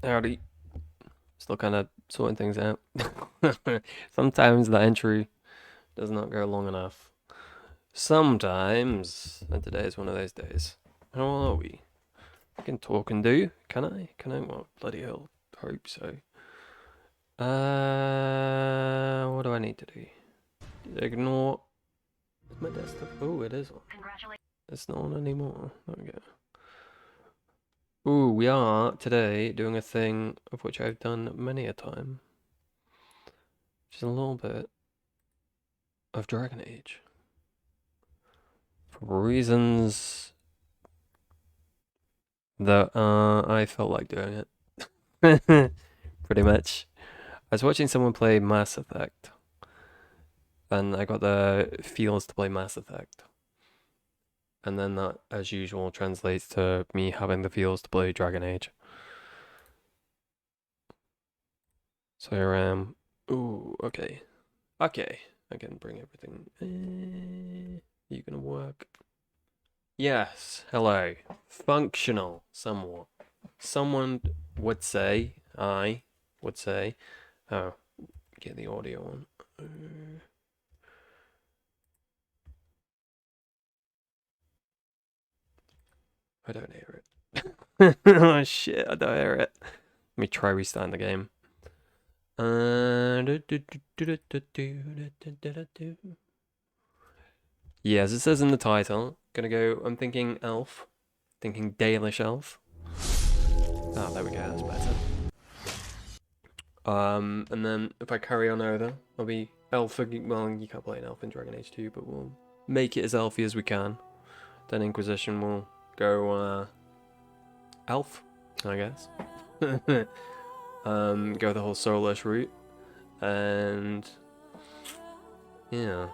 Howdy. Still kind of sorting things out. Sometimes the entry does not go long enough. Sometimes, and today is one of those days. How are we? I can talk and do. Can I? Can I? Well, bloody hell. Hope so. What do I need to do? Ignore. Is my desktop? Oh, it is on. It's not on anymore. There we go. Ooh, we are today doing a thing of which I've done many a time. Just a little bit of Dragon Age. For reasons that I felt like doing it. Pretty much. I was watching someone play Mass Effect, and I got the feels to play Mass Effect. And then that, as usual, translates to me having the feels to play Dragon Age. So here I am. Ooh, okay. Okay. I can bring everything. You gonna work? Yes. Hello. Functional, somewhat. Someone would say, I would say, oh, get the audio on. I don't hear it. Oh shit, I don't hear it. Let me try restarting the game. Yeah, as it says in the title, gonna go, I'm thinking elf. Thinking Dalish elf. Oh, there we go, that's better. And then if I carry on over, I'll be elf. Well, you can't play an elf in Dragon Age 2, but we'll make it as elfy as we can. Then Inquisition will go elf, I guess. Go the whole soulless route, and yeah,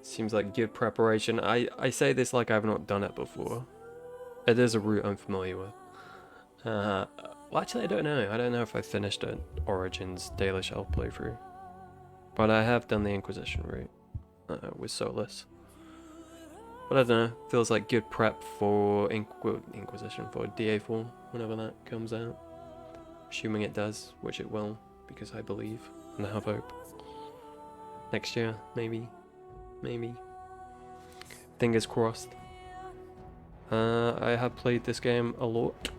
seems like good preparation. I say this like I've not done it before. It is a route I'm familiar with. Well, actually, I don't know. I don't know if I finished an Origins Dalish Elf playthrough, but I have done the Inquisition route with Solus. But I don't know. Feels like good prep for Inquisition for DA4 whenever that comes out. Assuming it does, which it will, because I believe and I have hope. Next year, maybe. Fingers crossed. I have played this game a lot.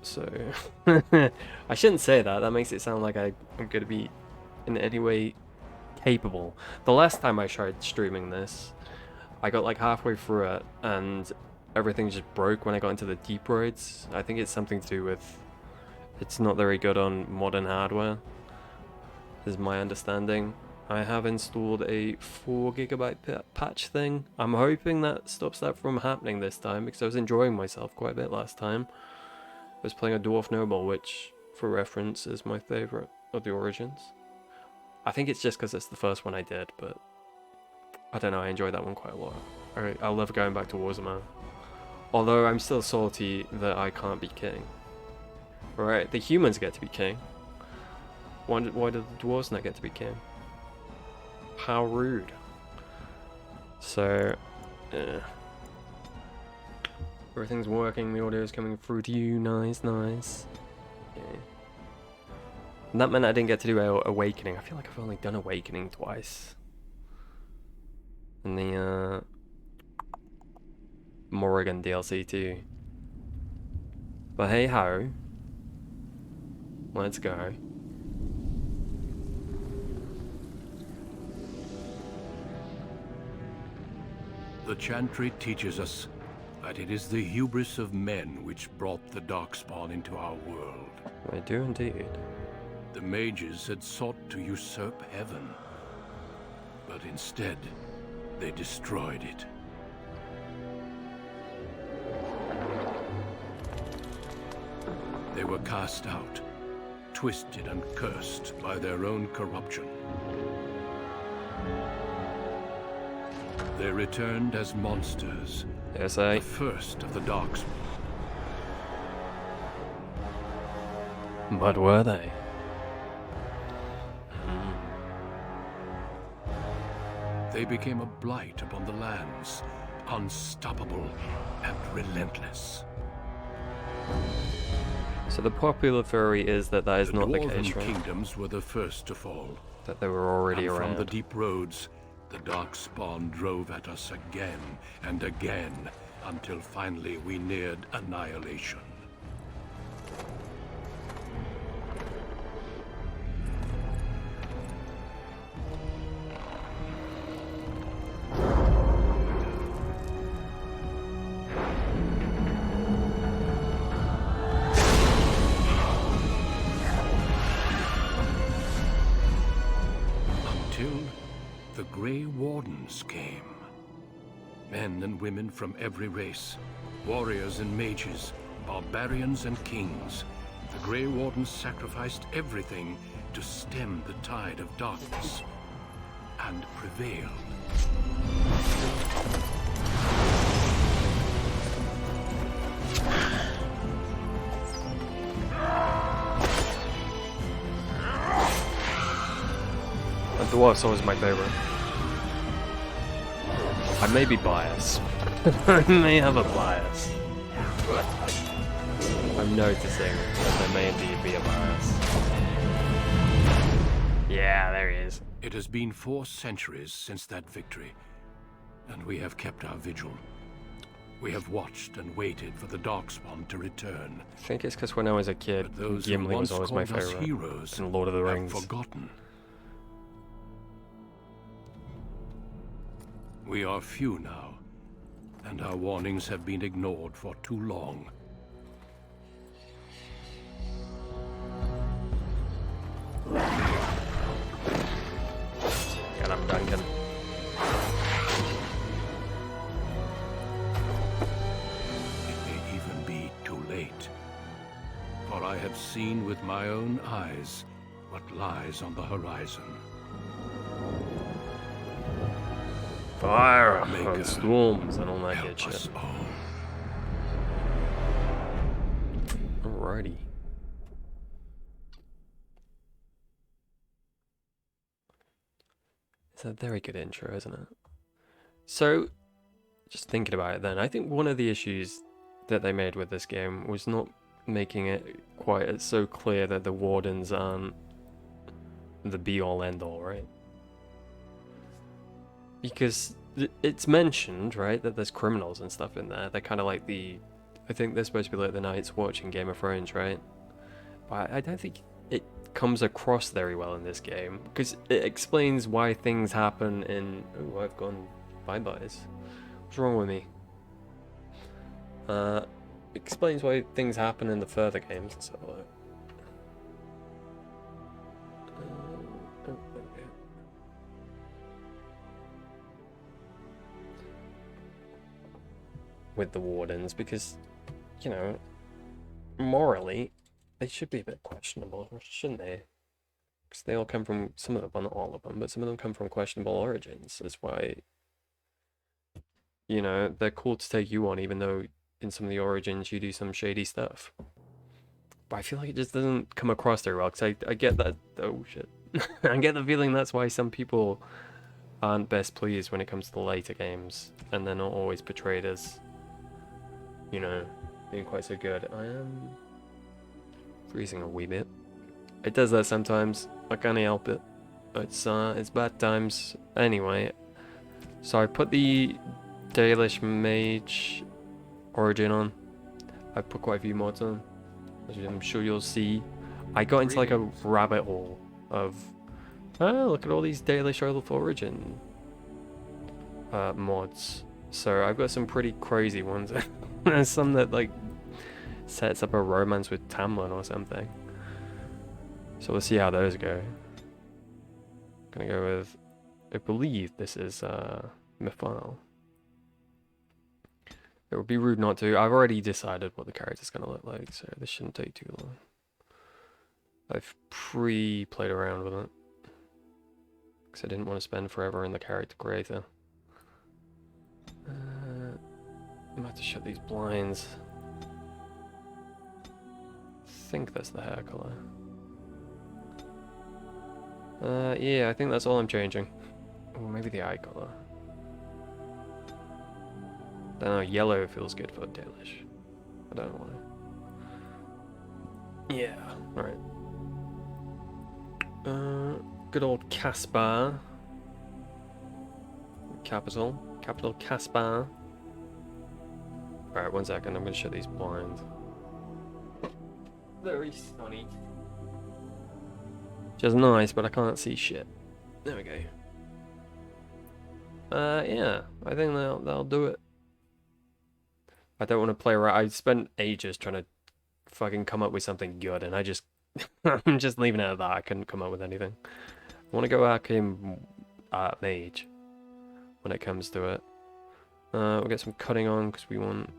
So, I shouldn't say that. That makes it sound like I'm going to be in any way capable. The last time I tried streaming this, I got like halfway through it and everything just broke when I got into the deep roads. I think it's something to do with it's not very good on modern hardware, is my understanding. I have installed a 4GB patch thing. I'm hoping that stops that from happening this time because I was enjoying myself quite a bit last time. I was playing a Dwarf Noble, which, for reference, is my favourite of the Origins. I think it's just because it's the first one I did, but I don't know, I enjoyed that one quite a lot. I love going back to Warzone. Although I'm still salty that I can't be king. Right, the humans get to be king. Why do the dwarves not get to be king? How rude. So, yeah. Everything's working, the audio is coming through to you, nice. Okay. And that meant I didn't get to do Awakening. I feel like I've only done Awakening twice. And the Morrigan DLC too. But hey ho. Let's go. The Chantry teaches us that it is the hubris of men which brought the Darkspawn into our world. I do indeed. The mages had sought to usurp heaven, but instead, they destroyed it. They were cast out, twisted and cursed by their own corruption. They returned as monsters, the first of the Darkspawn. But were they? They became a blight upon the lands, unstoppable and relentless. So the popular theory is that that is The not the dwarven case, right? kingdoms were the first to fall. That they were already And from around. the deep roads, the darkspawn drove at us again and again, until finally we neared annihilation. Until the Grey Wardens came. Men and women from every race, warriors and mages, barbarians and kings. The Grey Wardens sacrificed everything to stem the tide of darkness, and prevailed. And Dwarf's always my favorite. I may be biased. I may have a bias. I'm noticing that there may indeed be a bias. Yeah, there he is. It has been 4 centuries since that victory, and we have kept our vigil. We have watched and waited for the Darkspawn to return. I think it's because when I was a kid, But those who Gimli was once always my called us favorite. heroes In Lord of the have Rings. forgotten. We are few now, and our warnings have been ignored for too long. Get him, Duncan. It may even be too late. For I have seen with my own eyes what lies on the horizon. Fire Maker, and storms and all that good Help us shit. all. Alrighty. It's a very good intro, isn't it? So, just thinking about it then, I think one of the issues that they made with this game was not making it quite so clear that the Wardens aren't the be-all end-all, right? Because it's mentioned, right, that there's criminals and stuff in there. They're kind of like I think they're supposed to be like the Night's Watch in Game of Thrones, right? But I don't think it comes across very well in this game, because it explains why things happen in... Oh, I've gone bye-byes. What's wrong with me? Explains why things happen in the further games and stuff like that. Okay. With the Wardens, because, you know, morally, they should be a bit questionable, shouldn't they? Because they all come from, some of them, well, not all of them, but some of them come from questionable origins. That's why, you know, they're cool to take you on, even though in some of the origins you do some shady stuff. But I feel like it just doesn't come across very well, because I get that, oh shit. I get the feeling that's why some people aren't best pleased when it comes to the later games, and they're not always portrayed as, you know, being quite so good. I am freezing a wee bit. It does that sometimes. I can't help it. It's bad times. Anyway, so I put the Dalish Mage origin on. I put quite a few mods on, as I'm sure you'll see. I got into like a rabbit hole of, oh, look at all these Dalish Elf origin mods. So I've got some pretty crazy ones. There's some that like sets up a romance with Tamlin or something. So we'll see how those go. Gonna go with, I believe this is Mifal. It would be rude not to. I've already decided what the character's gonna look like, so this shouldn't take too long. I've pre-played around with it, because I didn't want to spend forever in the character creator. I'm gonna have to shut these blinds. I think that's the hair color. Yeah, I think that's all I'm changing. Or maybe the eye color. I don't know, yellow feels good for Dalish. I don't know why. Yeah, right. Good old Caspar. Capital Caspar. Alright, 1 second, I'm gonna shut these blinds. Very sunny. Which is nice, but I can't see shit. There we go. Yeah, I think that'll do it. I don't want to play around. I spent ages trying to fucking come up with something good, and I just I'm just leaving it at that. I couldn't come up with anything. I want to go Arcane Mage when it comes to it. We'll get some cutting on because we want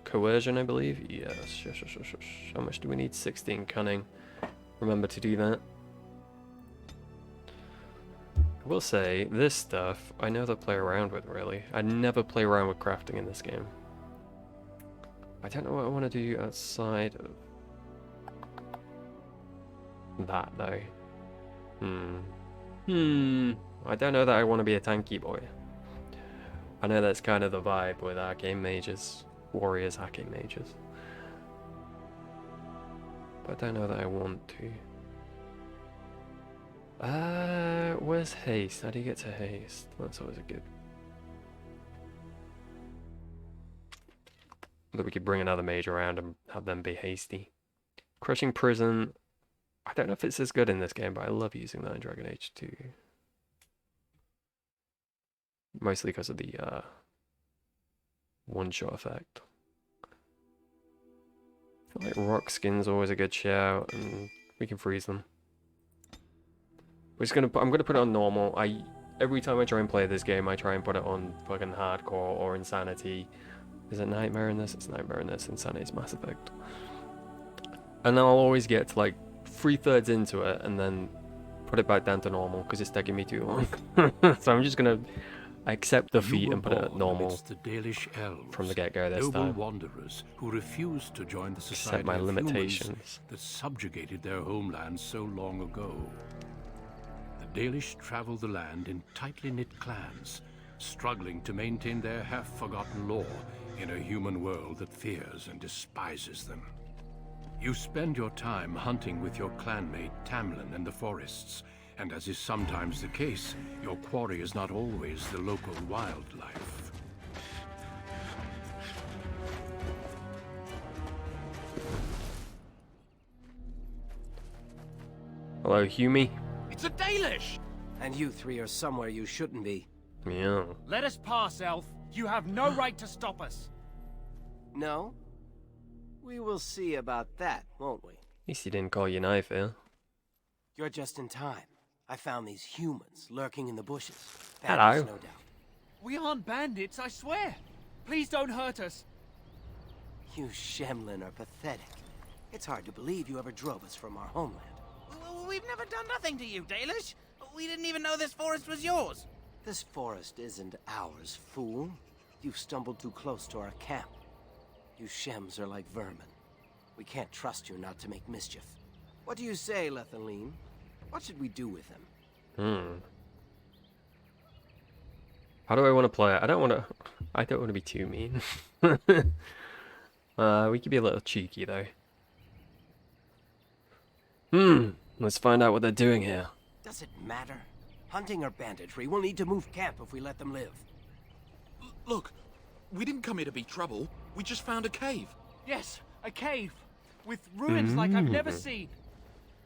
coercion, I believe. Yes. How much do we need? 16 cunning. Remember to do that. I will say, this stuff, I never play around with, really. I never play around with crafting in this game. I don't know what I want to do outside of that, though. I don't know that I want to be a tanky boy. I know that's kind of the vibe with Arcane Mages. Warriors, Arcane Mages. But I don't know that I want to. Where's haste? How do you get to haste? That's always a good. That we could bring another mage around and have them be hasty. Crushing Prison. I don't know if it's as good in this game, but I love using that in Dragon Age 2. Mostly because of the one-shot effect. I feel like rock skin's always a good shout, and we can freeze them. I'm gonna put it on normal. Every time I try and play this game, I try and put it on fucking hardcore or insanity. Is it nightmare in this? It's nightmare in this. Insanity is Mass Effect. And then I'll always get to like 3/3 into it and then put it back down to normal because it's taking me too long. So I'm just gonna accept defeat and put it at normal the Dalish elves, from the get-go this noble time. wanderers who refused to join the Accept society my of limitations. humans that subjugated their homeland so long ago. The Dalish travel the land in tightly knit clans, struggling to maintain their half-forgotten lore in a human world that fears and despises them. You spend your time hunting with your clanmate Tamlin in the forests, and as is sometimes the case, your quarry is not always the local wildlife. Hello, Humie. It's a Dalish! And you three are somewhere you shouldn't be. Yeah. Let us pass, Elf. You have no right to stop us. No? We will see about that, won't we? At least he didn't call you knife, eh? You're just in time. I found these humans lurking in the bushes. Hello. Bandits, no doubt. We aren't bandits, I swear. Please don't hurt us. You Shemlin are pathetic. It's hard to believe you ever drove us from our homeland. We've never done nothing to you, Dalish. We didn't even know this forest was yours. This forest isn't ours, fool. You've stumbled too close to our camp. You Shems are like vermin. We can't trust you not to make mischief. What do you say, Lethaline? What should we do with him? How do I want to play it? I don't want to be too mean. We could be a little cheeky though. Let's find out what they're doing here. Does it matter? Hunting or banditry, we'll need to move camp if we let them live. Look, we didn't come here to be trouble. We just found a cave. Yes, a cave. With ruins like I've never seen.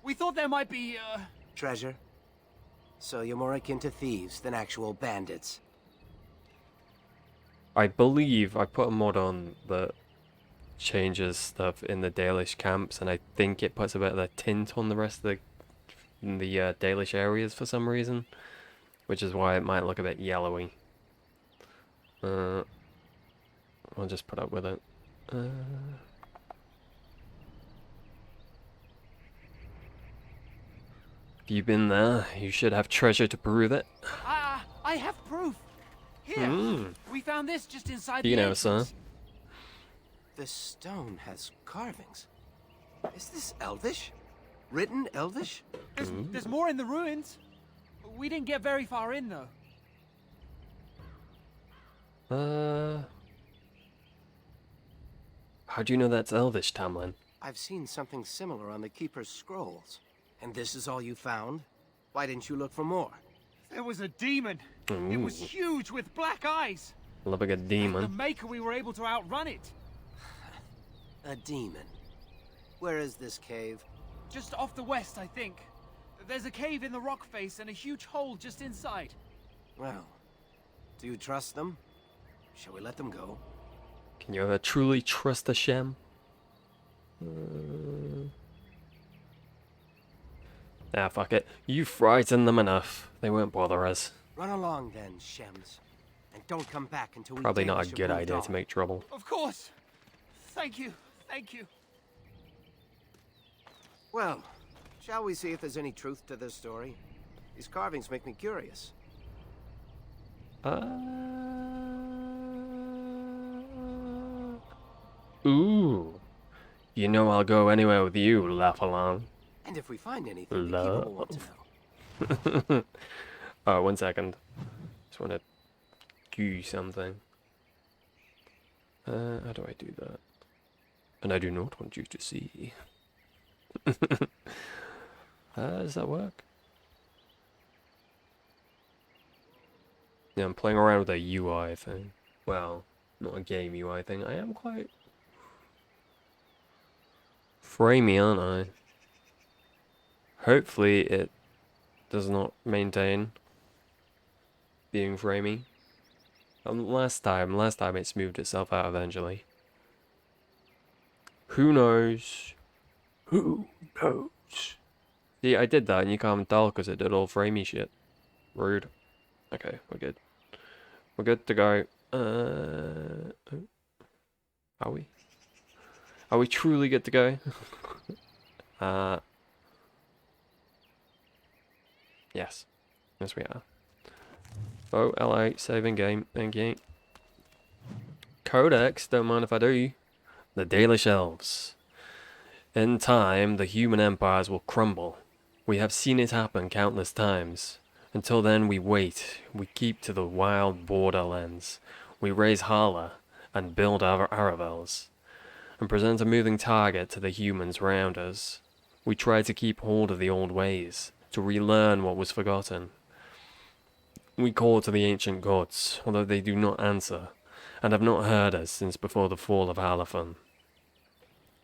We thought there might be, Treasure? So you're more akin to thieves than actual bandits. I believe I put a mod on that changes stuff in the Dalish camps, and I think it puts a bit of a tint on the rest of the Dalish areas for some reason, which is why it might look a bit yellowy. I'll just put up with it. If you've been there, you should have treasure to prove it. I have proof. Here, we found this just inside You the know, sir. entrance. This stone has carvings. Is this Elvish? Written Elvish? There's more in the ruins. We didn't get very far in, though. How do you know that's Elvish, Tamlin? I've seen something similar on the Keeper's scrolls. And this is all you found? Why didn't you look for more? There was a demon. It was huge with black eyes. Love like a The demon. Maker, we were able to outrun it. A demon. Where is this cave? Just off the west, I think. There's a cave in the rock face and a huge hole just inside. Well, do you trust them? Shall we let them go? Can you ever truly trust a Shem? Ah, fuck it. You frightened them enough. They won't bother us. Run along then, Shems. And don't come back until we Probably not a Dalish have good moved idea on. to make trouble. Of course. Thank you. Thank you. Well, shall we see if there's any truth to this story? These carvings make me curious. Ooh. You know I'll go anywhere with you, laugh along. And if we find anything, the Keeper will want to know. Oh, 1 second. Just want to do something. How do I do that? And I do not want you to see. Does that work? Yeah, I'm playing around with a UI thing. Well, not a game UI thing. I am quite framey, aren't I? Hopefully it does not maintain being framey. Last time it smoothed itself out eventually. Who knows? Who knows? See, I did that and you can't tell because it did all framey shit. Rude. Okay, we're good. We're good to go. Are we? Are we truly good to go? Yes. Yes, we are. Oh, LA, saving game. Thank you. Codex, don't mind if I do. The Dalish Elves. In time, the human empires will crumble. We have seen it happen countless times. Until then, we wait. We keep to the wild borderlands. We raise Hala and build our Aravels, and present a moving target to the humans around us. We try to keep hold of the old ways, to relearn what was forgotten. We call to the ancient gods, although they do not answer, and have not heard us since before the fall of Halafon.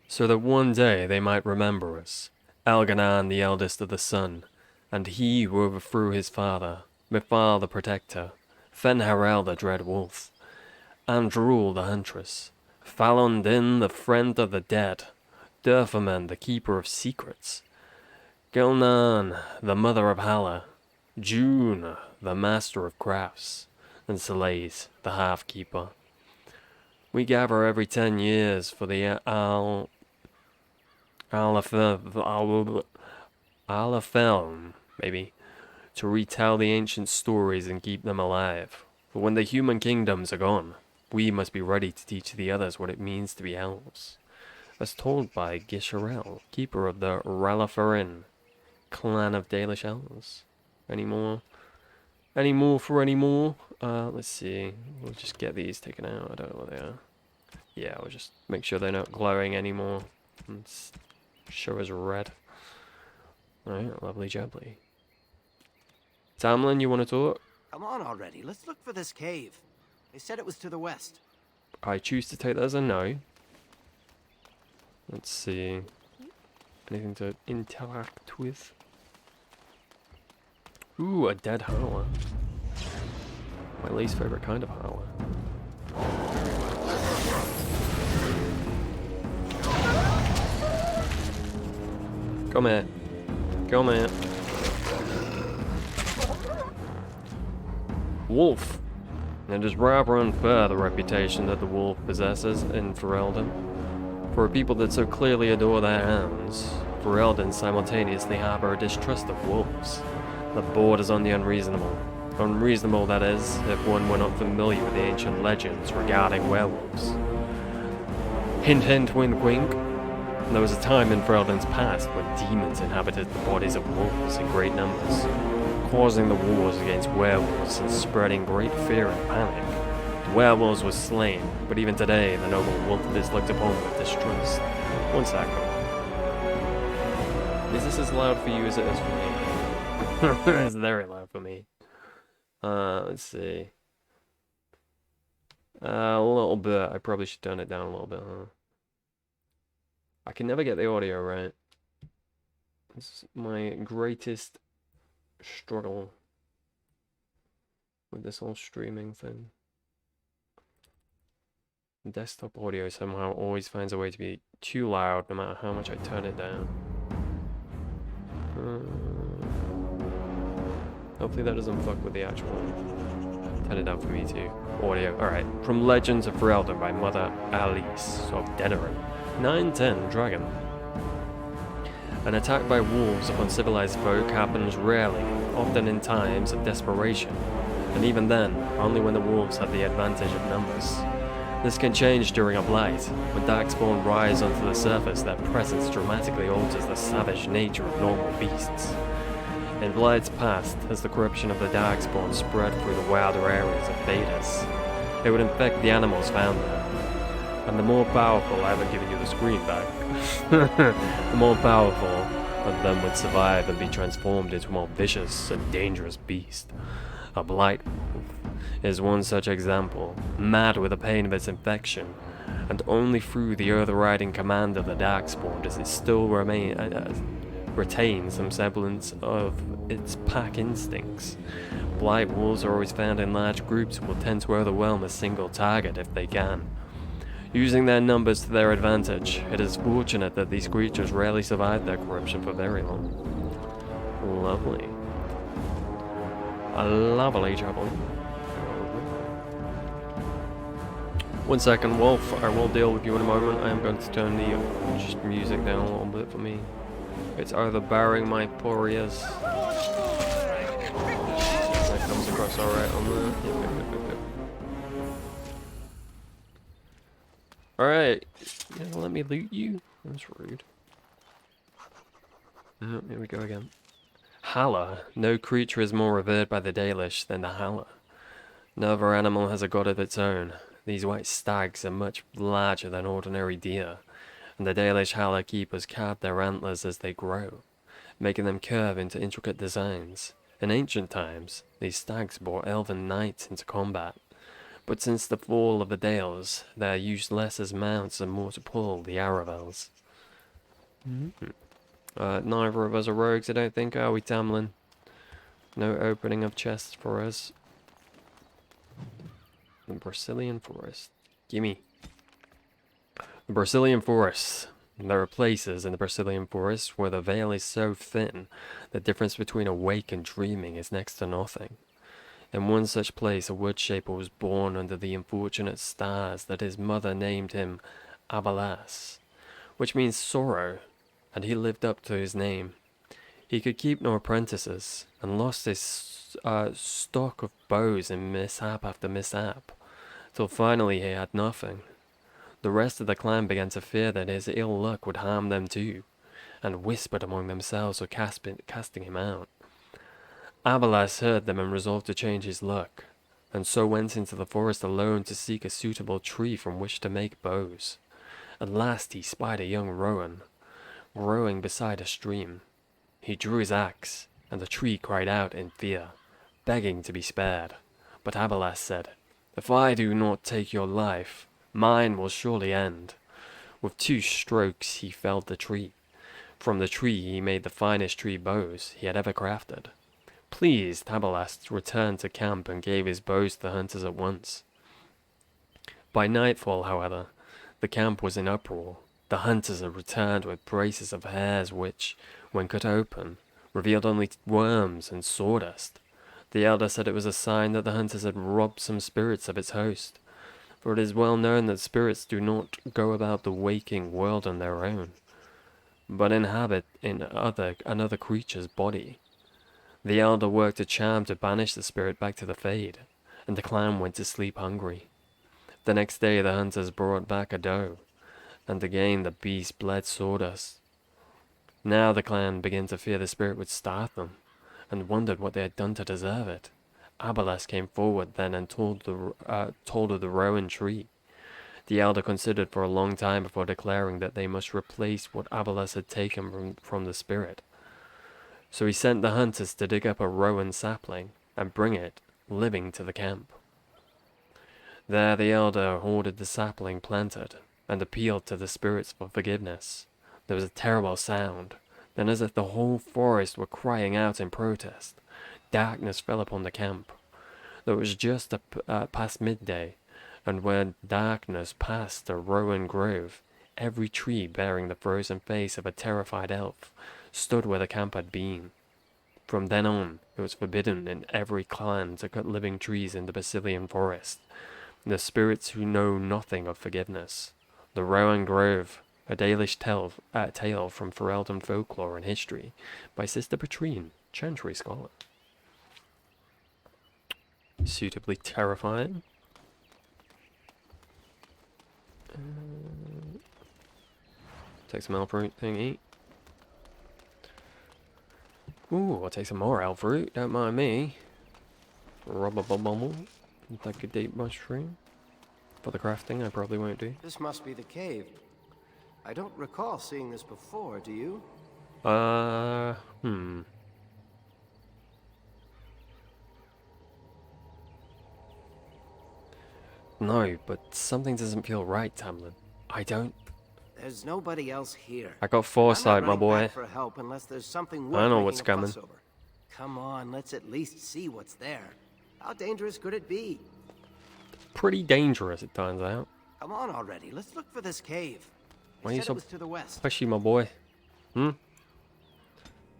So that one day they might remember us, Elganan the eldest of the sun, and he who overthrew his father, Mithal the protector, Fenharel the dread wolf, Andrul the huntress, Falon Din the friend of the dead, Durfamen the keeper of secrets, Gilnan the mother of Hala, June the master of crafts, and Selays the half-keeper. We gather every 10 years for the Alafel, maybe, to retell the ancient stories and keep them alive. For when the human kingdoms are gone, we must be ready to teach the others what it means to be elves. As told by Gisharel, keeper of the Ralafarin, clan of Dalish elves. Any more? Any more for any more? Let's see. We'll just get these taken out. I don't know what they are. Yeah, we'll just make sure they're not glowing anymore. And show us red. Alright, lovely jubbly. Tamlin, you want to talk? Come on already, let's look for this cave. They said it was to the west. I choose to take that as a no. Let's see. Anything to interact with? Ooh, a dead howler. My least favorite kind of howler. Come here. Come here. Wolf. It is rather unfair, the reputation that the wolf possesses in Ferelden. For a people that so clearly adore their hounds, Ferelden simultaneously harbor a distrust of wolves. The borders on the unreasonable. Unreasonable, that is, if one were not familiar with the ancient legends regarding werewolves. Hint hint, wink wink. There was a time in Ferelden's past when demons inhabited the bodies of wolves in great numbers, causing the wars against werewolves and spreading great fear and panic. The werewolves were slain, but even today the noble wolf is looked upon with distrust. 1 second. Is this as loud for you as it is for me? It's very loud for me. Let's see. A little bit. I probably should turn it down a little bit, huh? I can never get the audio right. It's my greatest struggle with this whole streaming thing. Desktop audio somehow always finds a way to be too loud no matter how much I turn it down. Hopefully that doesn't fuck with the actual... Turn it down for me too. Audio. Alright. From Legends of Ferelden by Mother Alice of Denerim. 910 Dragon. An attack by wolves upon civilized folk happens rarely, often in times of desperation, and even then, only when the wolves have the advantage of numbers. This can change during a blight, when darkspawn rise onto the surface. Their presence dramatically alters the savage nature of normal beasts. In blights past, as the corruption of the darkspawn spread through the wilder areas of Thedas, it would infect the animals found there. And the more powerful, I haven't given you the screen back, the more powerful of them would survive and be transformed into a more vicious and dangerous beast. A blight wolf is one such example, mad with the pain of its infection, and only through the overriding command of the darkspawn does it still retain some semblance of its pack instincts. Blight wolves are always found in large groups and will tend to overwhelm a single target if they can. Using their numbers to their advantage, it is fortunate that these creatures rarely survive their corruption for very long. Lovely. A lovely jubbly. 1 second, Wolf. I will deal with you in a moment. I am going to turn the music down a little bit for me. It's either barring my poor ears. That comes across alright on that. Yep. Alright. Yeah, let me loot you? That's rude. Oh, here we go again. Hala. No creature is more revered by the Dalish than the Hala. No other animal has a god of its own. These white stags are much larger than ordinary deer, and the Dalish Hala keepers carve their antlers as they grow, making them curve into intricate designs. In ancient times, these stags bore elven knights into combat, but since the fall of the Dales, they are used less as mounts and more to pull the Aravels. Neither of us are rogues, I don't think, are we, Tamlin? No opening of chests for us. The Brazilian Forest. Gimme. The Brazilian Forest. There are places in the Brazilian Forest where the veil is so thin, the difference between awake and dreaming is next to nothing. In one such place, a woodshaper was born under the unfortunate stars that his mother named him Abalas, which means sorrow, and he lived up to his name. He could keep no apprentices, and lost his stock of bows in mishap after mishap, till finally he had nothing. The rest of the clan began to fear that his ill luck would harm them too, and whispered among themselves of casting him out. Abalas heard them and resolved to change his luck, and so went into the forest alone to seek a suitable tree from which to make bows. At last he spied a young rowan, growing beside a stream. He drew his axe, and the tree cried out in fear, begging to be spared. But Abalas said, "If I do not take your life, mine will surely end." With 2 strokes he felled the tree. From the tree he made the finest tree bows he had ever crafted. Pleased, Abalas returned to camp and gave his bows to the hunters at once. By nightfall, however, the camp was in uproar. The hunters had returned with braces of hairs which, when cut open, revealed only worms and sawdust. The elder said it was a sign that the hunters had robbed some spirits of its host, for it is well known that spirits do not go about the waking world on their own, but inhabit in another creature's body. The elder worked a charm to banish the spirit back to the Fade, and the clan went to sleep hungry. The next day the hunters brought back a doe, and again the beast bled sawdust. Now the clan began to fear the spirit would starve them, and wondered what they had done to deserve it. Abalas came forward then and told of the rowan tree. The elder considered for a long time before declaring that they must replace what Abeles had taken from the spirit. So he sent the hunters to dig up a rowan sapling and bring it, living, to the camp. There the elder ordered the sapling planted and appealed to the spirits for forgiveness. There was a terrible sound. Then, as if the whole forest were crying out in protest, darkness fell upon the camp. Though it was just past midday, and when darkness passed the rowan grove, every tree bearing the frozen face of a terrified elf stood where the camp had been. From then on, it was forbidden in every clan to cut living trees in the Basilian forest. The spirits who know nothing of forgiveness. The Rowan Grove, a Dalish tale from Ferelden folklore and history, by Sister Patrine, Chantry Scholar. Suitably terrifying. Take some elf fruit thingy. Ooh, I'll take some more elf fruit, don't mind me. Rubber bubble. Take a deep mushroom. For the crafting, I probably won't do. This must be the cave. I don't recall seeing this before, do you? No, but something doesn't feel right, Tamlin. I don't... There's nobody else here. I got foresight, my I'm not running boy. back for help unless there's something I know worth what's making a coming. fuss over. Come on, let's at least see what's there. How dangerous could it be? Pretty dangerous, it turns out. Come on already, let's look for this cave. Why are They you said so it was to the west. pushy, my boy?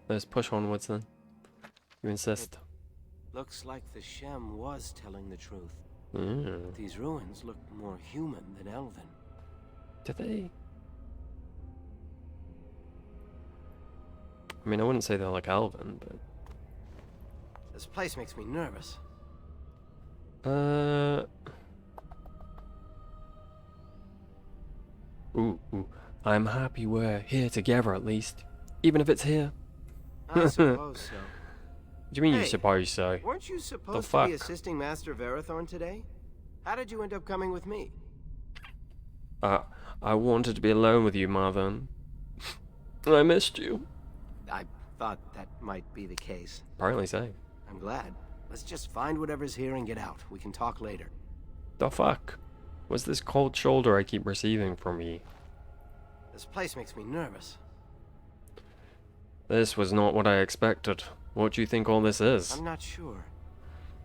Let's push onwards then. You insist. Looks like the Shem was telling the truth. Mm. These ruins look more human than elven. Do they? I mean, I wouldn't say they're like elven, but... This place makes me nervous. Ooh. I'm happy we're here together at least. Even if it's here. I suppose so. What do you mean you Hey, suppose so? Weren't you supposed to fuck? be assisting Master Verathorn today? How did you end up coming with me? I wanted to be alone with you, Marvin. I missed you. I thought that might be the case. Apparently so. I'm glad. Let's just find whatever's here and get out. We can talk later. The fuck? What's this cold shoulder I keep receiving from you? This place makes me nervous. This was not what I expected. What do you think all this is? I'm not sure.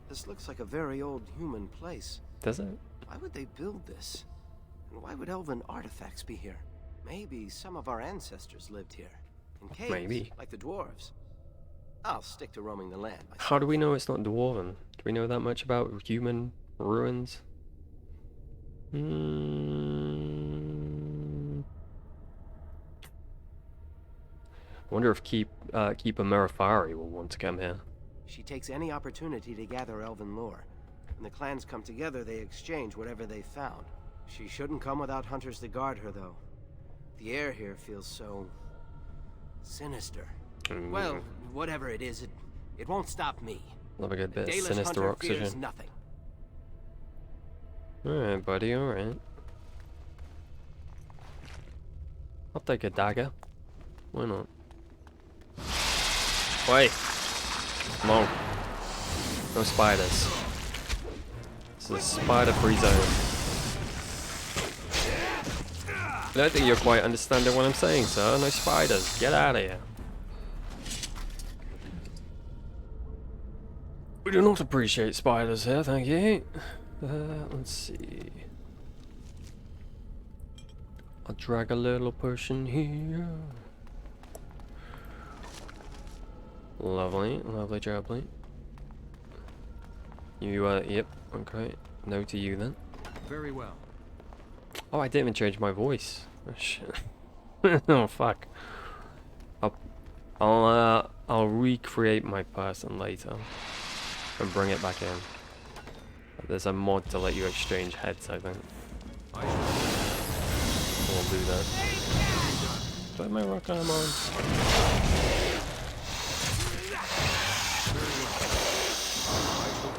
This looks like a very old human place. Does it? Why would they build this? And why would elven artifacts be here? Maybe some of our ancestors lived here. In caves, Maybe. like the dwarves. I'll stick to roaming the land myself. How do we know it's not dwarven? Do we know that much about human ruins? I wonder if Keeper Merifari will want to come here. She takes any opportunity to gather elven lore. When the clans come together, they exchange whatever they found. She shouldn't come without hunters to guard her, though. The air here feels so... sinister. Well, whatever it is, it won't stop me. Love a good bit of Dalish sinister hunter fears oxygen. nothing. Alright, buddy, alright. I'll take a dagger. Why not? Wait! Come on. No spiders. This is a spider-free zone. I don't think you're quite understanding what I'm saying, sir. No spiders. Get out of here. We do not appreciate spiders here, thank you. Let's see. I'll drag a little potion here. Lovely, lovely jubbly. You, yep, okay. No to you then. Very well. Oh, I didn't even change my voice. Oh, shit. Oh, fuck. I'll recreate my person later. And bring it back in. There's a mod to let you exchange heads, I think. We'll do that. Put my rock arm on.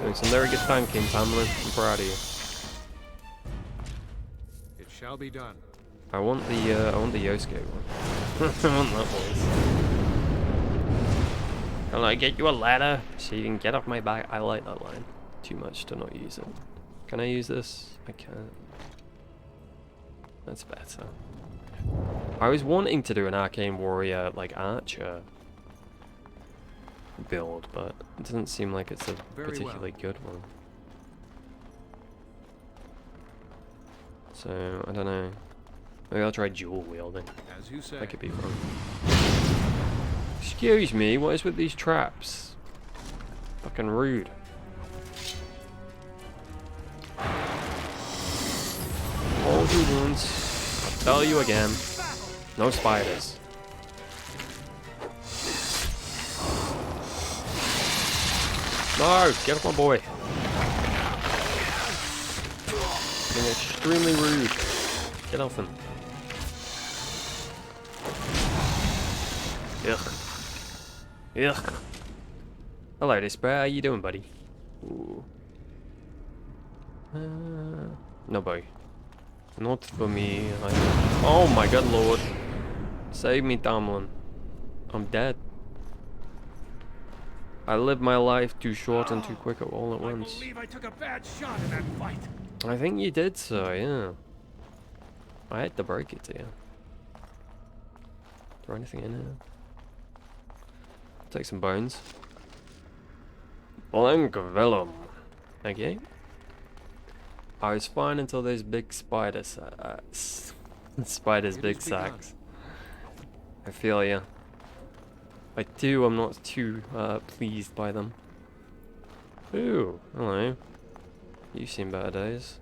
Doing some very good tanking, Tamlin. I'm proud of you. Shall be done. I want the Yosuke one. I want that voice. Can I get you a ladder so you can get off my back? I like that line too much to not use it. Can I use this? I can't. That's better. I was wanting to do an Arcane Warrior, like, Archer build, but it doesn't seem like it's a particularly good one. So, I don't know. Maybe I'll try dual wielding. As you say. That could be fun. Excuse me, what is with these traps? Fucking rude. All you once. I'll tell you again. No spiders. No, get off my boy. Being extremely rude. Get off him. Ugh. Ugh. Hello, Despair. How you doing, buddy? Ooh. No boy. Not for me. Oh my good lord. Save me, Tamlin. I'm dead. I lived my life too short and too quick all at once. I believe I took a bad shot in that fight. I think you did so, yeah. I had to break it to you. Is there anything in here? Take some bones. Blank vellum. Okay. I was fine until those big spiders. Spiders, big sacks. I feel ya. I'm not too pleased by them. Ooh, hello. You've seen better days.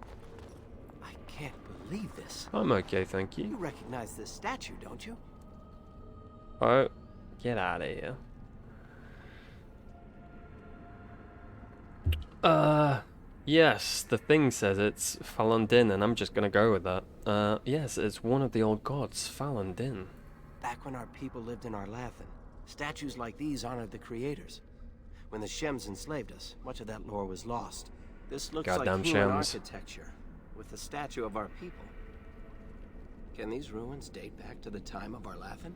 I can't believe this. I'm okay, thank You you. recognize this statue, don't you? Oh, get out of here. Yes, the thing says it's Falun and I'm just gonna go with that. Yes, it's one of the old gods, Falun. Back when our people lived in Arlathan, statues like these honored the creators. When the Shems enslaved us, much of that lore was lost. This looks Goddamn like human Shems. architecture, with the statue of our people. Can these ruins date back to the time of Arlathan?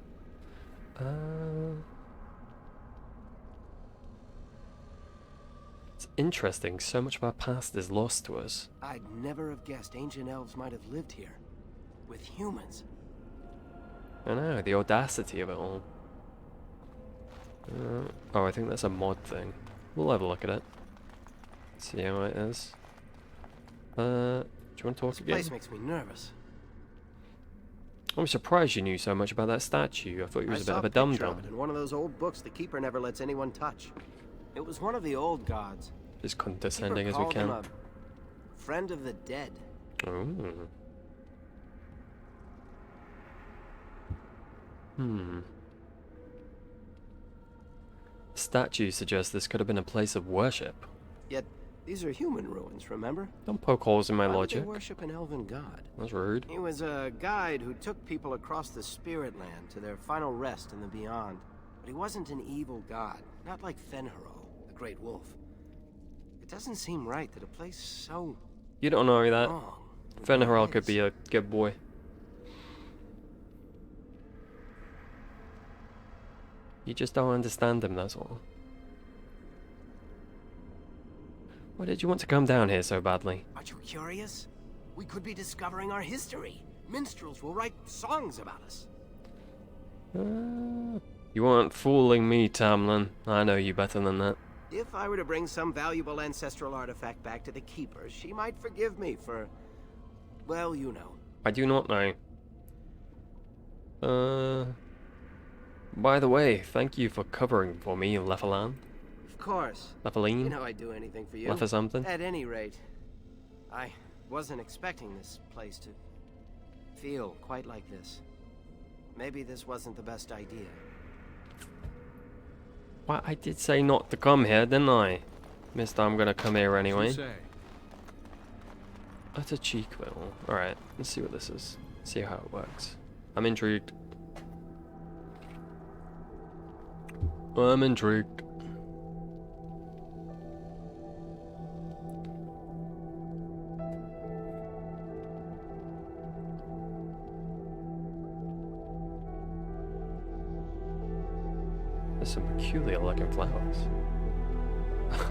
It's interesting, so much of our past is lost to us. I'd never have guessed ancient elves might have lived here. With humans. I know, the audacity of it all. Oh, I think that's a mod thing. We'll have a look at it. See how it is. Do you want to talk This again? place makes me nervous. I'm surprised you knew so much about that statue. I thought you was a bit of a dum-dum. In one of those old books the Keeper never lets anyone touch. It was one of the old gods. As condescending as we Keeper called can. him a friend of the dead. Ooh. Hmm. The statue suggests this could have been a place of worship. Yet these are human ruins, remember? Don't poke holes in my Why would logic. they worship an elven god? That's rude. He was a guide who took people across the spirit land to their final rest in the beyond. But he wasn't an evil god, not like Fenhero, the great wolf. It doesn't seem right that a place so You don't know that. wrong. Fenhirel could be a good boy. You just don't understand him, that's all. Why did you want to come down here so badly? Aren't you curious? We could be discovering our history. Minstrels will write songs about us. You weren't fooling me, Tamlin. I know you better than that. If I were to bring some valuable ancestral artifact back to the Keeper, she might forgive me for, well, you know. I do not know. By the way, thank you for covering for me, Lefalan. Of course. Lefaline? You know I'd do anything for you. Lefa something? At any rate, I wasn't expecting this place to feel quite like this. Maybe this wasn't the best idea. Well, I did say not to come here, didn't I? Mister, I'm gonna come here As you anyway. say. That's a cheek bill. Alright, let's see what this is. See how it works. I'm intrigued. I'm intrigued. There's some peculiar looking flowers.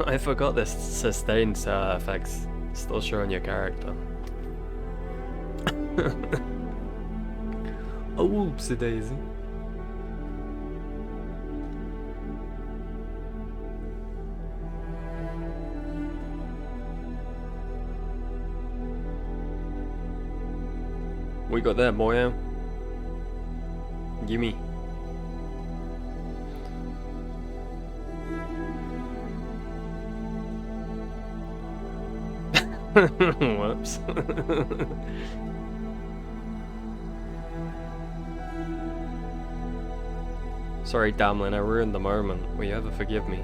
I forgot this sustained effects still showing your character. Oh, oopsie daisy. We got that, boy. Gimme. Whoops. Sorry, Damlin, I ruined the moment. Will you ever forgive me?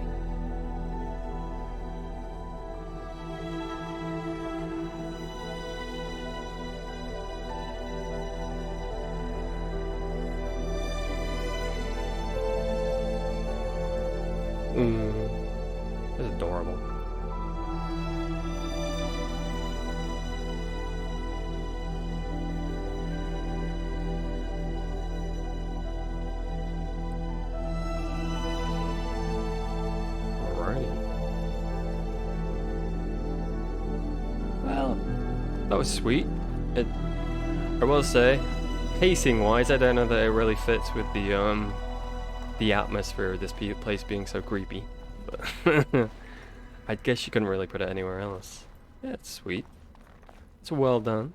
That's adorable. Alrighty. Well, that was sweet. I will say, pacing-wise, I don't know that it really fits with the atmosphere of this place being so creepy. But I guess you couldn't really put it anywhere else. Yeah, it's sweet. It's well done.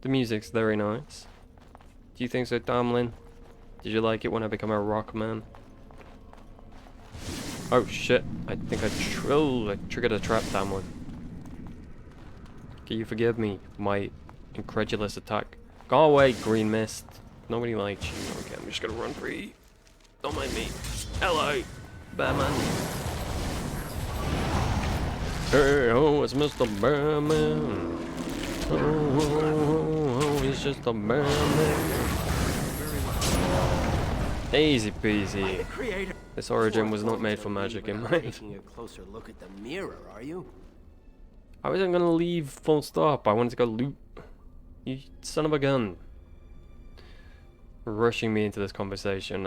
The music's very nice. Do you think so, Damlin? Did you like it when I become a rock man? Oh shit, I think I triggered a trap, Damlin. Can you forgive me for my incredulous attack? Go away, green mist. Nobody likes you. Okay, I'm just gonna run free. Don't mind me. Hello, Batman. Hey, oh, it's Mr. Batman. Oh, he's just a Batman. Easy peasy. This origin was not made for magic in mind. Taking a closer look at the mirror, are you? I wasn't gonna leave full stop. I wanted to go loot. You son of a gun. Rushing me into this conversation.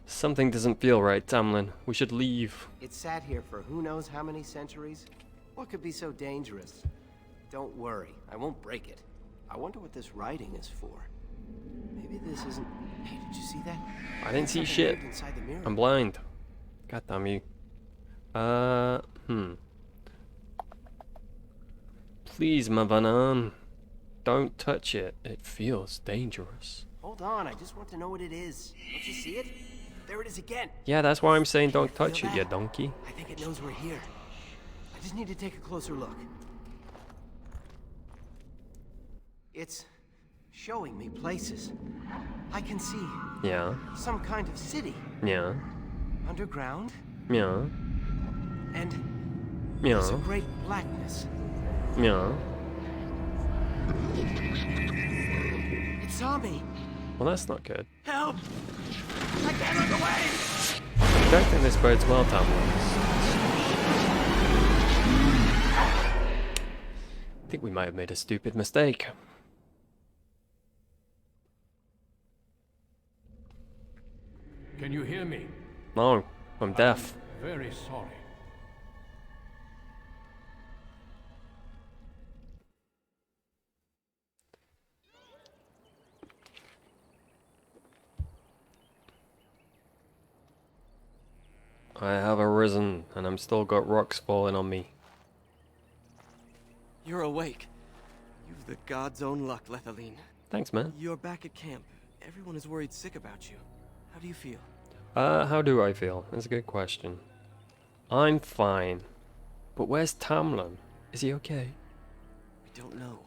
Something doesn't feel right, Tamlin. We should leave. It sat here for who knows how many centuries? What could be so dangerous? Don't worry, I won't break it. I wonder what this writing is for. Maybe this isn't... Hey, did you see that? I didn't see Something shit. waved inside the mirror. I'm blind. God damn you. Please, Mavanan. Don't touch it. It feels dangerous. Hold on, I just want to know what it is. Don't you see it? There it is again. Yeah, that's why I'm saying don't Feel touch it, that? you donkey. I think it knows we're here. I just need to take a closer look. It's showing me places. I can see Yeah. some kind of city. Yeah. Underground. Yeah. And there's a Yeah. great blackness. Yeah. It saw me. Well, that's not good. Help! I can't look away! I don't think this bodes well, Tamlin. I think we might have made a stupid mistake. Can you hear me? No, I'm deaf. Very sorry. I have arisen, and I'm still got rocks falling on me. You're awake. You've the god's own luck, Lethaline. Thanks, man. You're back at camp. Everyone is worried sick about you. How do you feel? How do I feel? That's a good question. I'm fine. But where's Tamlin? Is he okay? We don't know.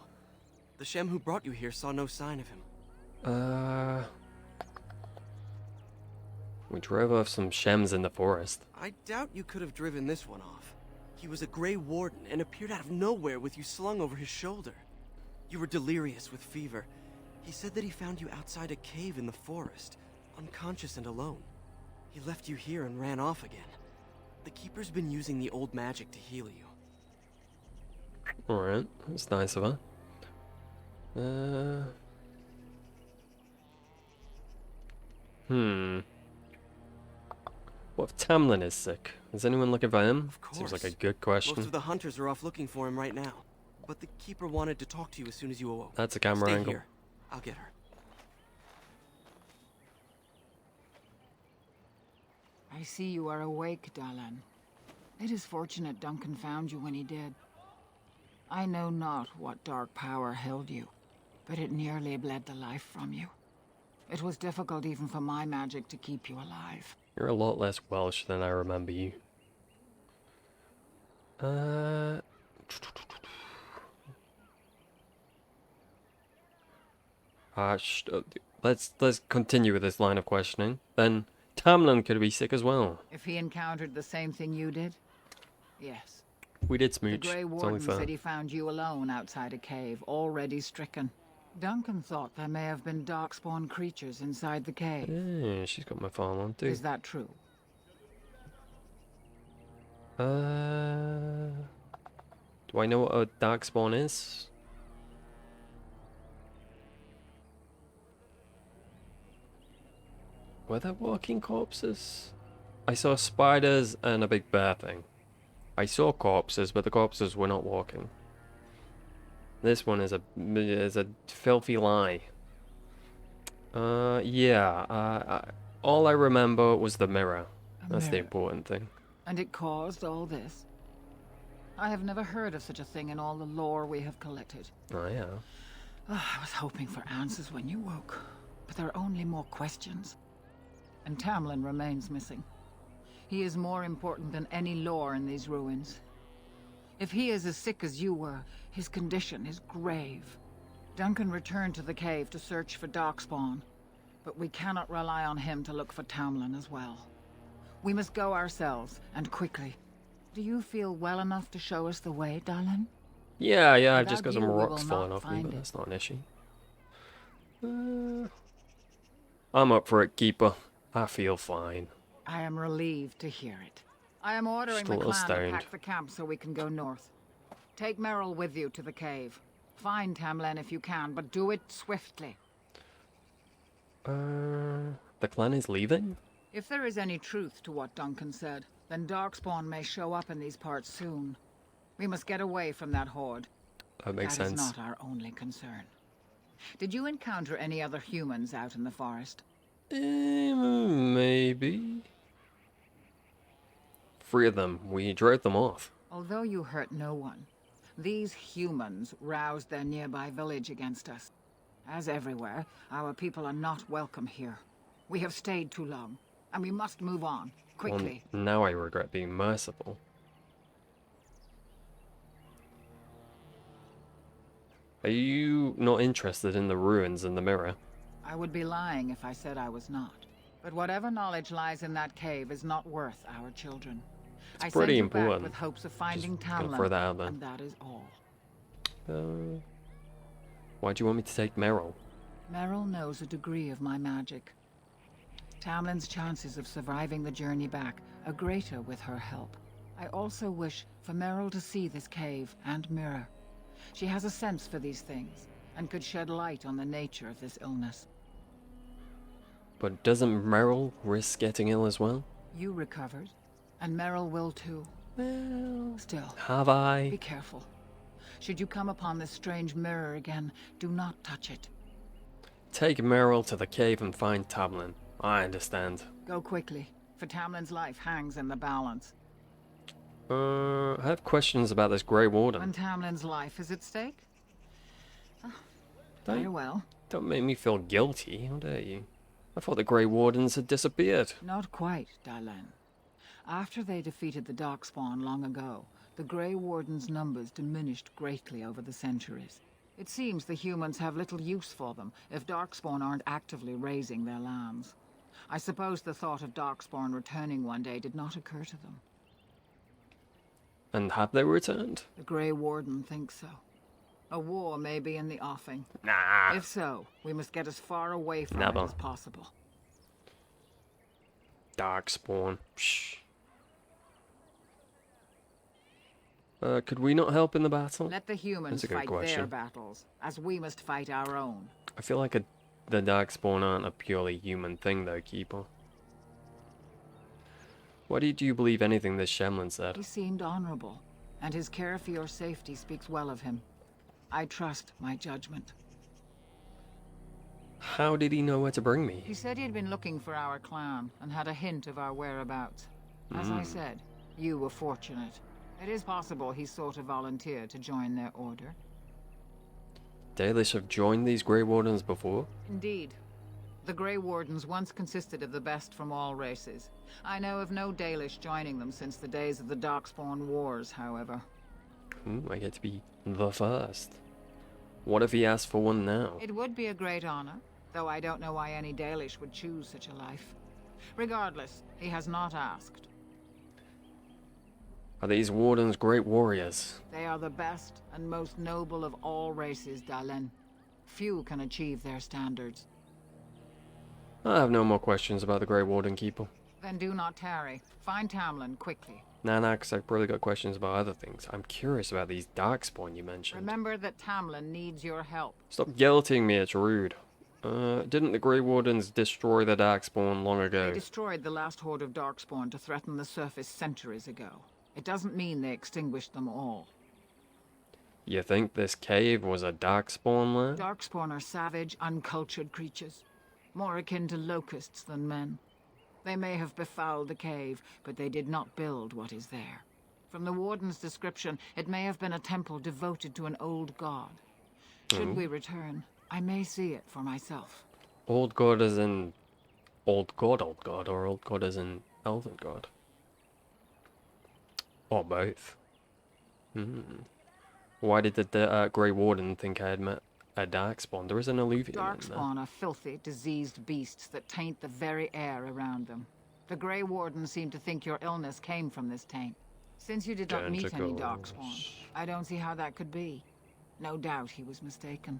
The Shem who brought you here saw no sign of him. We drove off some Shems in the forest. I doubt you could have driven this one off. He was a Grey Warden and appeared out of nowhere with you slung over his shoulder. You were delirious with fever. He said that he found you outside a cave in the forest, unconscious and alone. He left you here and ran off again. The Keeper's been using the old magic to heal you. Alright, that's nice of her. Hmm. What if Tamlin is sick? Is anyone looking for him? Of course. Seems like a good Most question. of the hunters are off looking for him right now. But the Keeper wanted to talk to you as soon as you awoke. That's a camera Stay angle. here. I'll get her. I see you are awake, Dalan. It is fortunate Duncan found you when he did. I know not what dark power held you, but it nearly bled the life from you. It was difficult even for my magic to keep you alive. You're a lot less Welsh than I remember you. Let's continue with this line of questioning. Then Tamlin could be sick as well. If he encountered the same thing you did? Yes. We did The smooch. Grey It's only Warden fair. said he found you alone outside a cave, already stricken. Duncan thought there may have been darkspawn creatures inside the cave. Yeah, she's got my phone on too. Is that true? Do I know what a darkspawn is? Were there walking corpses? I saw spiders and a big bear thing. I saw corpses, but the corpses were not walking. This one is a filthy lie. Yeah. All I remember was the mirror. That's the mirror. important thing. And it caused all this? I have never heard of such a thing in all the lore we have collected. Oh yeah. I was hoping for answers when you woke, but there are only more questions. And Tamlin remains missing. He is more important than any lore in these ruins. If he is as sick as you were, his condition is grave. Duncan returned to the cave to search for Darkspawn, but we cannot rely on him to look for Tamlin as well. We must go ourselves, and quickly. Do you feel well enough to show us the way, Dalan? Yeah, I've just Without got some you, we rocks will falling not off me, find but it. that's not an issue. I'm up for it, Keeper. I feel fine. I am relieved to hear it. I am ordering Just a the little clan to stoned. pack the camp so we can go north. Take Merrill with you to the cave. Find Tamlin if you can, but do it swiftly. The clan is leaving? If there is any truth to what Duncan said, then Darkspawn may show up in these parts soon. We must get away from that horde. That makes That sense. is not our only concern. Did you encounter any other humans out in the forest? Maybe. 3 of them. We drove them off. Although you hurt no one, these humans roused their nearby village against us. As everywhere, our people are not welcome here. We have stayed too long, and we must move on, quickly. Well, now I regret being merciful. Are you not interested in the ruins in the mirror? I would be lying if I said I was not. But whatever knowledge lies in that cave is not worth our children. I pretty sent you back important. with hopes of finding Just gonna Tamlin, throw that out there. and that is all. Why do you want me to take Merrill? Merrill knows a degree of my magic. Tamlin's chances of surviving the journey back are greater with her help. I also wish for Merrill to see this cave and mirror. She has a sense for these things, and could shed light on the nature of this illness. But doesn't Merrill risk getting ill as well? You recovered, and Merrill will too. Well, Still, have I? be careful. Should you come upon this strange mirror again, do not touch it. Take Merrill to the cave and find Tamlin. I understand. Go quickly, for Tamlin's life hangs in the balance. I have questions about this Grey Warden. When Tamlin's life is at stake? Very Don't, well. don't make me feel guilty, how dare you? I thought the Grey Wardens had disappeared. Not quite, Dalan. After they defeated the Darkspawn long ago, the Grey Warden's numbers diminished greatly over the centuries. It seems the humans have little use for them if Darkspawn aren't actively raising their lambs. I suppose the thought of Darkspawn returning one day did not occur to them. And have they returned? The Grey Warden thinks so. A war may be in the offing. Nah. If so, we must get as far away from Never. it as possible. Darkspawn. Psh. Could we not help in the battle? Let the humans That's a good fight their question. battles, as we must fight our own. I feel like a the Darkspawn aren't a purely human thing, though, Keeper. Why did you believe anything this Shemlin said? He seemed honorable, and his care for your safety speaks well of him. I trust my judgment. How did he know where to bring me? He said he had been looking for our clan, and had a hint of our whereabouts. As I said, you were fortunate. It is possible he sought a volunteer to join their order. Dalish have joined these Grey Wardens before? Indeed. The Grey Wardens once consisted of the best from all races. I know of no Dalish joining them since the days of the Darkspawn Wars, however. Ooh, I get to be the first. What if he asked for one now? It would be a great honor, though I don't know why any Dalish would choose such a life. Regardless, he has not asked. Are these Wardens great warriors? They are the best and most noble of all races, Dalen. Few can achieve their standards. I have no more questions about the Grey Warden, Keeper. Then do not tarry. Find Tamlin quickly. Nah, because I've probably got questions about other things. I'm curious about these Darkspawn you mentioned. Remember that Tamlin needs your help. Stop guilting me, it's rude. Didn't the Grey Wardens destroy the Darkspawn long ago? They destroyed the last horde of Darkspawn to threaten the surface centuries ago. It doesn't mean they extinguished them all. You think this cave was a Darkspawn lair? Darkspawn are savage, uncultured creatures. More akin to locusts than men. They may have befouled the cave, but they did not build what is there. From the Warden's description, it may have been a temple devoted to an old god. Should we return, I may see it for myself. Old god as in old god, or old god as in elven god? Or both. Why did the Grey Warden think I had met a Darkspawn? There is an alluvium in there. Darkspawn are filthy, diseased beasts that taint the very air around them. The Grey Warden seemed to think your illness came from this taint. Since you did not meet any Darkspawn, I don't see how that could be. No doubt he was mistaken.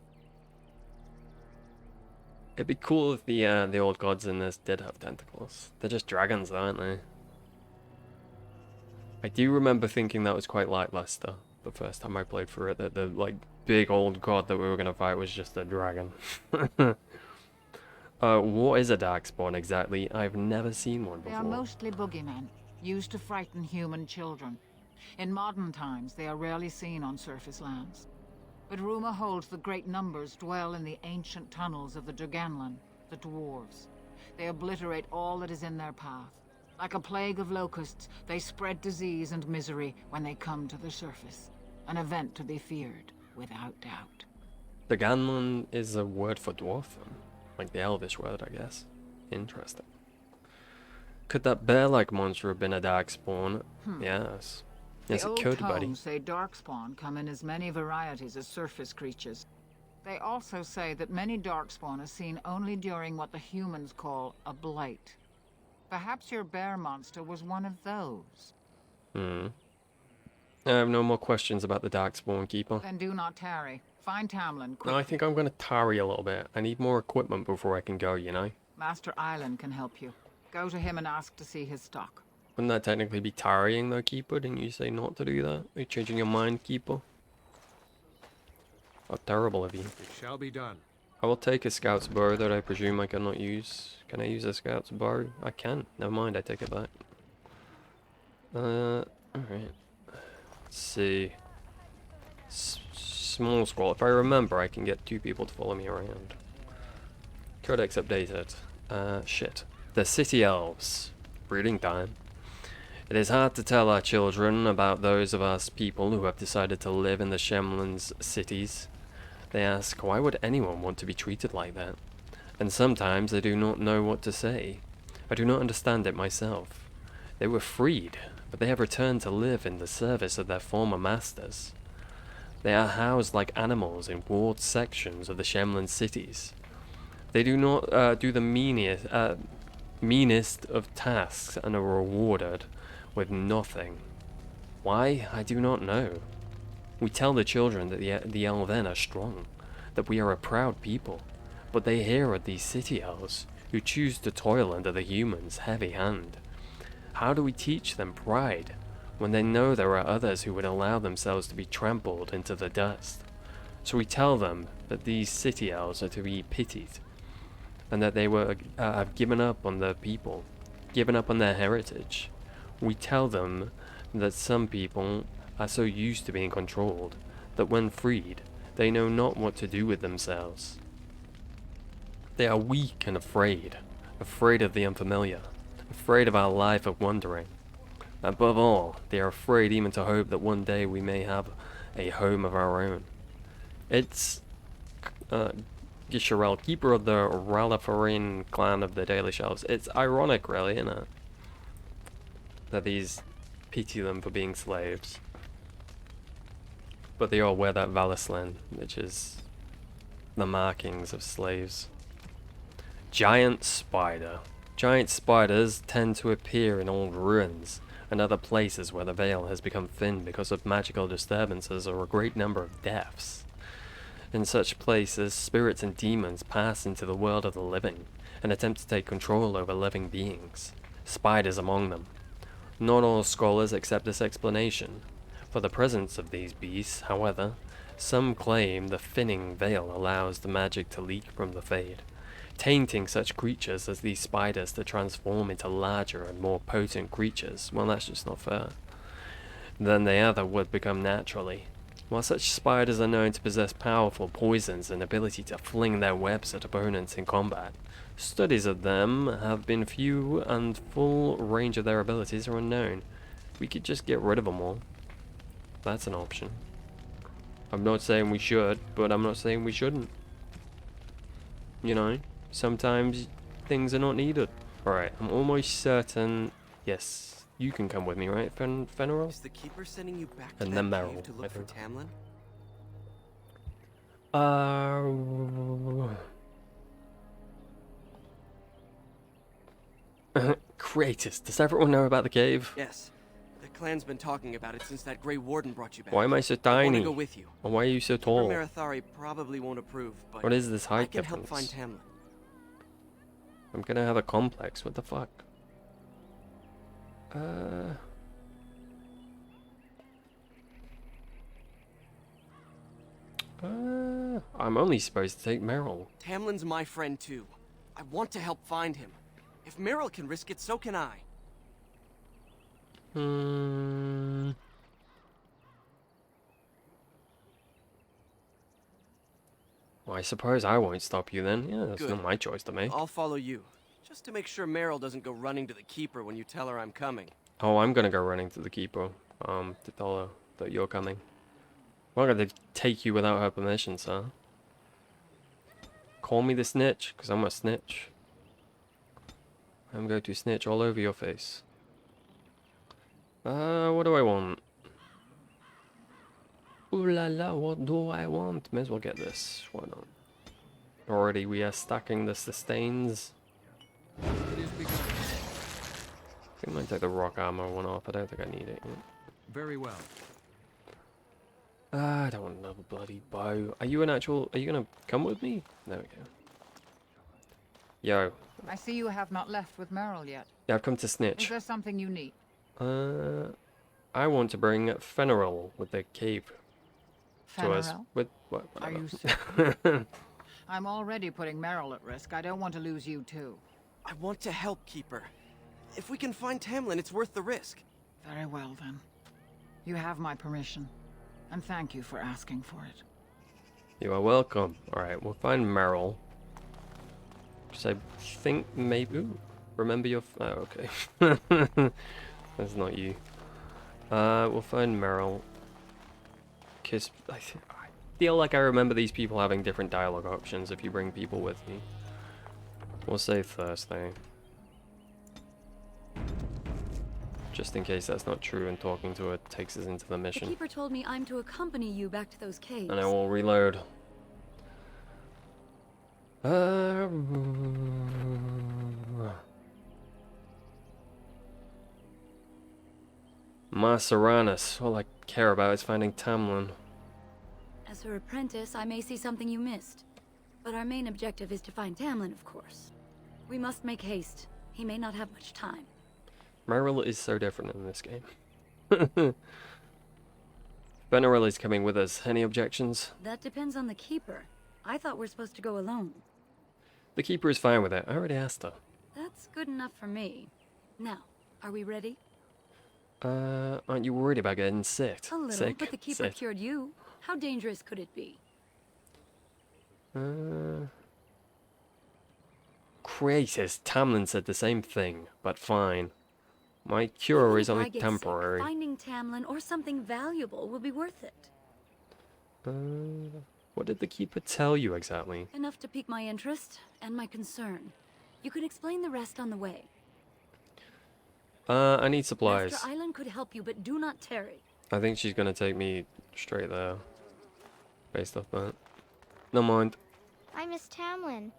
It'd be cool if the old gods in this did have tentacles. They're just dragons, aren't they? I do remember thinking that was quite lackluster the first time I played through it, that the like big old god that we were gonna fight was just a dragon. What is a Darkspawn exactly? I've never seen one They before. are mostly boogeymen, used to frighten human children. In modern times, they are rarely seen on surface lands. But rumor holds that great numbers dwell in the ancient tunnels of the Draganlan, the dwarves. They obliterate all that is in their path. Like a plague of locusts, they spread disease and misery when they come to the surface. An event to be feared, without doubt. The Ganlan is a word for dwarf, then? Like the Elvish word, I guess. Interesting. Could that bear-like monster have been a Darkspawn? Yes. Yes, The it old could, buddy. tomes say Darkspawn come in as many varieties as surface creatures. They also say that many Darkspawn are seen only during what the humans call a blight. Perhaps your bear monster was one of those. I have no more questions about the Darkspawn, Keeper. Then do not tarry. Find Tamlin quickly. No, I think I'm going to tarry a little bit. I need more equipment before I can go, you know? Master Island can help you. Go to him and ask to see his stock. Wouldn't that technically be tarrying, though, Keeper? Didn't you say not to do that? Are you changing your mind, Keeper? How terrible of you. It shall be done. I will take a scout's bow that I presume I cannot use. Can I use a scout's bow? I can. Never mind, I take it back. Alright. Let's see. Small scroll. If I remember, I can get 2 people to follow me around. Codex updated. Shit. The city elves. Reading time. It is hard to tell our children about those of us people who have decided to live in the Shemlin's cities. They ask, why would anyone want to be treated like that? And sometimes they do not know what to say. I do not understand it myself. They were freed, but they have returned to live in the service of their former masters. They are housed like animals in walled sections of the Shemlin cities. They do not do the meanest of tasks and are rewarded with nothing. Why? I do not know. We tell the children that the elven are strong, that we are a proud people, but they hear of these city elves who choose to toil under the humans' heavy hand. How do we teach them pride when they know there are others who would allow themselves to be trampled into the dust? So we tell them that these city elves are to be pitied, and that they have given up on their people, given up on their heritage. We tell them that some people are so used to being controlled that when freed, they know not what to do with themselves. They are weak and afraid, afraid of the unfamiliar, afraid of our life of wandering. Above all, they are afraid even to hope that one day we may have a home of our own. It's Gisharel, keeper of the Ralafarin clan of the Dalish elves. It's ironic, really, isn't it? That these pity them for being slaves. But they all wear that Valislen, which is the markings of slaves. Giant spider. Giant spiders tend to appear in old ruins and other places where the veil has become thin because of magical disturbances or a great number of deaths. In such places, spirits and demons pass into the world of the living and attempt to take control over living beings, spiders among them. Not all scholars accept this explanation. For the presence of these beasts, however, some claim the thinning veil allows the magic to leak from the Fade, tainting such creatures as these spiders to transform into larger and more potent creatures. Well, that's just not fair. Than they ever would become naturally. While such spiders are known to possess powerful poisons and ability to fling their webs at opponents in combat, studies of them have been few and full range of their abilities are unknown. We could just get rid of them all. That's an option. I'm not saying we should, but I'm not saying we shouldn't. You know, sometimes things are not needed. Alright, I'm almost certain... Yes, you can come with me, right, Fenrir? Is the Keeper sending you back to And that then cave Meryl, to I look for think. Tamlin? Kratos, does everyone know about the cave? Yes. The clan's been talking about it since that Grey Warden brought you back. Why am I so I want tiny? to go with you. And why are you so Keeper tall? Marathari probably won't approve, but What is this height I can help difference? find Tamlin. I'm gonna have a complex, what the fuck? I'm only supposed to take Meryl. Tamlin's my friend too. I want to help find him. If Meryl can risk it, so can I. Well, I suppose I won't stop you then. Yeah, that's Good. not my choice to make. I'll follow you, just to make sure Meryl doesn't go running to the Keeper when you tell her I'm coming. Oh, I'm gonna go running to the keeper. To tell her that you're coming. I'm not gonna take you without her permission, sir. Call me the snitch, because I'm a snitch. I'm going to snitch all over your face. What do I want? Ooh la la, what do I want? May as well get this. Why not? Already we are stacking the sustains. I think I might take the rock armor one off. I don't think I need it. Very well. I don't want another bloody bow. Are you gonna come with me? There we go. Yo. I see you have not left with Meryl yet. Yeah, I've come to Is snitch. there something you need? I want to bring Fenrir with the cape to us. Fenrir? With what? Are you Whatever. certain? I'm already putting Meryl at risk. I don't want to lose you too. I want to help Keeper. If we can find Tamlin, it's worth the risk. Very well then. You have my permission. And thank you for asking for it. You are welcome. Alright, we'll find Meryl. Which I think maybe... Ooh, remember your... Oh, okay. That's not you. We'll find Meryl. Because I feel like I remember these people having different dialogue options if you bring people with me. We'll say Thursday. Just in case that's not true and talking to her takes us into the The mission. Keeper told me I'm to accompany you back to those caves. And I will reload. Maceranus. All I care about is finding Tamlin. As her apprentice, I may see something you missed. But our main objective is to find Tamlin, of course. We must make haste. He may not have much time. Meryl is so different in this game. Fenrir is coming with us. Any objections? That depends on the Keeper. I thought we're supposed to go alone. The keeper is fine with it. I already asked her. That's good enough for me. Now, are we ready? Aren't you worried about getting sick? A little, Sick? but the keeper Sick. cured you. How dangerous could it be? Kratos, Tamlin said the same thing, but fine. My cure Even is if I only get temporary. Sick, finding Tamlin or something valuable will be worth it. What did the keeper tell you exactly? Enough to pique my interest and my concern. You can explain the rest on the way. I need supplies. Master Island could help you, but do not tarry. I think she's gonna take me straight there. Based off that. No mind. I miss Tamlin.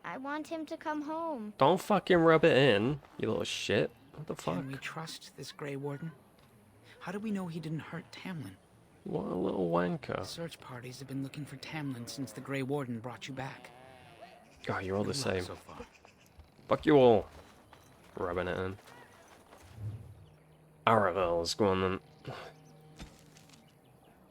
I want him to come home. Don't fucking rub it in, you little shit. What the fuck? Can we trust this Grey Warden? How do we know he didn't hurt Tamlin? What a little wanker. Search parties have been looking for Tamlin since the Grey Warden brought you back. God, you're all the Good luck same. so far. Fuck you all. Rubbing it in. Aravels, go on then.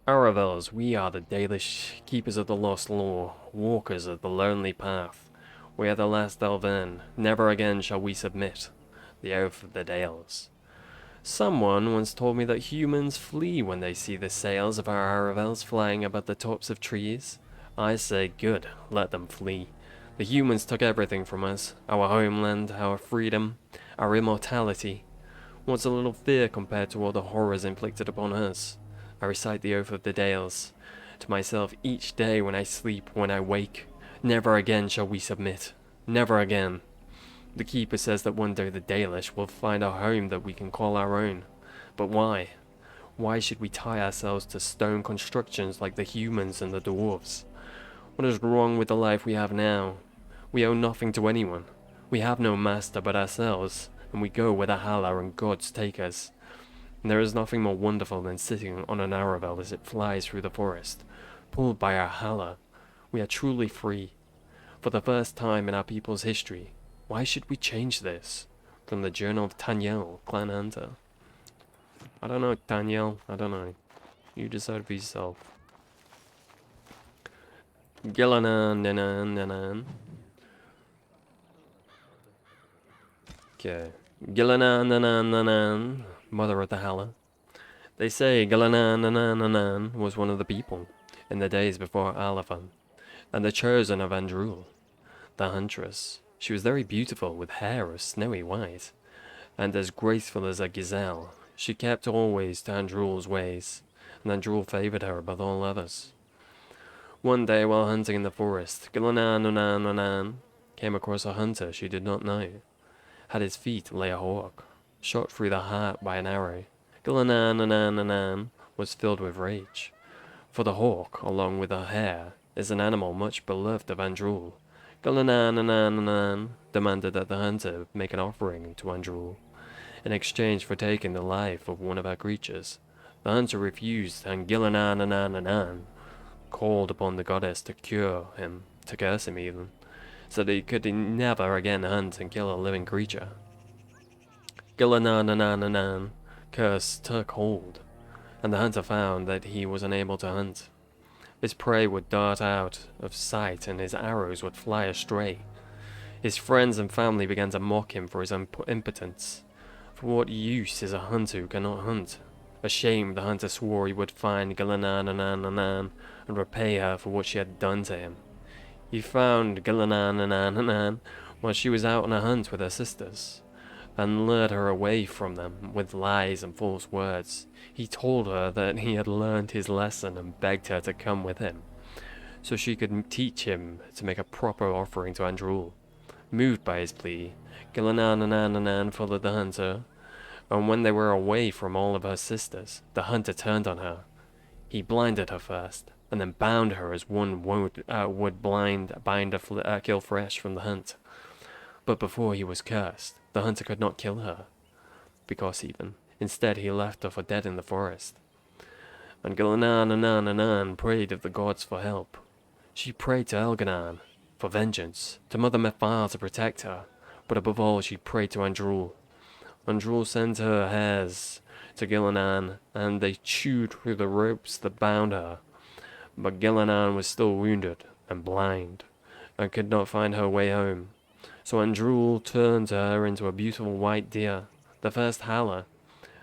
Aravels, we are the Dalish, keepers of the lost law, walkers of the lonely path. We are the last elven, never again shall we submit. The oath of the Dales. Someone once told me that humans flee when they see the sails of our Aravels flying above the tops of trees. I say good, let them flee. The humans took everything from us, our homeland, our freedom, our immortality. What's a little fear compared to all the horrors inflicted upon us? I recite the oath of the Dales to myself each day when I sleep, when I wake. Never again shall we submit. Never again. The keeper says that one day the Dalish will find a home that we can call our own. But why? Why should we tie ourselves to stone constructions like the humans and the dwarves? What is wrong with the life we have now? We owe nothing to anyone. We have no master but ourselves, and we go where the Hala and gods take us. And there is nothing more wonderful than sitting on an Aravel as it flies through the forest, pulled by our Hala. We are truly free. For the first time in our people's history. Why should we change this? From the Journal of Tanyel, Clan Hunter. I don't know, Tanyel. I don't know. You decide for yourself. Gillanan, nanan, nanan. Okay. Gillanan, nanan, nanan. Mother of the Hala. They say Gillanan, nanan, nanan was one of the people in the days before Alafan, and the chosen of Andrul, the huntress. She was very beautiful, with hair of snowy white, and as graceful as a gazelle. She kept always to Andrul's ways, and Andrul favoured her above all others. One day, while hunting in the forest, Gillanan came across a hunter she did not know. At his feet lay a hawk, shot through the heart by an arrow. Gillanan was filled with rage, for the hawk, along with her hair, is an animal much beloved of Andrul. Gillanan demanded that the hunter make an offering to Andrul in exchange for taking the life of one of her creatures. The hunter refused, and Gillanan called upon the goddess to cure him, to curse him even, so that he could never again hunt and kill a living creature. Gillanan curse took hold, and the hunter found that he was unable to hunt. His prey would dart out of sight and his arrows would fly astray. His friends and family began to mock him for his impotence. For what use is a hunter who cannot hunt? Ashamed, the hunter swore he would find Gillanan and repay her for what she had done to him. He found Gillanan while she was out on a hunt with her sisters, and lured her away from them with lies and false words. He told her that he had learned his lesson and begged her to come with him, so she could teach him to make a proper offering to Andrul. Moved by his plea, Gillanan followed the hunter, and when they were away from all of her sisters, the hunter turned on her. He blinded her first, and then bound her as one would bind a kill fresh from the hunt. But before he was cursed, the hunter could not kill her, because instead he left her for dead in the forest. And Gillanan prayed of the gods for help. She prayed to Elganan for vengeance, to Mother Mephar to protect her, but above all she prayed to Andrul. Andrul sent her hairs to Gillanan, and they chewed through the ropes that bound her. But Gillanan was still wounded and blind, and could not find her way home. So Andrul turned her into a beautiful white deer, the first Halla,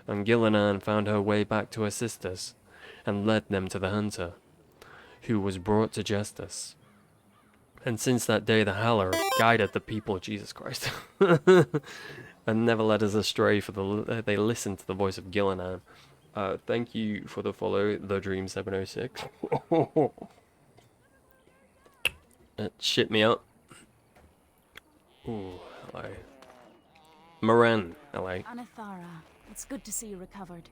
and Gillinan found her way back to her sisters, and led them to the hunter, who was brought to justice. And since that day the Halla guided the people, Jesus Christ, and never led us astray, for they listened to the voice of Gillinan. Thank you for the follow, The Dream 706. That shit me up. Ooh, hello. Moran, hello. Anathara, it's good to see you recovered.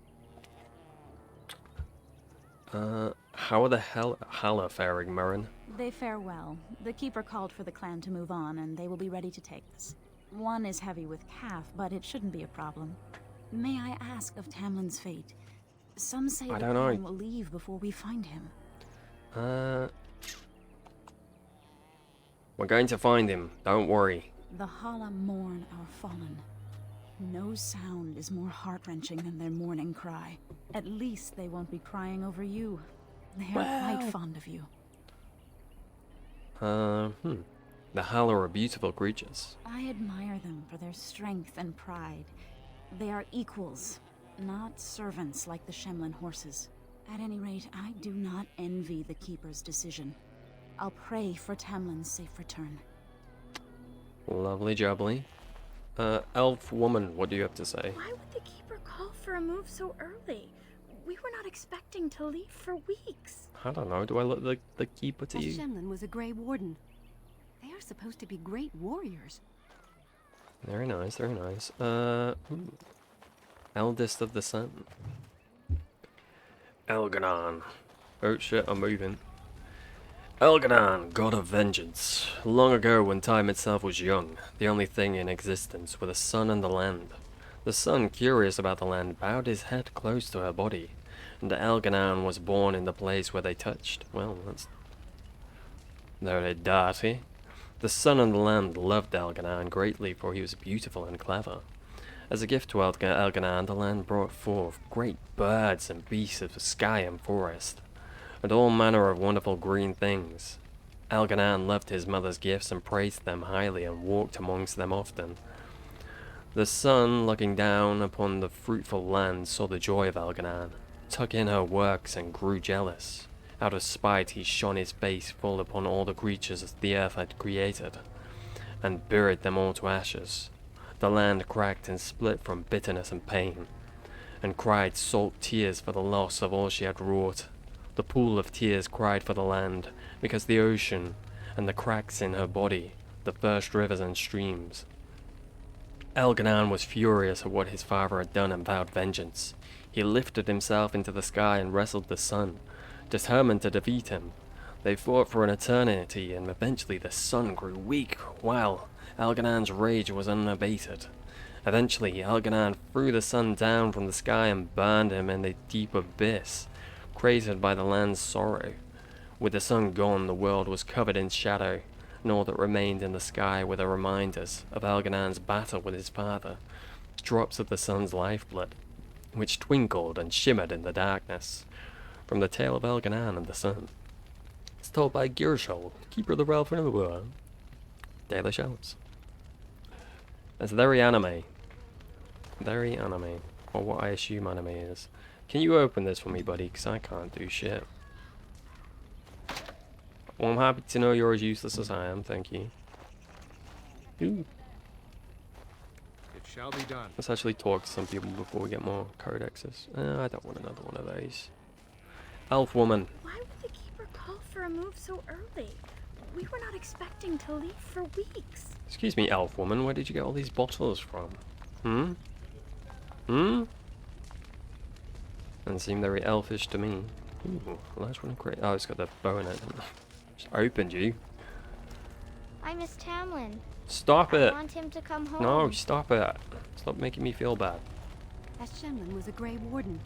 How are the Halla faring, Moran? They fare well. The Keeper called for the clan to move on, and they will be ready to take this. One is heavy with calf, but it shouldn't be a problem. May I ask of Tamlin's fate? Some say the clan will leave before we find him. We're going to find him, don't worry. The Halla mourn our fallen. No sound is more heart-wrenching than their mourning cry. At least they won't be crying over you. They are quite fond of you. The Halla are beautiful creatures. I admire them for their strength and pride. They are equals, not servants like the Shemlin horses. At any rate, I do not envy the Keeper's decision. I'll pray for Tamlin's safe return. Lovely jubbly. Elf woman, what do you have to say? Why would the Keeper call for a move so early? We were not expecting to leave for weeks. I don't know, do I look like the Keeper to you? Shemlin was a Grey Warden. They are supposed to be great warriors. Very nice, very nice. Eldest of the Sun. Elganon. Oh shit, I'm moving. Elganon, god of vengeance. Long ago, when time itself was young, the only thing in existence were the sun and the land. The sun, curious about the land, bowed his head close to her body, and Elganon was born in the place where they touched. Well, that's very dirty. The sun and the land loved Elganon greatly, for he was beautiful and clever. As a gift to Elganon, the land brought forth great birds and beasts of the sky and forest, and all manner of wonderful green things. Elganon loved his mother's gifts and praised them highly and walked amongst them often. The sun, looking down upon the fruitful land, saw the joy of Elganon, took in her works and grew jealous. Out of spite he shone his face full upon all the creatures the earth had created, and buried them all to ashes. The land cracked and split from bitterness and pain, and cried salt tears for the loss of all she had wrought. The pool of tears cried for the land, because the ocean, and the cracks in her body, the first rivers and streams. Elganon was furious at what his father had done and vowed vengeance. He lifted himself into the sky and wrestled the sun, determined to defeat him. They fought for an eternity, and eventually the sun grew weak, while Elganon's rage was unabated. Eventually, Elganon threw the sun down from the sky and burned him in the deep abyss, created by the land's sorrow. With the sun gone, the world was covered in shadow, and all that remained in the sky were the reminders of Elganon's battle with his father, drops of the sun's lifeblood, which twinkled and shimmered in the darkness. From the tale of Elganon and the sun. It's told by Girshol, keeper of the realm of the world. Dalish elves. That's very anime. Very anime. Or what I assume anime is. Can you open this for me, buddy? Because I can't do shit. Well, I'm happy to know you're as useless as I am, thank you. Ooh. It shall be done. Let's actually talk to some people before we get more codexes. I don't want another one of those. Elf woman. Why would the Keeper call for a move so early? We were not expecting to leave for weeks. Excuse me, elf woman, where did you get all these bottles from? Doesn't seem very elfish to me. Ooh, last one great. Oh, it's got the bow in it. Just opened you. I miss Tamlin. Stop it! I want him to come home. No, stop it. Stop making me feel bad. Shemlin was a Grey Warden.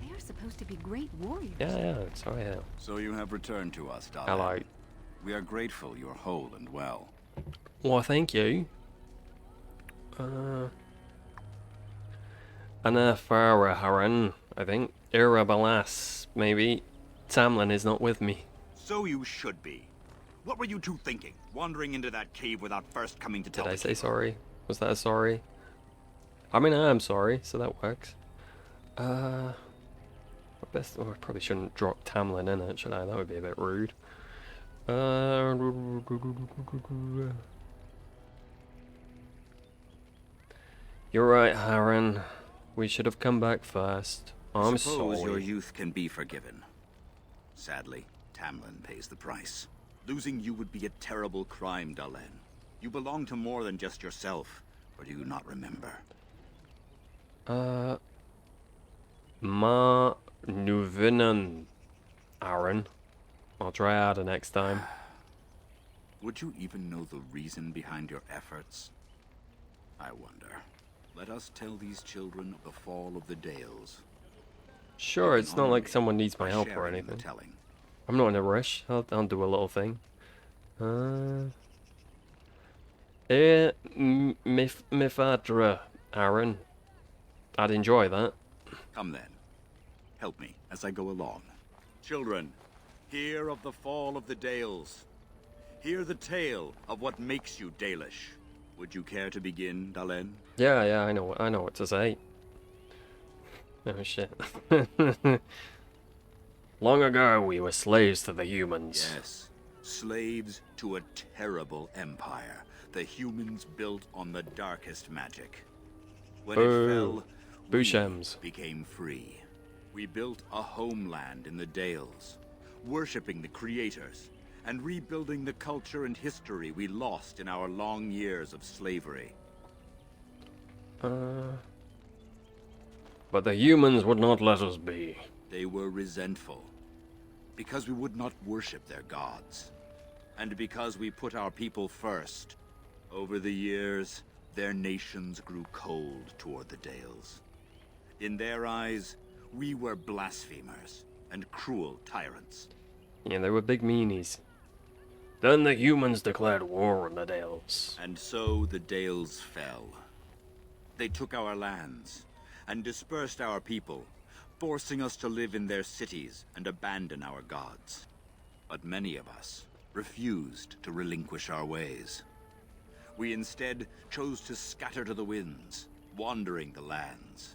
They are supposed to be great warriors. Yeah, sorry. Yeah. So you have returned to us, Dalish. Hello. We are grateful you are whole and well. Well, thank you. Anathara Haran, I think. Irabalas, maybe. Tamlin is not with me. So you should be. What were you two thinking? Wandering into that cave without first coming to tell Did I the say keeper? sorry? Was that a sorry? I mean, I am sorry, so that works. I probably shouldn't drop Tamlin in it, should I? That would be a bit rude. You're right, Harren. We should have come back first. I'm Suppose sorry. your youth can be forgiven. Sadly, Tamlin pays the price. Losing you would be a terrible crime, Dalen. You belong to more than just yourself, or do you not remember? Ma Nuvinan, Aaron. I'll try harder next time. Would you even know the reason behind your efforts? I wonder. Let us tell these children of the fall of the Dales. Sure, it's not like someone needs my help or sharing in the anything. telling. I'm not in a rush. I'll do a little thing. Mifadra, Aaron. I'd enjoy that. Come then. Help me as I go along. Children, hear of the fall of the Dales. Hear the tale of what makes you Dalish. Would you care to begin, Dalen? Yeah, I know what to say. Oh shit. Long ago, we were slaves to the humans. Yes. Slaves to a terrible empire. The humans built on the darkest magic. When it fell, Bushems. we became free. We built a homeland in the Dales, worshipping the creators, and rebuilding the culture and history we lost in our long years of slavery. But the humans would not let us be. They were resentful, because we would not worship their gods, and because we put our people first. Over the years, their nations grew cold toward the Dales. In their eyes, we were blasphemers and cruel tyrants. Yeah, they were big meanies. Then the humans declared war on the Dales. And so the Dales fell. They took our lands and dispersed our people, forcing us to live in their cities and abandon our gods. But many of us refused to relinquish our ways. We instead chose to scatter to the winds, wandering the lands.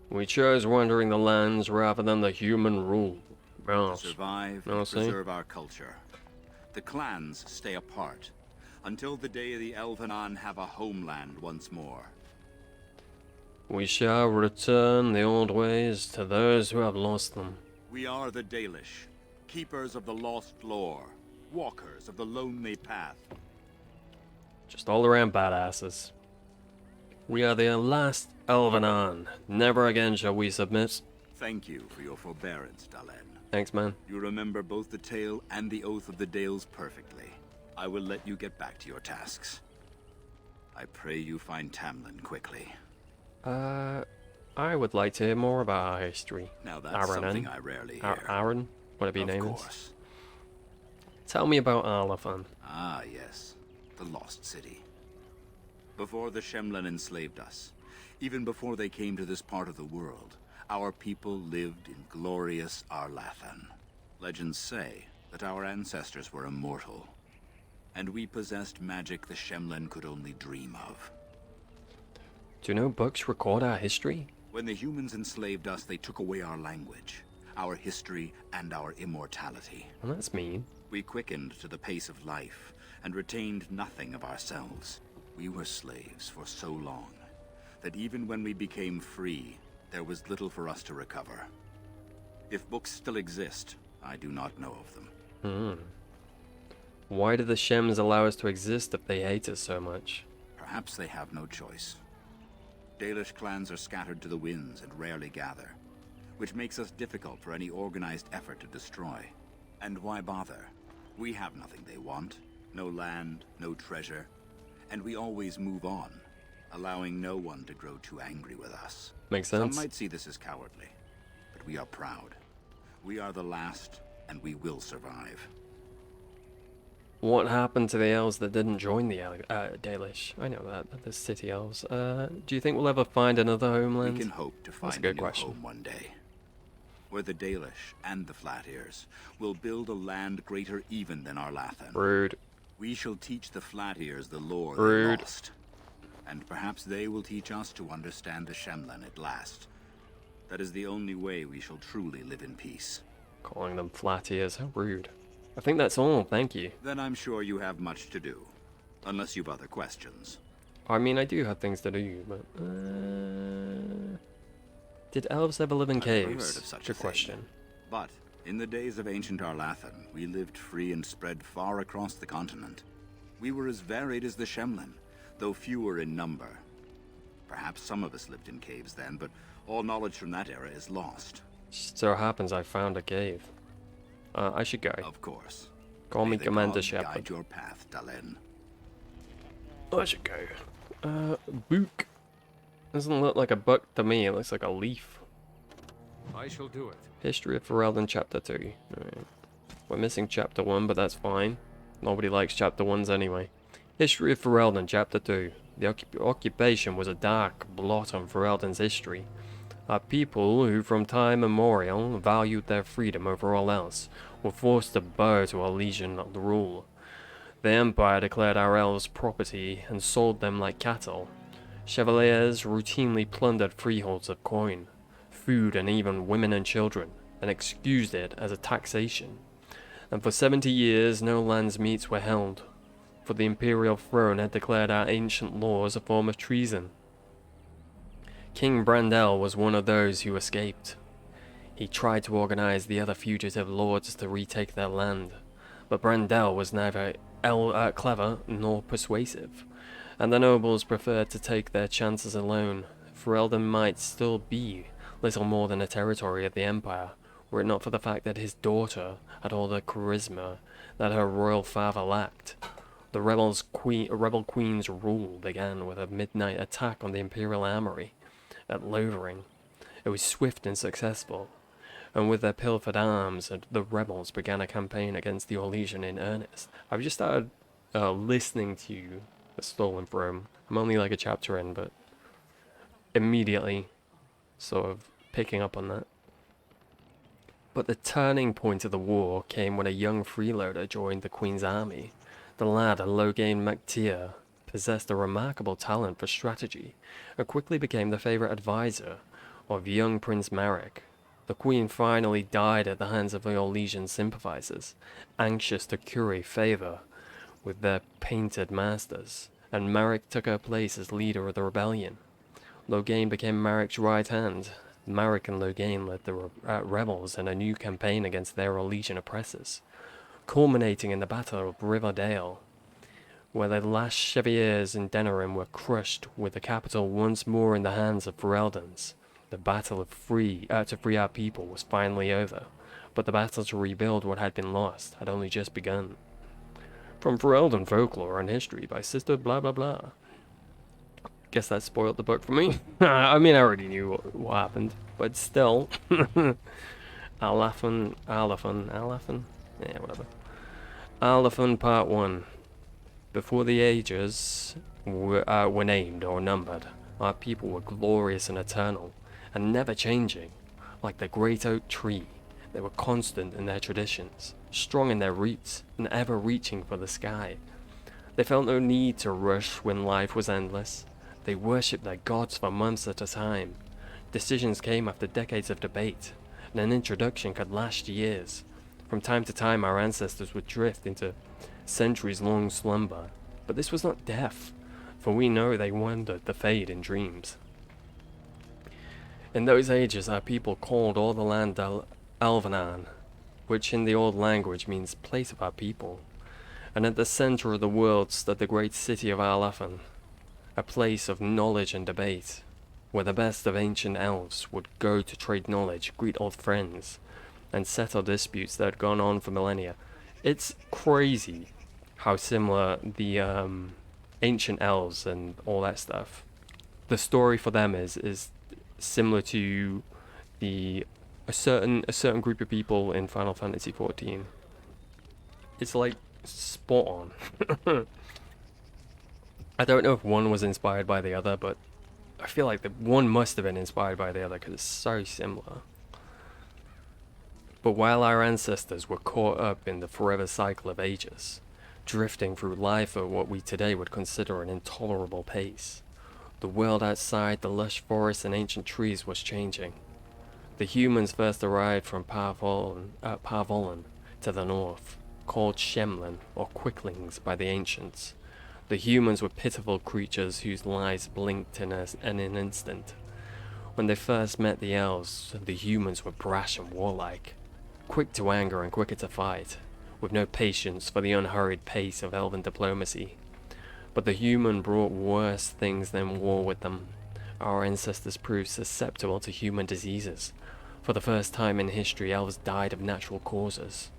We chose wandering the lands rather than the human rule. To survive and preserve our culture. The clans stay apart, until the day the Elvenon have a homeland once more. We shall return the old ways to those who have lost them. We are the Dalish, keepers of the lost lore, walkers of the lonely path. Just all around badasses. We are the last Elvenon. Never again shall we submit. Thank you for your forbearance, Dalen. Thanks, man. You remember both the tale and the oath of the Dales perfectly. I will let you get back to your tasks. I pray you find Tamlin quickly. I would like to hear more about our history. Now that's something I rarely hear. Aaron, whatever your name Of course. is. Tell me about Arlafan. Ah, yes. The Lost City. Before the Shemlen enslaved us, even before they came to this part of the world, our people lived in glorious Arlathan. Legends say that our ancestors were immortal, and we possessed magic the Shemlen could only dream of. Do you know books record our history? When the humans enslaved us, they took away our language, our history, and our immortality. Well, that's mean. We quickened to the pace of life, and retained nothing of ourselves. We were slaves for so long, that even when we became free, there was little for us to recover. If books still exist, I do not know of them. Why do the Shems allow us to exist if they hate us so much? Perhaps they have no choice. Dalish clans are scattered to the winds and rarely gather, which makes us difficult for any organized effort to destroy. And why bother? We have nothing they want. No land, no treasure, and we always move on, allowing no one to grow too angry with us. Makes sense. Some might see this as cowardly, but we are proud. We are the last, and we will survive. What happened to the elves that didn't join the Dalish? I know that, the city elves. Do you think we'll ever find another homeland? We can hope to That's find a good new question. home one day. where the Dalish and the Flat Ears will build a land greater even than Arlathan. Rude. We shall teach the Flat Ears the lore Rude. they lost, and perhaps they will teach us to understand the Shemlen at last. That is the only way we shall truly live in peace. Calling them flat ears, how rude. I think that's all, thank you. Then I'm sure you have much to do, unless you've other questions. I mean, I do have things to do, but... Did elves ever live in I've never caves? heard of such Good a thing. question. But in the days of ancient Arlathan, we lived free and spread far across the continent. We were as varied as the Shemlen, though fewer in number. Perhaps some of us lived in caves then, but all knowledge from that era is lost. So happens I found a cave. I should go. Of course. Call me May the Commander gods Shepard. guide your path, Dalen. I should go. Book. Doesn't look like a book to me, it looks like a leaf. I shall do it. History of Ferelden Chapter 2. Alright. We're missing Chapter 1, but that's fine. Nobody likes Chapter 1s anyway. History of Ferelden Chapter 2. The occupation was a dark blot on Ferelden's history. A people who from time immemorial valued their freedom over all else were forced to bow to a legion of the rule. The Empire declared our elves property and sold them like cattle. Chevaliers routinely plundered freeholds of coin, food and even women and children, and excused it as a taxation. And for 70 years no lands meets were held, for the imperial throne had declared our ancient laws a form of treason. King Brandel was one of those who escaped. He tried to organize the other fugitive lords to retake their land, but Brandel was neither clever nor persuasive, and the nobles preferred to take their chances alone. Ferelden might still be little more than a territory of the Empire, were it not for the fact that his daughter had all the charisma that her royal father lacked. The rebel queen's rule began with a midnight attack on the Imperial Armory at Lovering. It was swift and successful, and with their pilfered arms, the rebels began a campaign against the Orlesian in earnest. I've just started listening to The Stolen Throne. I'm only like a chapter in, but immediately sort of picking up on that. But the turning point of the war came when a young freeloader joined the Queen's army. The lad, Logain MacTier, possessed a remarkable talent for strategy, and quickly became the favorite advisor of young Prince Marek. The Queen finally died at the hands of the Orlesian sympathizers, anxious to curry favor with their painted masters, and Marek took her place as leader of the rebellion. Logain became Marek's right hand. Marek and Logain led the rebels in a new campaign against their Orlesian oppressors, culminating in the Battle of Riverdale, where the last Chevaliers in Denerim were crushed, with the capital once more in the hands of Fereldans. The battle to free our people was finally over, but the battle to rebuild what had been lost had only just begun. From Ferelden Folklore and History by Sister blah blah blah. Guess that spoiled the book for me. I mean, I already knew what happened, but still. Arlathan? Yeah, whatever. Arlathan Part 1. Before the ages were named or numbered, our people were glorious and eternal, and never changing. Like the great oak tree, they were constant in their traditions, strong in their roots, and ever reaching for the sky. They felt no need to rush when life was endless. They worshipped their gods for months at a time. Decisions came after decades of debate, and an introduction could last years. From time to time our ancestors would drift into centuries-long slumber, but this was not death, for we know they wandered the fade in dreams. In those ages our people called all the land Alvanan, which in the old language means place of our people, and at the center of the world stood the great city of Arlathan, a place of knowledge and debate, where the best of ancient elves would go to trade knowledge, greet old friends, and settle disputes that had gone on for millennia. It's crazy how similar the ancient elves and all that stuff. The story for them is similar to a certain group of people in Final Fantasy XIV. It's like spot on. I don't know if one was inspired by the other, but I feel like the one must have been inspired by the other because it's so similar. But while our ancestors were caught up in the forever cycle of ages, drifting through life at what we today would consider an intolerable pace, the world outside the lush forests and ancient trees was changing. The humans first arrived from Parvolan to the north, called Shemlin or Quicklings by the ancients. The humans were pitiful creatures whose lives blinked in an instant. When they first met the elves, the humans were brash and warlike, quick to anger and quicker to fight, with no patience for the unhurried pace of elven diplomacy. But the human brought worse things than war with them. Our ancestors proved susceptible to human diseases. For the first time in history, elves died of natural causes.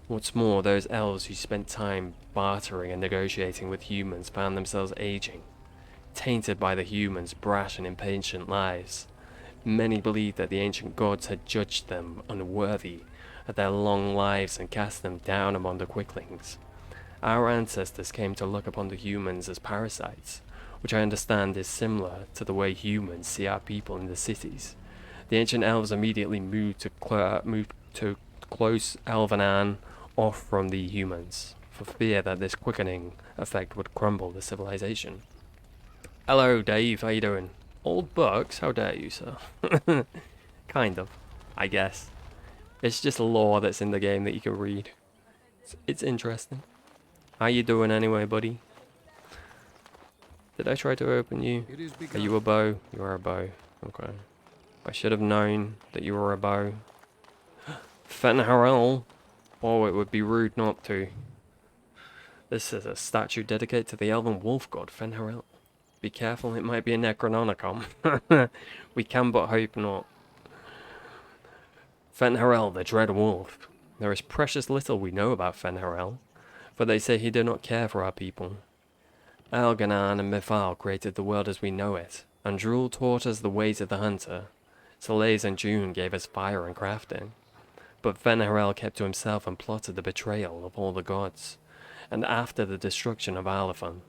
What's more, those elves who spent time bartering and negotiating with humans found themselves aging, tainted by the humans' brash and impatient lives. Many believed that the ancient gods had judged them unworthy of their long lives and cast them down among the quicklings. Our ancestors came to look upon the humans as parasites, which I understand is similar to the way humans see our people in the cities. The ancient elves immediately moved to close Elvenan off from the humans, for fear that this quickening effect would crumble the civilization. Hello, Dave. How you doing? Old bucks? How dare you, sir? Kind of, I guess. It's just lore that's in the game that you can read. It's interesting. How you doing anyway, buddy? Did I try to open you? Are you a bow? You are a bow. Okay. I should have known that you were a bow. Fenharel. Oh, it would be rude not to. This is a statue dedicated to the elven wolf god, Fenharel. Be careful, it might be a Necronomicon. We can but hope not. Fenharel, the dread wolf. There is precious little we know about Fenharel, for they say he did not care for our people. Elganan and Mifal created the world as we know it, and Drool taught us the ways of the hunter. Soleil and June gave us fire and crafting. But Fenharel kept to himself and plotted the betrayal of all the gods. And after the destruction of Alifan,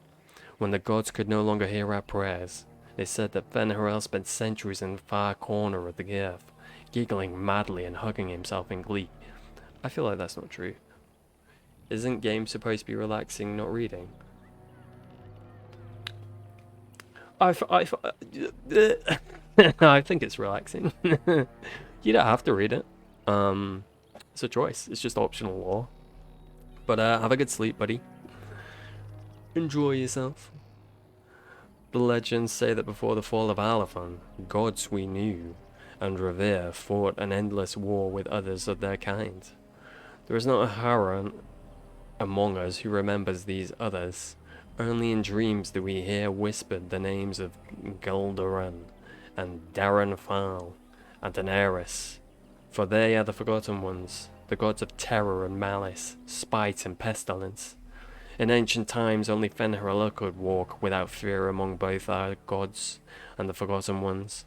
when the gods could no longer hear our prayers, they said that Fenharel spent centuries in the far corner of the earth, giggling madly and hugging himself in glee. I feel like that's not true. Isn't games supposed to be relaxing, not reading? I think it's relaxing. You don't have to read it. It's a choice. It's just optional lore. But have a good sleep, buddy. Enjoy yourself. The legends say that before the fall of Alifan, gods we knew and revere fought an endless war with others of their kind. There is not a Haran among us who remembers these others. Only in dreams do we hear whispered the names of Gul'duran and Darren Fal and Daenerys, for they are the forgotten ones, the gods of terror and malice, spite and pestilence. In ancient times, only Fenharel could walk without fear among both our gods and the forgotten ones.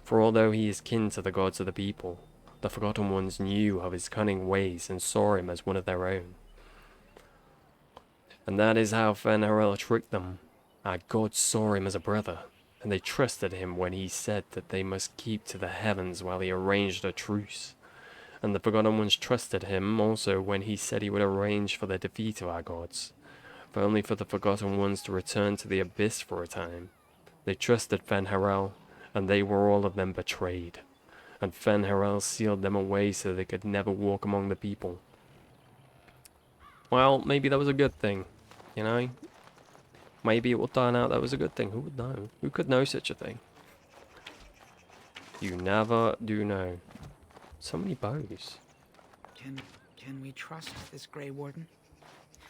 For although he is kin to the gods of the people, the forgotten ones knew of his cunning ways and saw him as one of their own. And that is how Fenharel tricked them. Our gods saw him as a brother, and they trusted him when he said that they must keep to the heavens while he arranged a truce. And the Forgotten Ones trusted him also when he said he would arrange for the defeat of our gods, but only for the Forgotten Ones to return to the Abyss for a time. They trusted Fenharel, and they were all of them betrayed. And Fenharel sealed them away so they could never walk among the people. Well, maybe that was a good thing, you know? Maybe it will turn out that was a good thing. Who would know? Who could know such a thing? You never do know. So many bows. Can we trust this Grey Warden?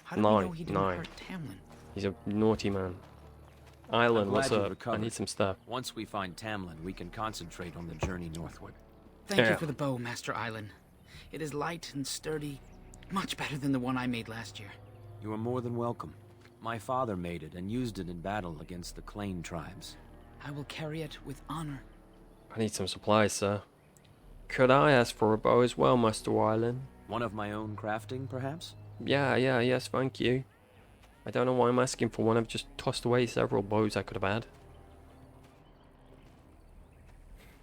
How do we know he didn't hurt Tamlin? He's a naughty man. Island, what's up? I need some stuff. Once we find Tamlin, we can concentrate on the journey northward. Thank you for the bow, Master Island. It is light and sturdy, much better than the one I made last year. You are more than welcome. My father made it and used it in battle against the Clane tribes. I will carry it with honor. I need some supplies, sir. Could I ask for a bow as well, Master Island? One of my own crafting, perhaps? Yes, thank you. I don't know why I'm asking for one. I've just tossed away several bows I could have had.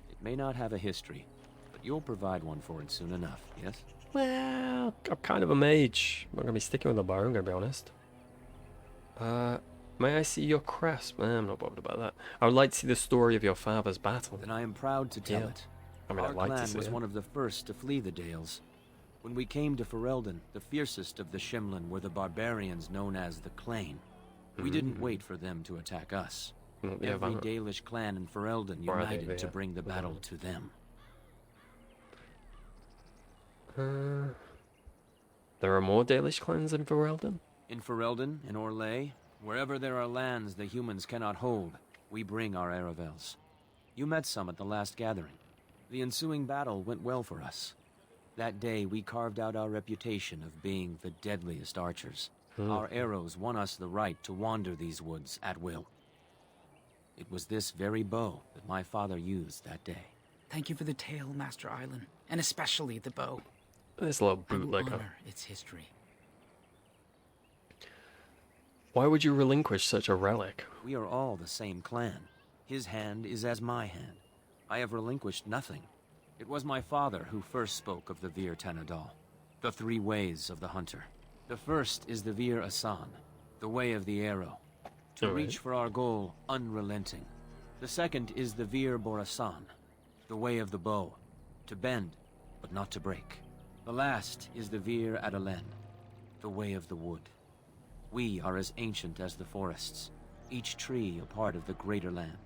It may not have a history, but you'll provide one for it soon enough, yes? Well, I'm kind of a mage. I'm not gonna be sticking with the bow, I'm gonna be honest. May I see your crest? I'm not bothered about that. I would like to see the story of your father's battle. Then I am proud to tell it. I mean, Our I'd like clan to see was it. one of the first to flee the Dales. When we came to Ferelden, the fiercest of the Shemlen were the barbarians known as the Clane. We didn't wait for them to attack us. Every Dalish clan in Ferelden united to bring the battle to them. There are more Dalish clans in Ferelden? In Ferelden, in Orlais, wherever there are lands the humans cannot hold, we bring our Aravels. You met some at the last gathering. The ensuing battle went well for us. That day, we carved out our reputation of being the deadliest archers. Our arrows won us the right to wander these woods at will. It was this very bow that my father used that day. Thank you for the tale, Master Island, and especially the bow. This little I will bootlegger. honor its history. Why would you relinquish such a relic? We are all the same clan. His hand is as my hand. I have relinquished nothing. It was my father who first spoke of the Vir Tanadal, the three ways of the hunter. The first is the Vir Asan, the way of the arrow. To reach for our goal, unrelenting. The second is the Vir Borasan, the way of the bow. To bend, but not to break. The last is the Vir Adalen, the way of the wood. We are as ancient as the forests, each tree a part of the greater land.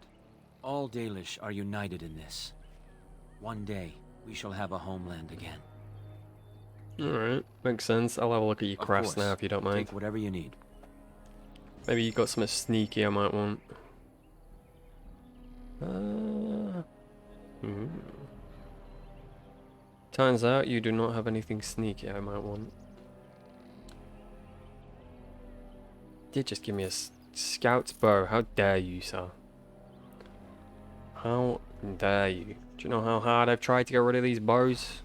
All Dalish are united in this. One day, we shall have a homeland again. Alright, makes sense. I'll have a look at your Of crafts course. now if you don't mind. Take whatever you need. Maybe you got something sneaky I might want. Turns out you do not have anything sneaky I might want. Did just give me a scout's bow. How dare you, sir? How dare you? Do you know how hard I've tried to get rid of these bows?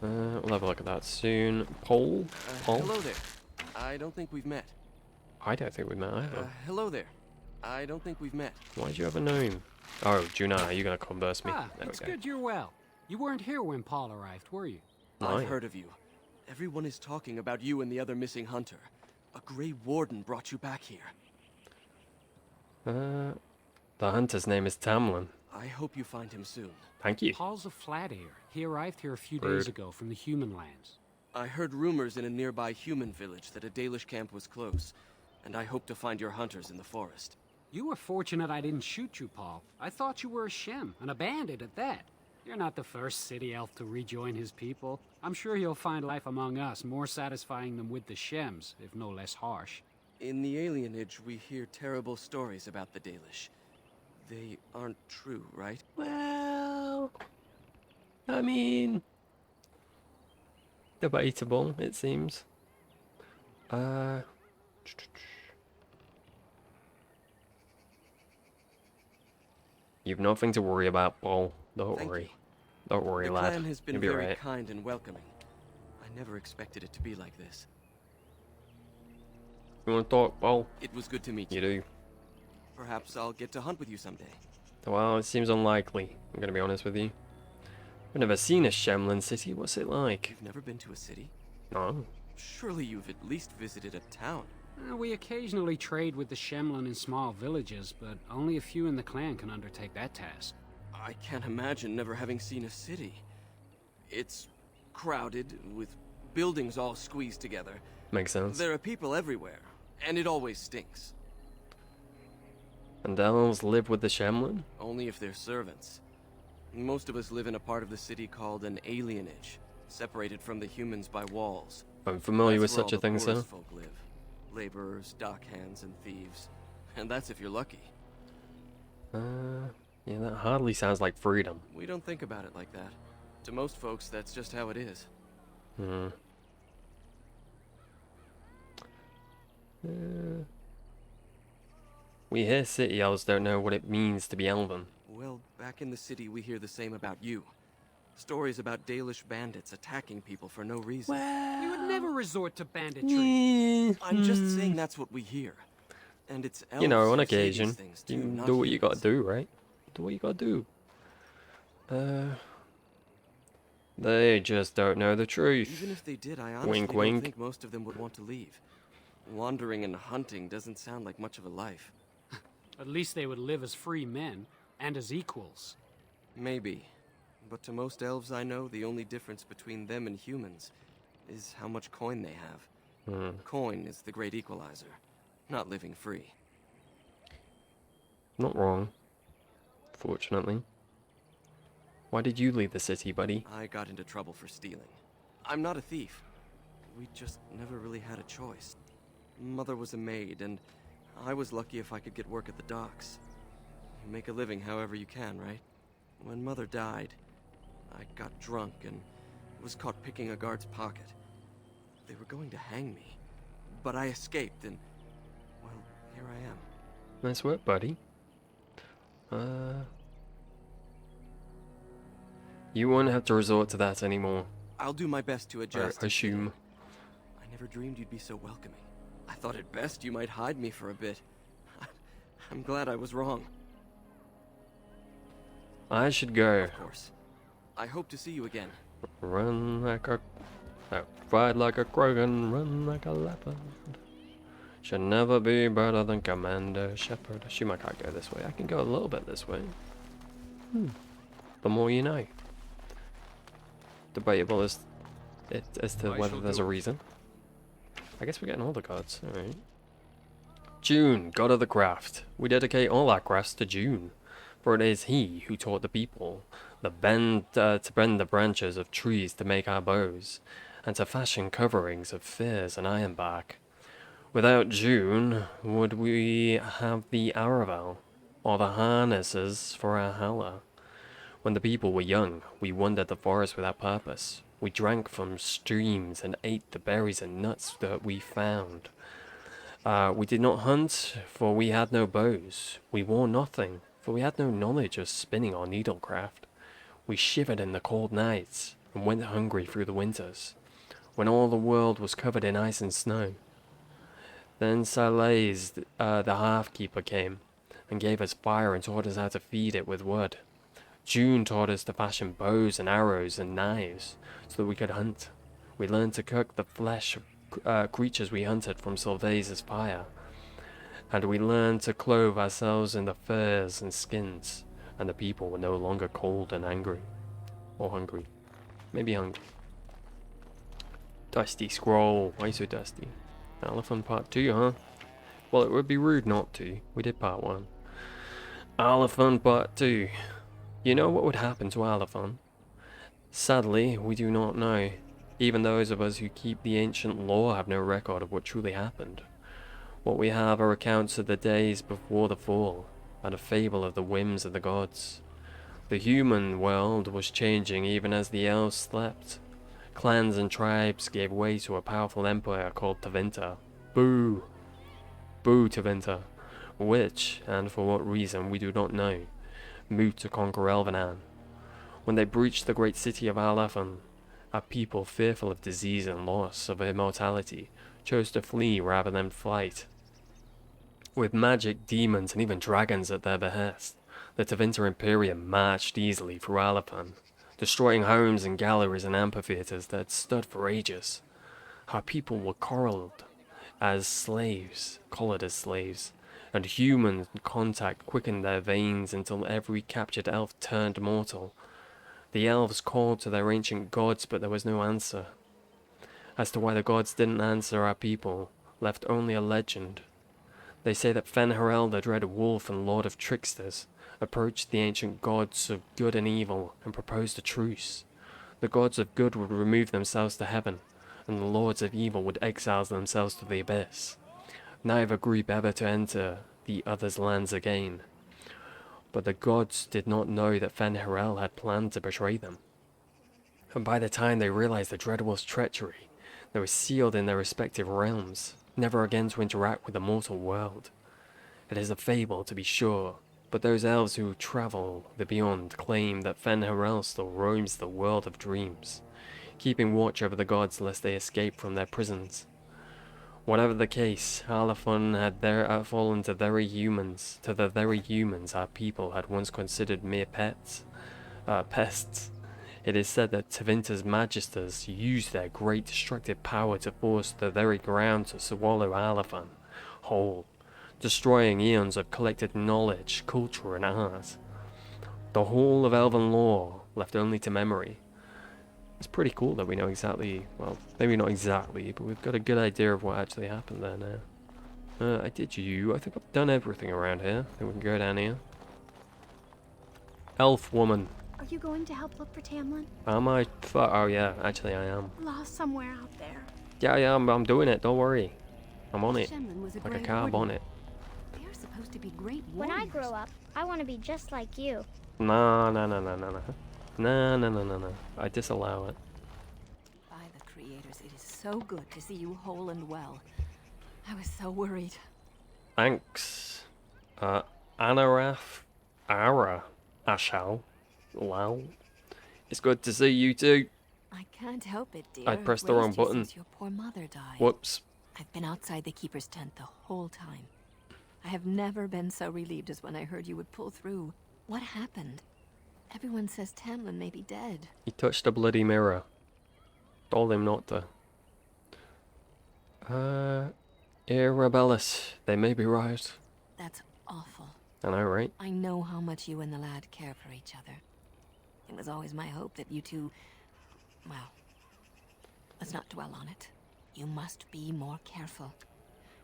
We'll have a look at that soon. Paul? Hello there. I don't think we've met. I don't think we met either. Hello there. I don't think we've met. Why'd you have a name? Oh, Juna, are you gonna converse me? There It's we go. good you're well. You weren't here when Paul arrived, were you? I've heard of you. Everyone is talking about you and the other missing hunter. A Grey Warden brought you back here. The hunter's name is Tamlin. I hope you find him soon. Thank you. Paul's a flat air. He arrived here a few Rude. days ago from the human lands. I heard rumors in a nearby human village that a Dalish camp was close, and I hope to find your hunters in the forest. You were fortunate I didn't shoot you, Paul. I thought you were a Shem, and a bandit at that. You're not the first city elf to rejoin his people. I'm sure you'll find life among us more satisfying than with the Shems, if no less harsh. In the alienage, we hear terrible stories about the Dalish. They aren't true, right? Well, I mean, debatable, it seems. You've nothing to worry about, Paul. Don't Thank worry. you. Don't worry, The lad. clan has been You'll be very right. kind and welcoming. I never expected it to be like this. You want to talk, Paul? It was good to meet You you. do. Perhaps I'll get to hunt with you someday. Well, it seems unlikely. I'm gonna be honest with you. I've never seen a Shemlin city. What's it like? You've never been to a city? No. Surely you've at least visited a town. We occasionally trade with the Shemlin in small villages, but only a few in the clan can undertake that task. I can't imagine never having seen a city. It's crowded, with buildings all squeezed together. Makes sense. There are people everywhere, and it always stinks. And elves live with the Shemlin? Only if they're servants. Most of us live in a part of the city called an alienage, separated from the humans by walls. I'm familiar with That's where such all a thing, the sir. poorest folk live. Laborers, dock hands, and thieves. And that's if you're lucky. Yeah, that hardly sounds like freedom. We don't think about it like that. To most folks, that's just how it is. We hear city elves don't know what it means to be elven. Well, back in the city, we hear the same about you. Stories about Dalish bandits attacking people for no reason. We would never resort to banditry. I'm just saying that's what we hear. And it's elves You know, on who say these occasion, things too, you not do what you gotta humans. do, right? Do what you gotta do. They just don't know the truth. Even if they did, I honestly Wink, don't wink. think most of them would want to leave. Wandering and hunting doesn't sound like much of a life. At least they would live as free men, and as equals. Maybe. But to most elves I know, the only difference between them and humans is how much coin they have. Coin is the great equalizer, not living free. Not wrong. Fortunately. Why did you leave the city, buddy? I got into trouble for stealing. I'm not a thief. We just never really had a choice. Mother was a maid, and I was lucky if I could get work at the docks. You make a living however you can, right? When Mother died, I got drunk and was caught picking a guard's pocket. They were going to hang me, but I escaped and, well, here I am. Nice work, buddy. You won't have to resort to that anymore. I'll do my best to adjust. I assume. I never dreamed you'd be so welcoming. I thought at best you might hide me for a bit. I'm glad I was wrong. I should go. Of course. I hope to see you again. Run like a... No, ride like a Krogan, run like a leopard. Should never be better than Commander Shepard. Assume I can't go this way. I can go a little bit this way. The more you know. Debatable as to whether there's a reason. I guess we're getting all the gods. Alright. June, god of the craft. We dedicate all our crafts to June. For it is he who taught the people to bend the branches of trees to make our bows, and to fashion coverings of furs and ironbark. Without June, would we have the Aravel, or the harnesses for our howler? When the people were young, we wandered the forest without purpose. We drank from streams and ate the berries and nuts that we found. We did not hunt, for we had no bows. We wore nothing, for we had no knowledge of spinning or needlecraft. We shivered in the cold nights, and went hungry through the winters, when all the world was covered in ice and snow. Then Salais, the half-keeper, came, and gave us fire and taught us how to feed it with wood. June taught us to fashion bows and arrows and knives, so that we could hunt. We learned to cook the flesh of creatures we hunted from Sylvais's fire, and we learned to clothe ourselves in the furs and skins, and the people were no longer cold and angry. Or hungry. Maybe hungry. Dusty scroll. Why so dusty? Elephant part 2, huh? Well, it would be rude not to. We did part 1. Elephant part 2. You know what would happen to Elephant? Sadly, we do not know. Even those of us who keep the ancient lore have no record of what truly happened. What we have are accounts of the days before the fall, and a fable of the whims of the gods. The human world was changing even as the elves slept. Clans and tribes gave way to a powerful empire called Tevinter. Boo! Boo Tevinter! Which, and for what reason we do not know, moved to conquer Elvenan. When they breached the great city of Alafan, a people fearful of disease and loss of immortality chose to flee rather than fight. With magic, demons, and even dragons at their behest, the Tevinter Imperium marched easily through Alafan, destroying homes and galleries and amphitheaters that had stood for ages. Our people were collared as slaves, and human contact quickened their veins until every captured elf turned mortal. The elves called to their ancient gods, but there was no answer. As to why the gods didn't answer our people, left only a legend. They say that Fen'Harel, the dread wolf and lord of tricksters, approached the ancient gods of good and evil and proposed a truce. The gods of good would remove themselves to heaven, and the lords of evil would exile themselves to the abyss. Neither group ever to enter the other's lands again. But the gods did not know that Fen'Harel had planned to betray them. And by the time they realized the Dreadwolf's treachery, they were sealed in their respective realms, never again to interact with the mortal world. It is a fable, to be sure, but those elves who travel the beyond claim that Fen'Harel still roams the world of dreams, keeping watch over the gods lest they escape from their prisons. Whatever the case, Alafon had fallen to the very humans our people had once considered mere pets, pests. It is said that Tevinter's magisters used their great destructive power to force the very ground to swallow Alafan whole, destroying eons of collected knowledge, culture, and art. The whole of elven lore, left only to memory. It's pretty cool that we know exactly, well, maybe not exactly, but we've got a good idea of what actually happened there now. I think I've done everything around here. I think we can go down here. Elf woman. Are you going to help look for Tamlin? Am I? Oh yeah, actually I am. Lost somewhere out there. Yeah, I'm doing it, don't worry. I'm on it. Shemlin was a Like a Grey carb Warden. on it. They're supposed to be great When warriors. I grow up, I want to be just like you. No. No. I disallow it. By the creators, it is so good to see you whole and well. I was so worried. Thanks. Anarath. Ara. Ashal. Lao. It's good to see you too. I can't help it, dear. I pressed the wrong Raised you button. Since your poor mother died. Whoops. I've been outside the Keeper's tent the whole time. I have never been so relieved as when I heard you would pull through. What happened? Everyone says Tamlin may be dead. He touched a bloody mirror. Told him not to. Irrebellis. They may be right. That's awful. I know, right? I know how much you and the lad care for each other. It was always my hope that you two... Well, let's not dwell on it. You must be more careful.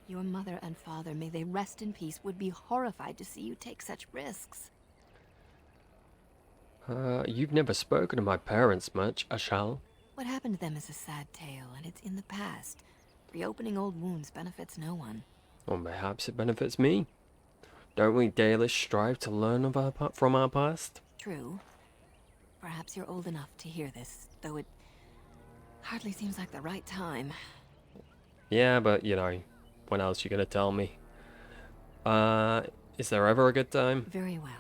Your mother and father, may they rest in peace, would be horrified to see you take such risks. You've never spoken to my parents much, Ashal. What happened to them is a sad tale, and it's in the past. Reopening old wounds benefits no one. Or perhaps it benefits me. Don't we Dalish strive to learn from our past? True. Perhaps you're old enough to hear this, though it hardly seems like the right time. Yeah, but you know, when else you gonna tell me? Is there ever a good time? Very well.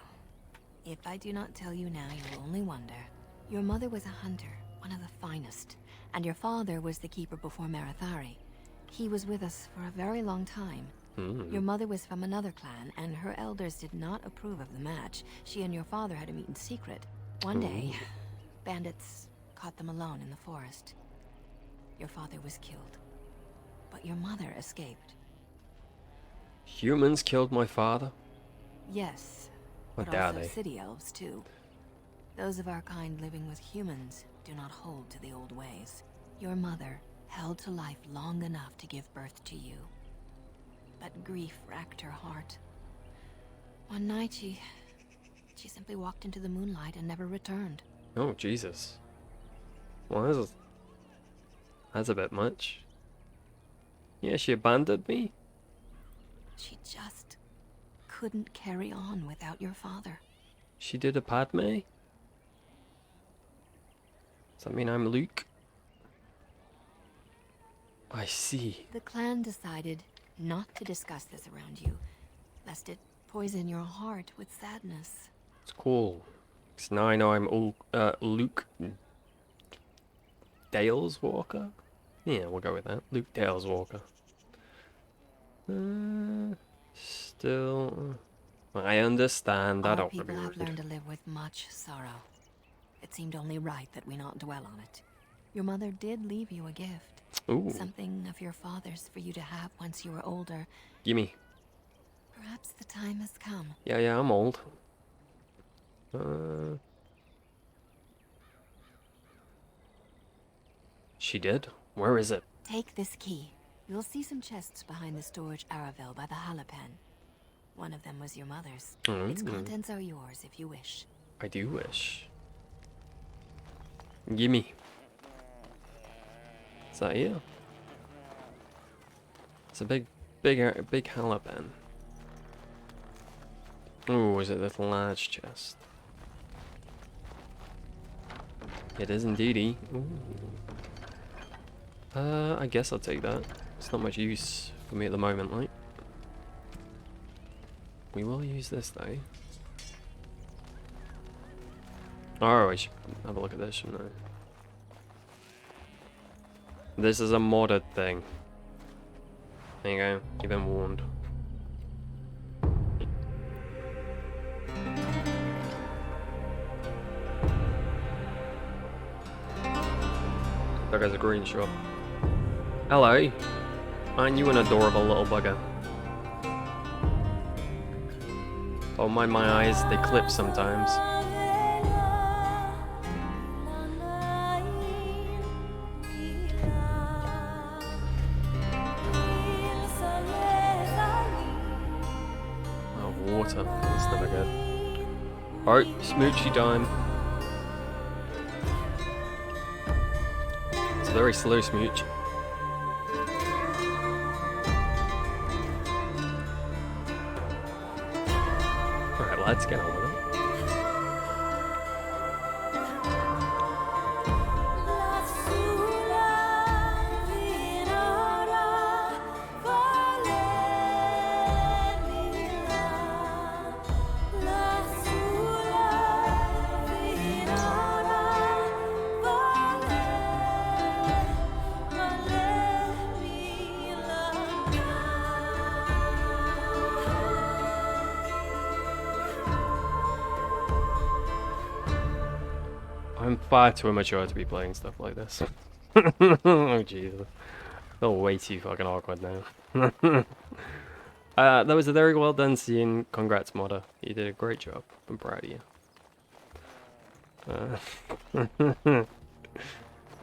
If I do not tell you now, you'll only wonder. Your mother was a hunter, one of the finest, and your father was the keeper before Marathari. He was with us for a very long time. Your mother was from another clan, and her elders did not approve of the match. She and your father had to meet in secret. One day, bandits caught them alone in the forest. Your father was killed, but your mother escaped. Humans killed my father? Yes, Or but dare also they? city elves too. Those of our kind living with humans do not hold to the old ways. Your mother held to life long enough to give birth to you. But grief racked her heart. One night she simply walked into the moonlight and never returned. Oh, Jesus. Well, that's a bit much. Yeah, she abandoned me? She just couldn't carry on without your father. She did a Padme? Does that mean I'm Luke? I see. The clan decided not to discuss this around you, lest it poison your heart with sadness. It's cool. Because now I know I'm Luke Daleswalker? Yeah, we'll go with that. Luke Daleswalker. Still... I understand. I Our don't people really have read. learned to live with much sorrow. It seemed only right that we not dwell on it. Your mother did leave you a gift. Ooh. Something of your father's for you to have once you were older. Gimme. Perhaps the time has come. Yeah, I'm old. She did? Where is it? Take this key. You'll see some chests behind the storage Aravel by the Halapen. One of them was your mother's. Its contents are yours if you wish. I do wish. Gimme. Is that you? It's a big Halapen. Ooh, is it this large chest? It is indeedy. I guess I'll take that. It's not much use for me at the moment, right? We will use this though. Oh, I should have a look at this, shouldn't I? This is a modded thing. There you go. You've been warned. There goes a green shop. Hello. Aren't you an adorable little bugger? Don't mind my eyes, they clip sometimes. Oh, water. That's never good. Alright, smoochy time. It's a very slow smooch. Alright, let's get on with it. I'm far too immature to be playing stuff like this. Oh Jesus. They're way too fucking awkward now. That was a very well done scene. Congrats, Modder. You did a great job. I'm proud of you.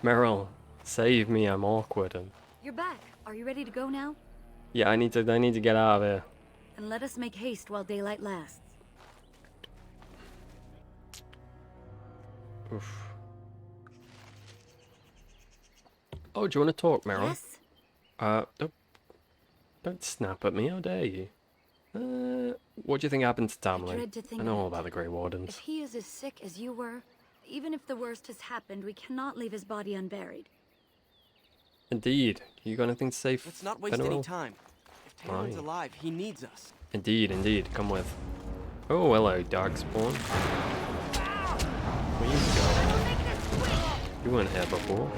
Meryl, save me, I'm awkward. And You're back. Are you ready to go now? yeah, I need to get out of here. And let us make haste while daylight lasts. Oof. Oh, do you want to talk, Meryl? Yes? Don't snap at me, how dare you? What do you think happened to Tamlin? dread to think I know of all it. about the Grey Wardens. If he is as sick as you were, even if the worst has happened, we cannot leave his body unburied. Indeed. You got anything to say, Let's not waste Veneral? any time. If Tamlin's alive, he needs us. Indeed, indeed. Come with. Oh, hello, Darkspawn. Where you going? You weren't here before.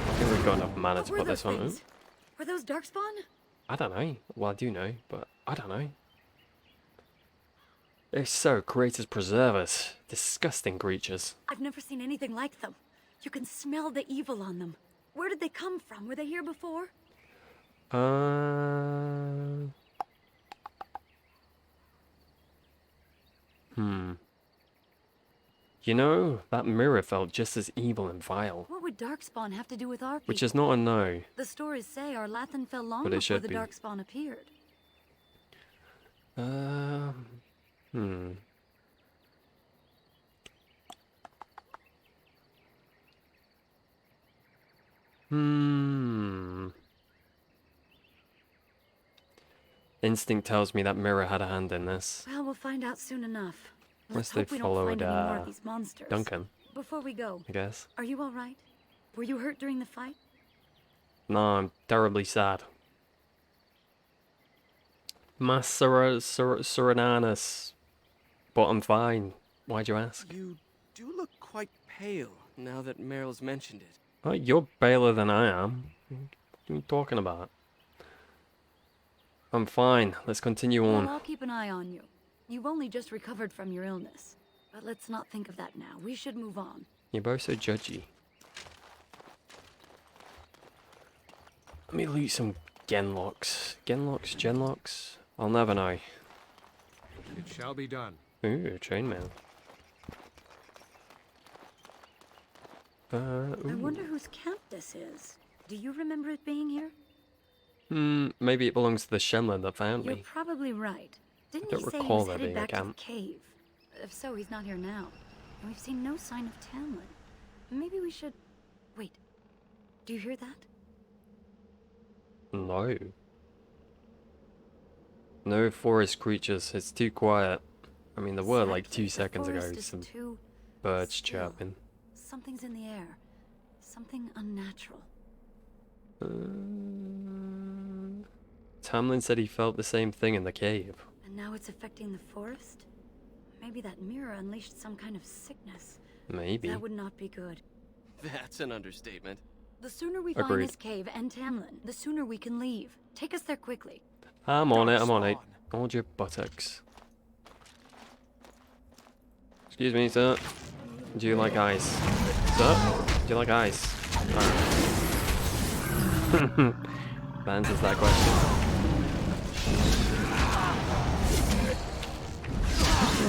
I think we've got enough mana to put this on. things? Were those Darkspawn? I don't know. Well, I do know, but I don't know. They're so creators preservers. Disgusting creatures. I've never seen anything like them. You can smell the evil on them. Where did they come from? Were they here before? You know, that mirror felt just as evil and vile. What would Darkspawn have to do with our people? Which is not a no. The stories say our Lathan fell long But it before should the be. Darkspawn appeared. Instinct tells me that mirror had a hand in this. Well, we'll find out soon enough. Unless Let's they hope we don't followed find any more of these monsters. Duncan, Before we go, I guess. are you all right? Were you hurt during the fight? No, I'm terribly sad. Serenanus. But I'm fine. Why'd you ask? You do look quite pale now that Meryl's mentioned it. Oh, you're paler than I am. What are you talking about? I'm fine. Let's continue on. Well, I'll keep an eye on you. You've only just recovered from your illness. But let's not think of that now. We should move on. You're both so judgy. Let me loot some genlocks. Genlocks? I'll never know. It shall be done. Ooh, chainmail. I wonder whose camp this is. Do you remember it being here? Maybe it belongs to the Shemlin that found You're me. probably right. Didn't I he don't say he recall was there headed being a back to the camp. cave? If so, he's not here now. And we've seen no sign of Tamlin. Maybe we should... Wait. Do you hear that? No. No forest creatures. It's too quiet. I mean, there were like 2 seconds ago forest is some too birds still. chirping. Something's in the air. Something unnatural. Tamlin said he felt the same thing in the cave. And now it's affecting the forest? Maybe that mirror unleashed some kind of sickness. Maybe. That would not be good. That's an understatement. The sooner we find Agreed. this cave and Tamlin, the sooner we can leave. Take us there quickly. I'm on it. Hold your buttocks. Excuse me, sir. Do you like ice? Sir? Do you like ice? That answers that question.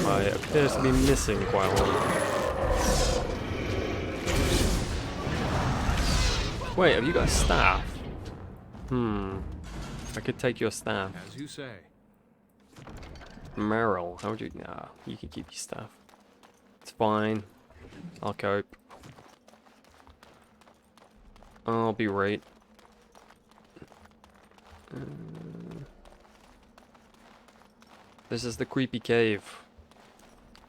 I appears to be missing quite a lot. Wait, have you got a staff? I could take your staff. As you say. Meryl, how would you... Nah, you can keep your staff. It's fine. I'll cope. I'll be right. This is the creepy cave.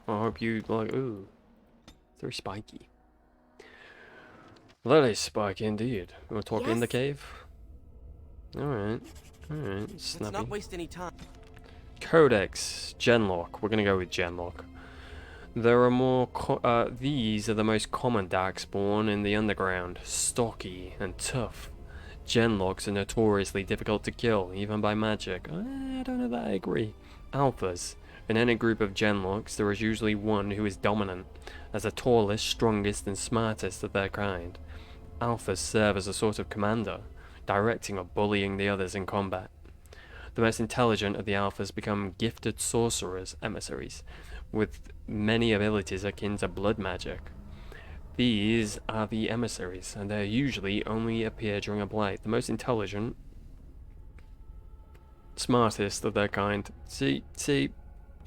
I hope you like... Ooh. It's very spiky. That is spiky indeed. You want to talk in the cave? Alright. Alright. Let's not waste any time. Codex. Genlock. We're gonna go with Genlock. There are more... these are the most common darkspawn in the underground. Stocky and tough. Genlocks are notoriously difficult to kill, even by magic. I don't know that I agree. Alphas. In any group of Genlocks, there is usually one who is dominant, as the tallest, strongest, and smartest of their kind. Alphas serve as a sort of commander, directing or bullying the others in combat. The most intelligent of the Alphas become gifted sorcerers, emissaries, with many abilities akin to blood magic. These are the emissaries, and they usually only appear during a blight. The most intelligent, smartest of their kind. See, they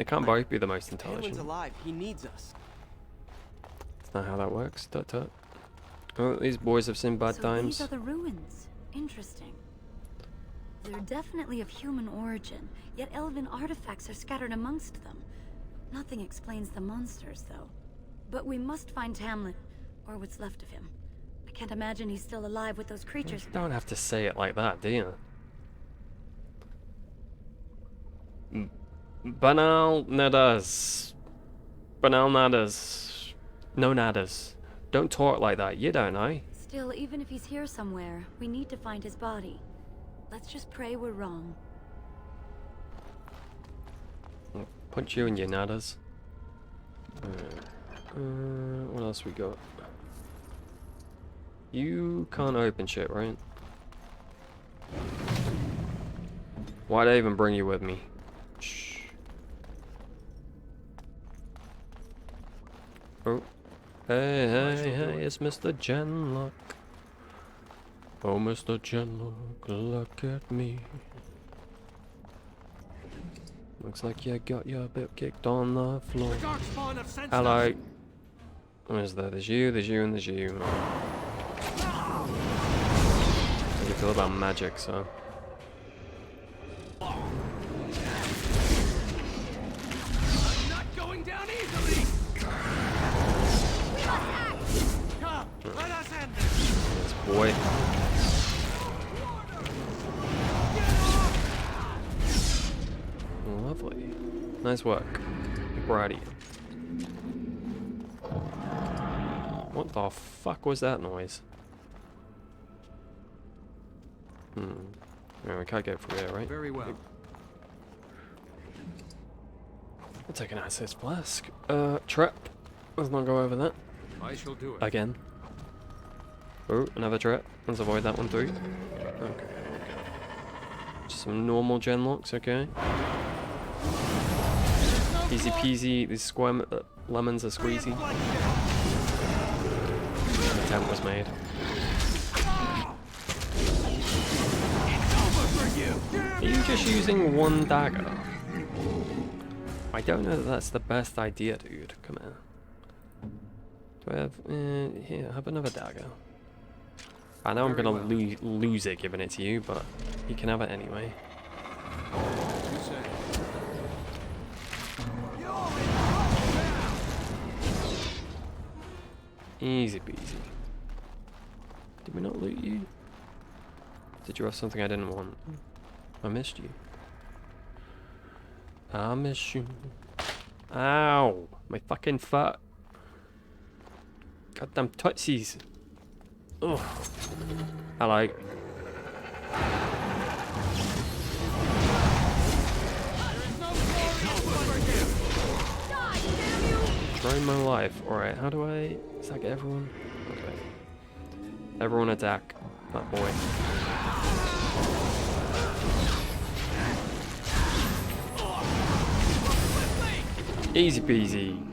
can't both be the most intelligent. Aelin's alive. He needs us. That's not how that works. Tut tut. Oh, these boys have seen bad times. These are the ruins. Interesting. They're definitely of human origin, yet elven artifacts are scattered amongst them. Nothing explains the monsters, though. But we must find Tamlin, or what's left of him. I can't imagine he's still alive with those creatures. You don't have to say it like that, do you? Banal nadas. Banal nadas. No nadas. Don't talk like that, you don't know. Still, even if he's here somewhere, we need to find his body. Let's just pray we're wrong. I'll punch you in your nadas. What else we got? You can't open shit, right? Why'd I even bring you with me? Shh. Oh. Hey, it's Mr. Genlock. Oh, Mr. Genlock, look at me. Looks like you got your bit kicked on the floor. Hello. What is that? There's you, and there's you. How do you feel about magic, sir? Not going down easily. Come, let us end this. This boy. Lovely. Nice work. I'm proud of you. What the fuck was that noise? Yeah, we can't go through there, right? Very well. We'll take an access flask. Trap. Let's not go over that. I shall do it. Again. Oh, another trap. Let's avoid that one too. Okay. Just some normal Genlocks, okay. Easy peasy. These square lemons are squeezy. The attempt was made. Are you just using one dagger? I don't know that that's the best idea, dude. Come here. Do I have... here, have another dagger. I know I'm gonna lose it giving it to you, but you can have it anyway. Easy peasy. Did we not loot you? Did you have something I didn't want? I missed you. I miss you. Ow! My fucking foot. Goddamn tootsies. Ugh. Hello. Destroying my life. Alright, how do I... Does that get everyone? Okay. Everyone attack that boy. Easy peasy.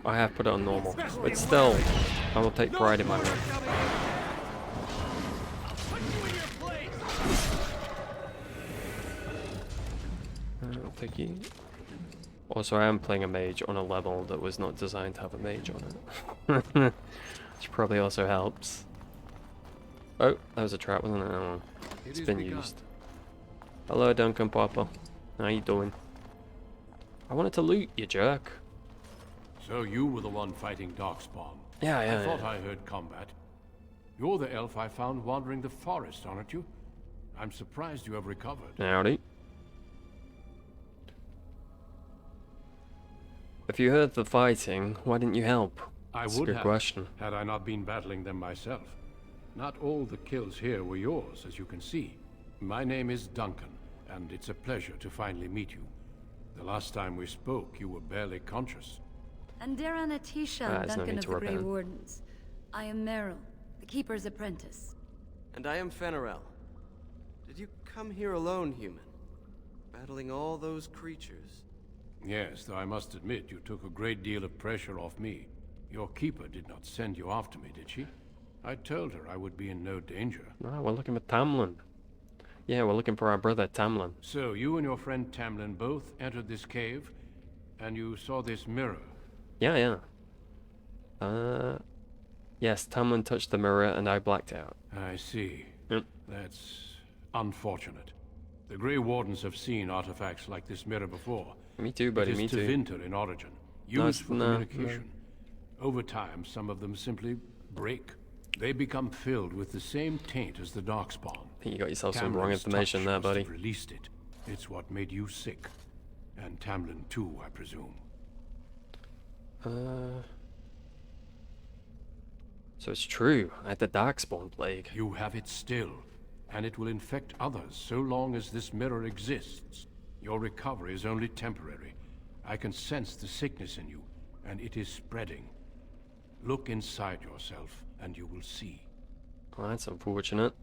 I have put it on normal, but still, I will take pride in my win. I'll take you. Also, I am playing a mage on a level that was not designed to have a mage on it. Which probably also helps. Oh, that was a trap, wasn't it? Oh, it's been used. Hello, Duncan Papa. How you doing? I wanted to loot, you jerk. So you were the one fighting Darkspawn. Yeah. I thought I heard combat. You're the elf I found wandering the forest, aren't you? I'm surprised you have recovered. Howdy. If you heard the fighting, why didn't you help? That's a good question. Had I not been battling them myself. Not all the kills here were yours, as you can see. My name is Duncan, and it's a pleasure to finally meet you. The last time we spoke, you were barely conscious. Andera Natisha, Duncan of the Grey Wardens. I am Meryl, the Keeper's apprentice. And I am Fenarel. Did you come here alone, human? Battling all those creatures? Yes, though I must admit you took a great deal of pressure off me. Your keeper did not send you after me, did she? I told her I would be in no danger. No, we're looking for Tamlin. Yeah, we're looking for our brother Tamlin. So, you and your friend Tamlin both entered this cave, and you saw this mirror? Yeah. Yes, Tamlin touched the mirror and I blacked out. I see. Yep. That's unfortunate. The Grey Wardens have seen artifacts like this mirror before. Me too, buddy, me too. It is Tevinter in origin, used for communication. Over time, some of them simply break. They become filled with the same taint as the Darkspawn. I think you got yourself some wrong information there, buddy. Released it. It's what made you sick. And Tamlin too, I presume. So it's true. I had the Darkspawn plague. You have it still. And it will infect others so long as this mirror exists. Your recovery is only temporary. I can sense the sickness in you, and it is spreading. Look inside yourself, and you will see. Well, that's unfortunate.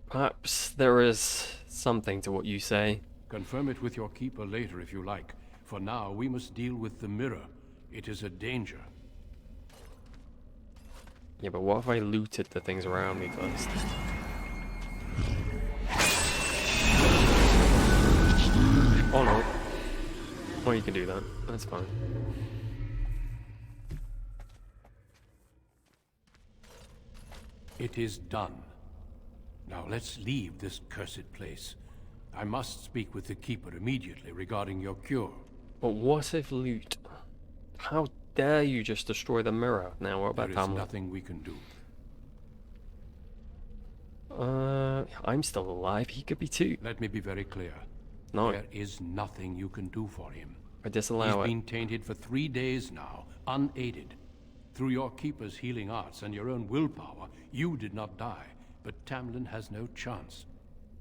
Perhaps there is something to what you say. Confirm it with your keeper later if you like. For now, we must deal with the mirror. It is a danger. Yeah, but what if I looted the things around me first? Oh no. Well, you can do that. That's fine. It is done. Now let's leave this cursed place. I must speak with the Keeper immediately regarding your cure. But what if loot? How dare you just destroy the mirror? Now what about Tamlin? There is nothing we can do. I'm still alive. He could be too. Let me be very clear. No. There is nothing you can do for him. I disallow it. He's been tainted for 3 days now, unaided. Through your Keeper's healing arts and your own willpower, you did not die, but Tamlin has no chance.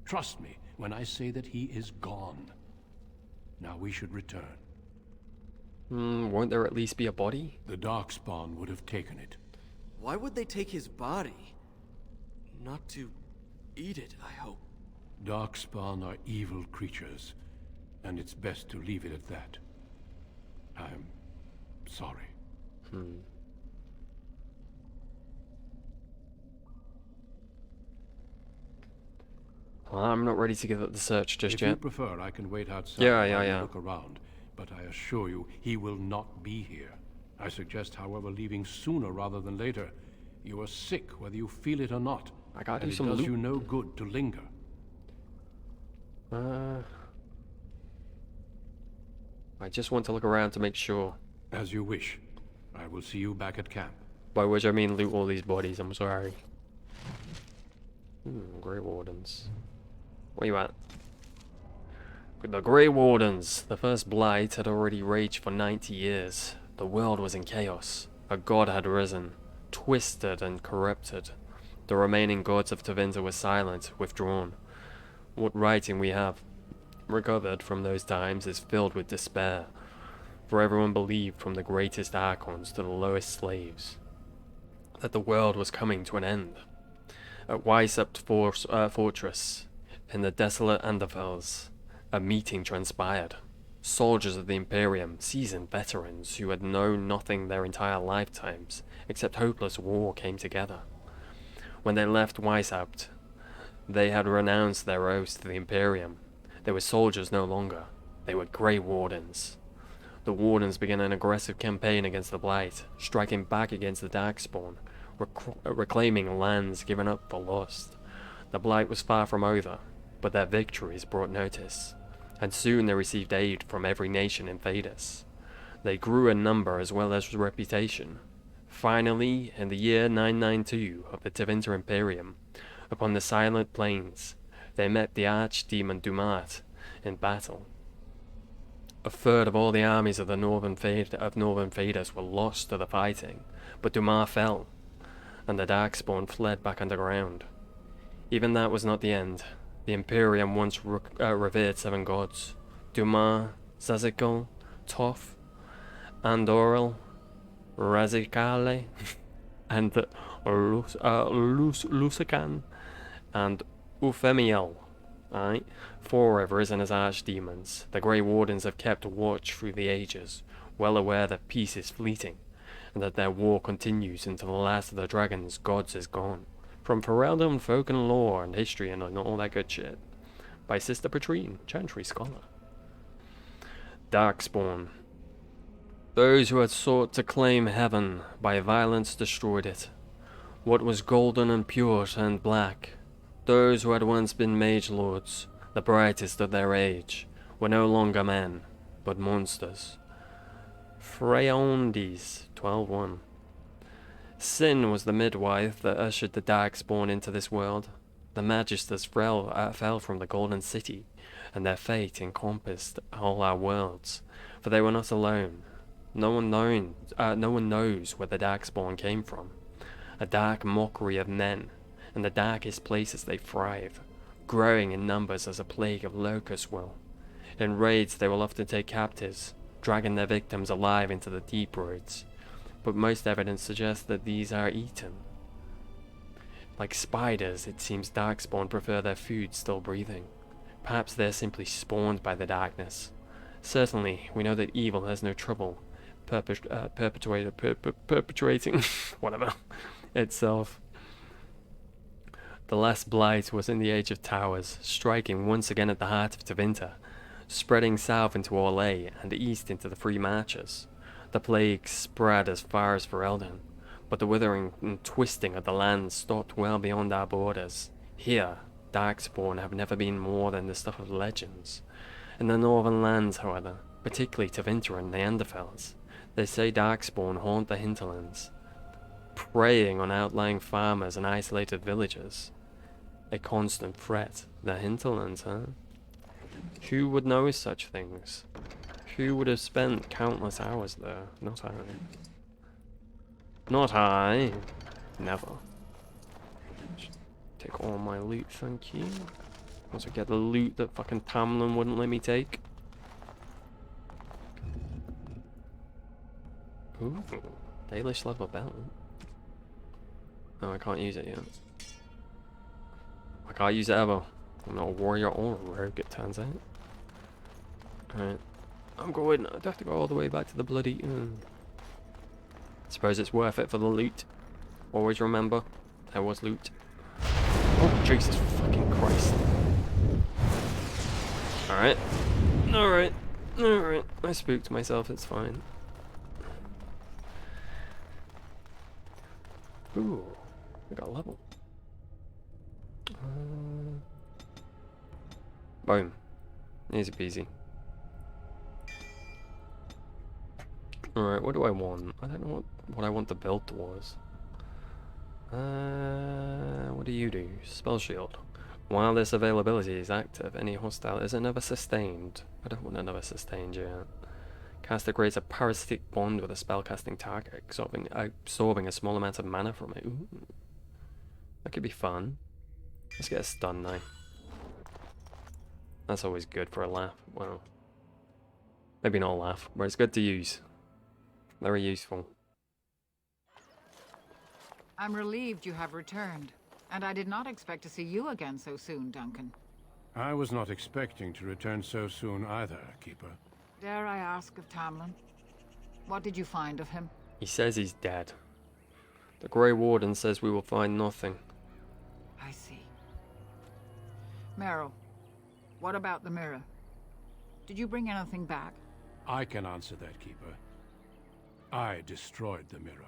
Trust me when I say that he is gone. Now we should return. Won't there at least be a body? The Darkspawn would have taken it. Why would they take his body? Not to eat it, I hope. Darkspawn are evil creatures, and it's best to leave it at that. I'm sorry. Well, I'm not ready to give up the search just If yet. you prefer, I can wait outside Yeah. while you look around, but I assure you, he will not be here. I suggest, however, leaving sooner rather than later. You are sick, whether you feel it or not. I gotta do and some it does loot. you no good to linger. I just want to look around to make sure. As you wish. I will see you back at camp. By which I mean loot all these bodies, I'm sorry. Grey Wardens. Where you at? With the Grey Wardens, the first blight had already raged for 90 years. The world was in chaos. A god had risen, twisted and corrupted. The remaining gods of Tevinter were silent, withdrawn. What writing we have recovered from those times is filled with despair. for everyone believed, from the greatest archons to the lowest slaves, that the world was coming to an end. At Weissupt Fortress, in the desolate Anderfels, a meeting transpired. Soldiers of the Imperium, seasoned veterans who had known nothing their entire lifetimes except hopeless war, came together. When they left Weissupt, they had renounced their oaths to the Imperium. They were soldiers no longer. They were Grey Wardens. The Wardens began an aggressive campaign against the Blight, striking back against the Darkspawn, reclaiming lands given up for lost. The Blight was far from over, but their victories brought notice, and soon they received aid from every nation in Thedas. They grew in number as well as reputation. Finally, in the year 992 of the Tevinter Imperium, upon the Silent Plains, they met the archdemon Dumat in battle. A third of all the armies of the northern Thedas were lost to the fighting, but Dumat fell, and the Darkspawn fled back underground. Even that was not the end. The Imperium once revered 7 gods: Dumat, Zazikal, Toph, Andoril, Razikale, and Lusican, and Euphemiel. Aye, 4 have risen as archdemons. The Grey Wardens have kept watch through the ages, well aware that peace is fleeting, and that their war continues until the last of the dragon's gods is gone. From Ferelden folk and lore and history and all that good shit. By Sister Patrine, Chantry Scholar. Darkspawn. Those who had sought to claim heaven by violence destroyed it. What was golden and pure turned black. Those who had once been mage lords, the brightest of their age, were no longer men, but monsters. Freondes, 12:1. Sin was the midwife that ushered the Darkspawn into this world. The Magisters fell from the Golden City, and their fate encompassed all our worlds, for they were not alone. No one knows where the Darkspawn came from. A dark mockery of men. In the darkest places they thrive, growing in numbers as a plague of locusts will. In raids they will often take captives, dragging their victims alive into the deep roads, but most evidence suggests that these are eaten. Like spiders, it seems Darkspawn prefer their food still breathing. Perhaps they're simply spawned by the darkness. Certainly, we know that evil has no trouble perpetuating whatever itself. The last blight was in the Age of Towers, striking once again at the heart of Tevinter, spreading south into Orlais and east into the Free Marches. The plague spread as far as Ferelden, but the withering and twisting of the land stopped well beyond our borders. Here, Darkspawn have never been more than the stuff of legends. In the northern lands, however, particularly Tevinter and Neanderthals, they say Darkspawn haunt the hinterlands, preying on outlying farmers and isolated villages. A constant threat. The hinterlands, huh? Who would know such things? Who would have spent countless hours there? Not I. Not I. Never. Take all my loot, thank you. Also get the loot that fucking Tamlin wouldn't let me take. Ooh. Dalish level belt. No, I can't use it yet. I can't use it ever. I'm not a warrior or a rogue, it turns out. Alright. I'm going. I'd have to go all the way back to the bloody... Suppose it's worth it for the loot. Always remember, there was loot. Oh, Jesus fucking Christ. Alright. Alright. Alright. I spooked myself, it's fine. Ooh. I got a level. Boom. Easy peasy. Alright, what do I want? I don't know what I want the build towards. What do you do? Spell shield. While this availability is active, any hostile is another sustained. I don't want another sustained yet. Caster creates a parasitic bond with a spellcasting target, absorbing a small amount of mana from it. Ooh. That could be fun. Let's get a stun now. That's always good for a laugh. Well, Maybe not a laugh, but it's good to use. Very useful. I'm relieved you have returned, and I did not expect to see you again so soon, Duncan. I was not expecting to return so soon either, Keeper. Dare I ask of Tamlin? What did you find of him? He says he's dead. The Grey Warden says we will find nothing. I see. Meryl, what about the mirror? Did you bring anything back? I can answer that, Keeper. I destroyed the mirror.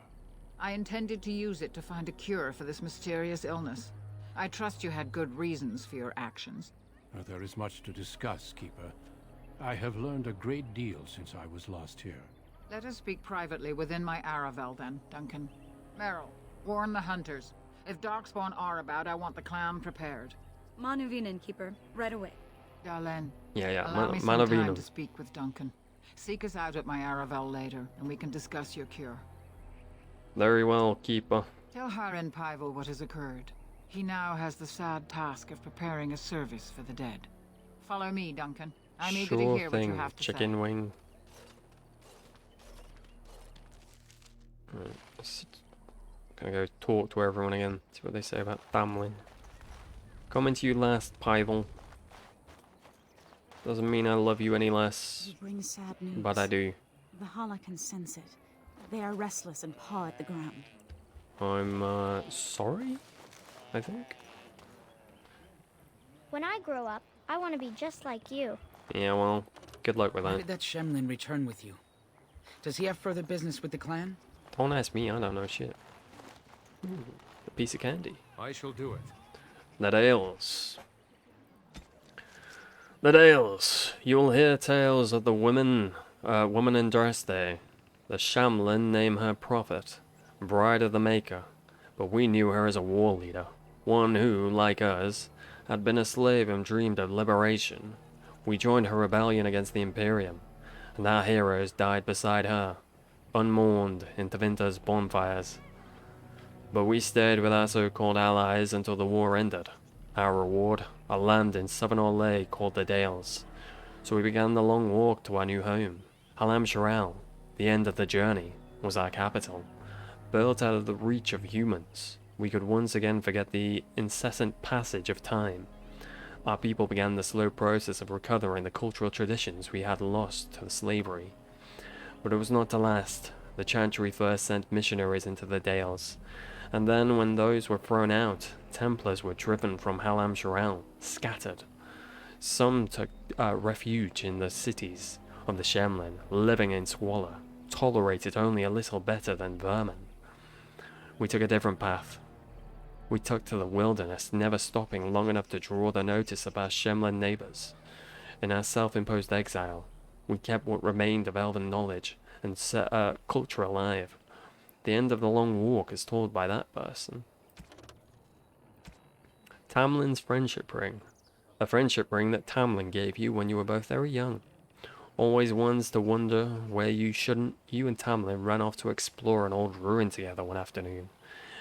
I intended to use it to find a cure for this mysterious illness. I trust you had good reasons for your actions. There is much to discuss, Keeper. I have learned a great deal since I was last here. Let us speak privately within my Aravel then, Duncan. Meryl, warn the hunters. If Darkspawn are about, I want the clan prepared. Manuvinen, Keeper. Right away. Dalen. Yeah, Allow me some time Manuvinen. to speak with Duncan. Seek us out at my Aravel later, and we can discuss your cure. Very well, Keeper. Tell Harin Pyvel what has occurred. He now has the sad task of preparing a service for the dead. Follow me, Duncan. I'm eager to hear what you have to chicken say. wing. Right, gonna go talk to everyone again, see what they say about family. Coming to you last, Pyvel. Doesn't mean I love you any less, You bring sad news. but I do. The Hala can sense it. They are restless and paw at the ground. I'm, sorry? I think? When I grow up, I want to be just like you. Yeah, well, good luck with Why that. did that Shemlin return with you? Does he have further business with the clan? Don't ask me, I don't know shit. A piece of candy. I shall do it. The Dales. The Dales. You will hear tales of the woman in Dresde. The Shamlin name her prophet, bride of the Maker, but we knew her as a war leader, one who, like us, had been a slave and dreamed of liberation. We joined her rebellion against the Imperium, and our heroes died beside her, unmourned in Tevinter's bonfires. But we stayed with our so-called allies until the war ended. Our reward, a land in southern Orlais called the Dales. So we began the long walk to our new home. Halam Sharal, the end of the journey, was our capital. Built out of the reach of humans, we could once again forget the incessant passage of time. Our people began the slow process of recovering the cultural traditions we had lost to slavery. But it was not to last. The Chantry first sent missionaries into the Dales, and then when those were thrown out, Templars were driven from Halam Sharal, scattered. Some took refuge in the cities of the Shemlin, living in squalor, tolerated only a little better than vermin. We took a different path. We took to the wilderness, never stopping long enough to draw the notice of our Shemlin neighbors. In our self-imposed exile, we kept what remained of elven knowledge and set our culture alive. The end of the long walk is told by that person. Tamlin's friendship ring. A friendship ring that Tamlin gave you when you were both very young. Always ones to wonder where you shouldn't, you and Tamlin ran off to explore an old ruin together one afternoon.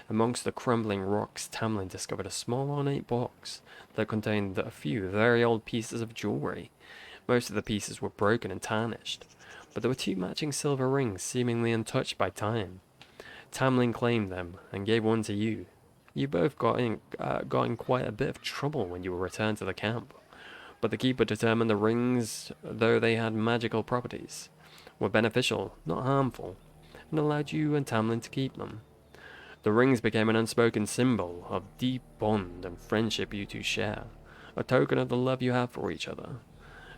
Amongst the crumbling rocks, Tamlin discovered a small ornate box that contained a few very old pieces of jewelry. Most of the pieces were broken and tarnished, but there were 2 matching silver rings seemingly untouched by time. Tamlin claimed them and gave one to you. You both got in quite a bit of trouble when you were returned to the camp, but the keeper determined the rings, though they had magical properties, were beneficial, not harmful, and allowed you and Tamlin to keep them. The rings became an unspoken symbol of deep bond and friendship you two share, a token of the love you have for each other.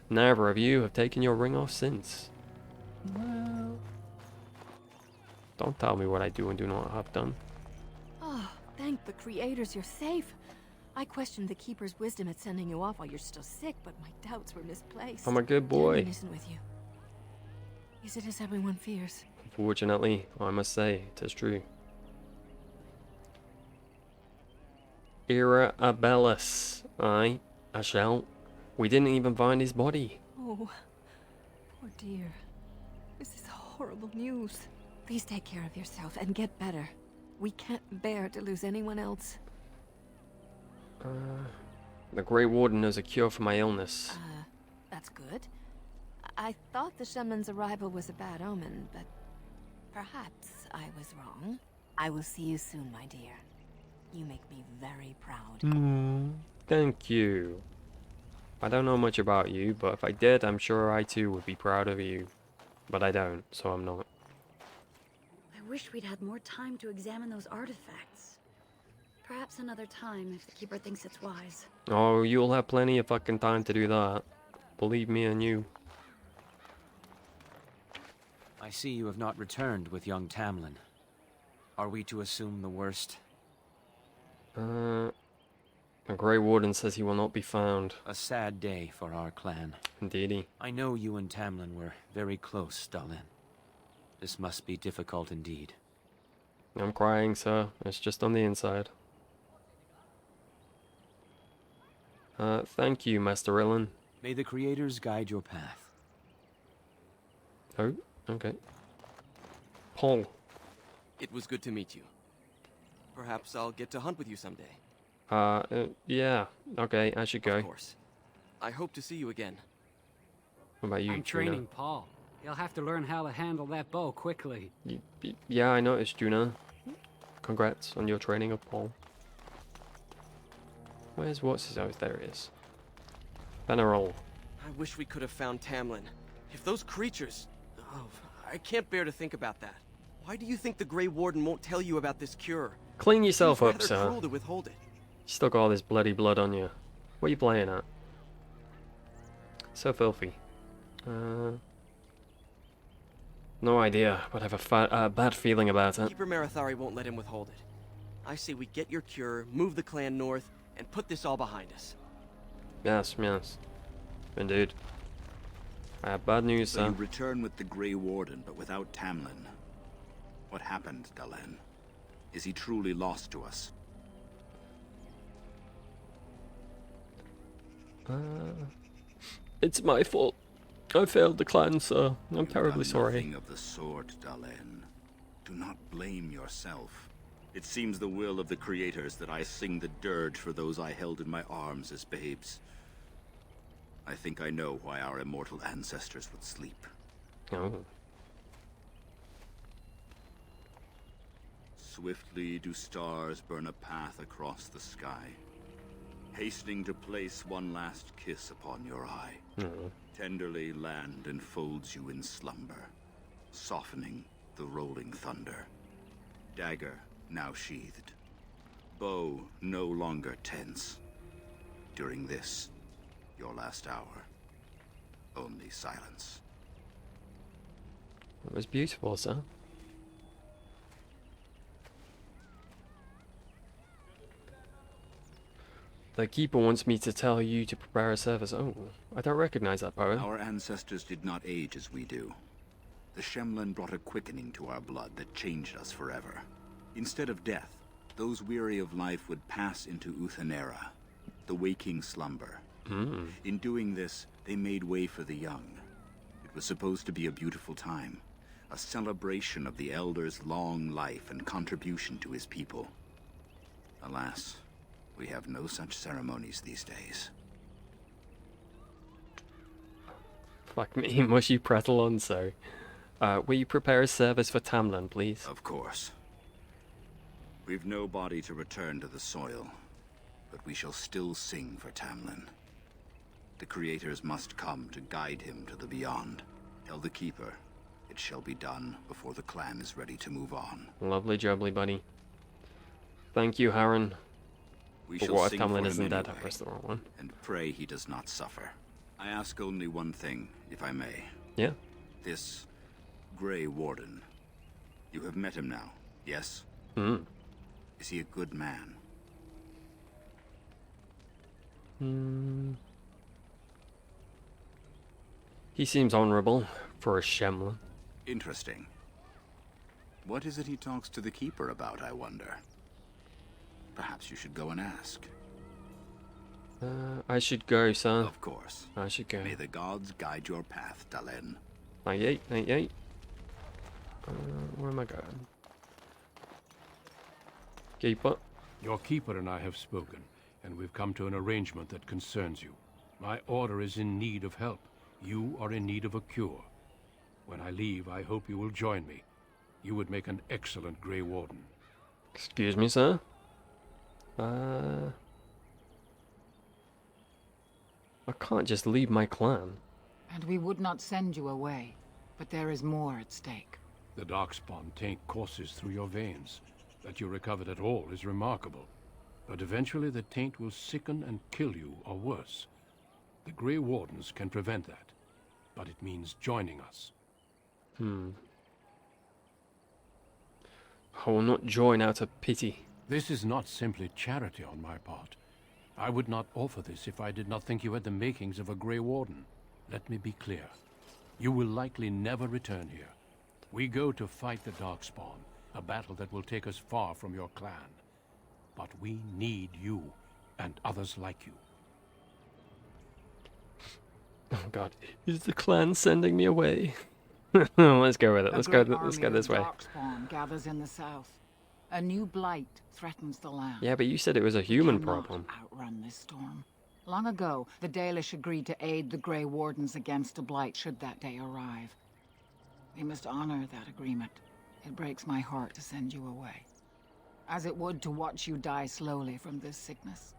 Neither of you have taken your ring off since. Well, don't tell me what I do and do not have done. Oh, thank the creators you're safe. I questioned the Keeper's wisdom at sending you off while you're still sick, but my doubts were misplaced. I'm a good boy. Tamlin isn't with you. Is it as everyone fears? Unfortunately, I must say, 'tis true. Ira Abellis. Aye, I shall. We didn't even find his body. Oh, poor dear. This is horrible news. Please take care of yourself and get better. We can't bear to lose anyone else. The Grey Warden knows a cure for my illness. That's good. I thought the Shemlin's arrival was a bad omen, but perhaps I was wrong. I will see you soon, my dear. You make me very proud. Thank you. I don't know much about you, but if I did, I'm sure I too would be proud of you. But I don't, so I'm not. I wish we'd had more time to examine those artifacts. Perhaps another time if the Keeper thinks it's wise. Oh, you'll have plenty of fucking time to do that. Believe me and you. I see you have not returned with young Tamlin. Are we to assume the worst? The Grey Warden says he will not be found. A sad day for our clan. Indeedy. I know you and Tamlin were very close, Dalin. This must be difficult indeed. I'm crying, sir. It's just on the inside. Thank you, Master Illan. May the creators guide your path. Oh, okay. Paul. It was good to meet you. Perhaps I'll get to hunt with you someday. Yeah. Okay, I should go. Of course. I hope to see you again. What about you, I'm training Paul. He'll have to learn how to handle that bow quickly. Yeah, I noticed, Juna. Congrats on your training of Paul. Where's what's his? Oh, there he is. Veneral. I wish we could have found Tamlin. If those creatures... Oh, I can't bear to think about that. Why do you think the Grey Warden won't tell you about this cure? Clean yourself up, rather sir. cruel to withhold it. You still got all this bloody blood on you. What are you playing at? So filthy. No idea, but I have a bad feeling about it. Keeper Marathari won't let him withhold it. I say we get your cure, move the clan north, and put this all behind us. Yes, yes. Indeed. I have bad news, So sir. you return with the Grey Warden, but without Tamlin. What happened, Dalin? Is he truly lost to us? It's my fault. I failed the clan, sir. I'm terribly sorry. Nothing of the sort, Dalin. Do not blame yourself. It seems the will of the creators that I sing the dirge for those I held in my arms as babes. I think I know why our immortal ancestors would sleep. Oh. Swiftly do stars burn a path across the sky, hastening to place one last kiss upon your eye. Tenderly land enfolds you in slumber, softening the rolling thunder. Dagger now sheathed, bow no longer tense. During this, your last hour, only silence. It was beautiful, sir. The Keeper wants me to tell you to prepare a service. Oh, I don't recognize that poem. Our ancestors did not age as we do. The Shemlin brought a quickening to our blood that changed us forever. Instead of death, those weary of life would pass into Uthanera, the waking slumber. In doing this, they made way for the young. It was supposed to be a beautiful time, a celebration of the Elder's long life and contribution to his people. Alas, we have no such ceremonies these days. Fuck me, mushy prattle on, so. Will you prepare a service for Tamlin, please? Of course. We've no body to return to the soil, but we shall still sing for Tamlin. The creators must come to guide him to the beyond. Tell the Keeper, it shall be done before the clan is ready to move on. Lovely jubbly, buddy. Thank you, Harren. We But shall what if sing Tamlin for him isn't dead? I anyway, pressed the wrong one. and pray he does not suffer. I ask only one thing, if I may. Yeah? This Grey Warden. You have met him now, yes? Is he a good man? He seems honorable for a Shemlin. Interesting. What is it he talks to the Keeper about, I wonder? Perhaps you should go and ask. I should go, sir. Of course. I should go. May the gods guide your path, Dalin. 98, 98. Where am I going? Keeper. Your Keeper and I have spoken, and we've come to an arrangement that concerns you. My order is in need of help. You are in need of a cure. When I leave, I hope you will join me. You would make an excellent Grey Warden. Excuse me, sir? I can't just leave my clan. And we would not send you away, but there is more at stake. The Darkspawn taint courses through your veins. That you recovered at all is remarkable. But eventually the taint will sicken and kill you, or worse. The Grey Wardens can prevent that, but it means joining us. I will not join out of pity. This is not simply charity on my part. I would not offer this if I did not think you had the makings of a Grey Warden. Let me be clear. You will likely never return here. We go to fight the Darkspawn, a battle that will take us far from your clan. But we need you, and others like you. Oh god, is the clan sending me away? Let's go with it. Let's go this way. Darkspawn gathers in the south. A new blight threatens the land. Yeah, but you said it was a human problem. Outrun this storm. Long ago, the Dalish agreed to aid the Grey Wardens against a blight should that day arrive. We must honor that agreement. It breaks my heart to send you away, as it would to watch you die slowly from this sickness.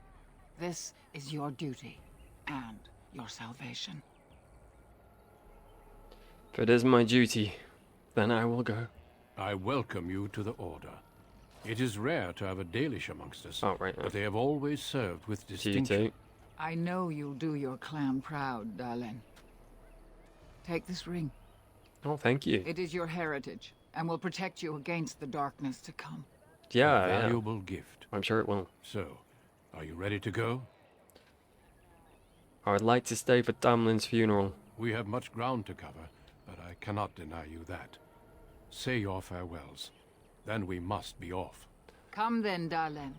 This is your duty and your salvation. If it is my duty, then I will go. I welcome you to the Order. It is rare to have a Dalish amongst us, right, but they have always served with distinction. I know you'll do your clan proud, Dalish. Take this ring. Oh, thank you. It is your heritage, and will protect you against the darkness to come. Yeah, a valuable gift. I'm sure it will. So, are you ready to go? I would like to stay for Tamlin's funeral. We have much ground to cover, but I cannot deny you that. Say your farewells. Then we must be off. Come then, Dalish.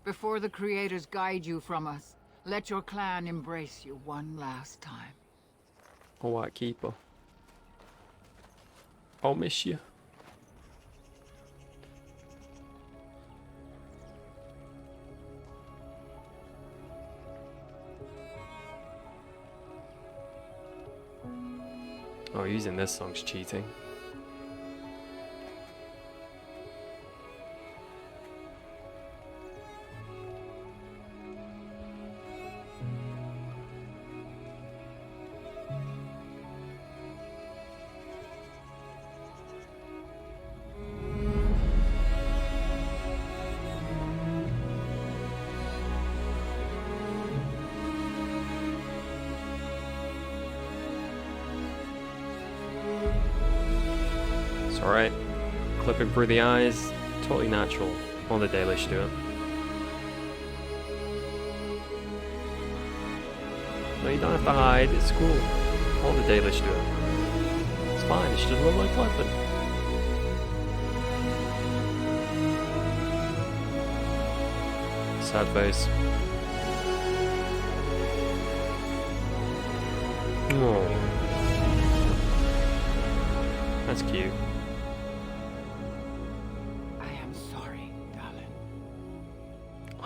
Before the creators guide you from us, let your clan embrace you one last time. Oh, White Keeper. I'll miss you. Oh, using this song's cheating. Alright, clipping through the eyes, totally natural. All the Dalish do it. No, you don't have to hide, it's cool. All the Dalish do it. It's fine, it's just a little like clipping. Sad face. Oh. That's cute. I am sorry, Dalish.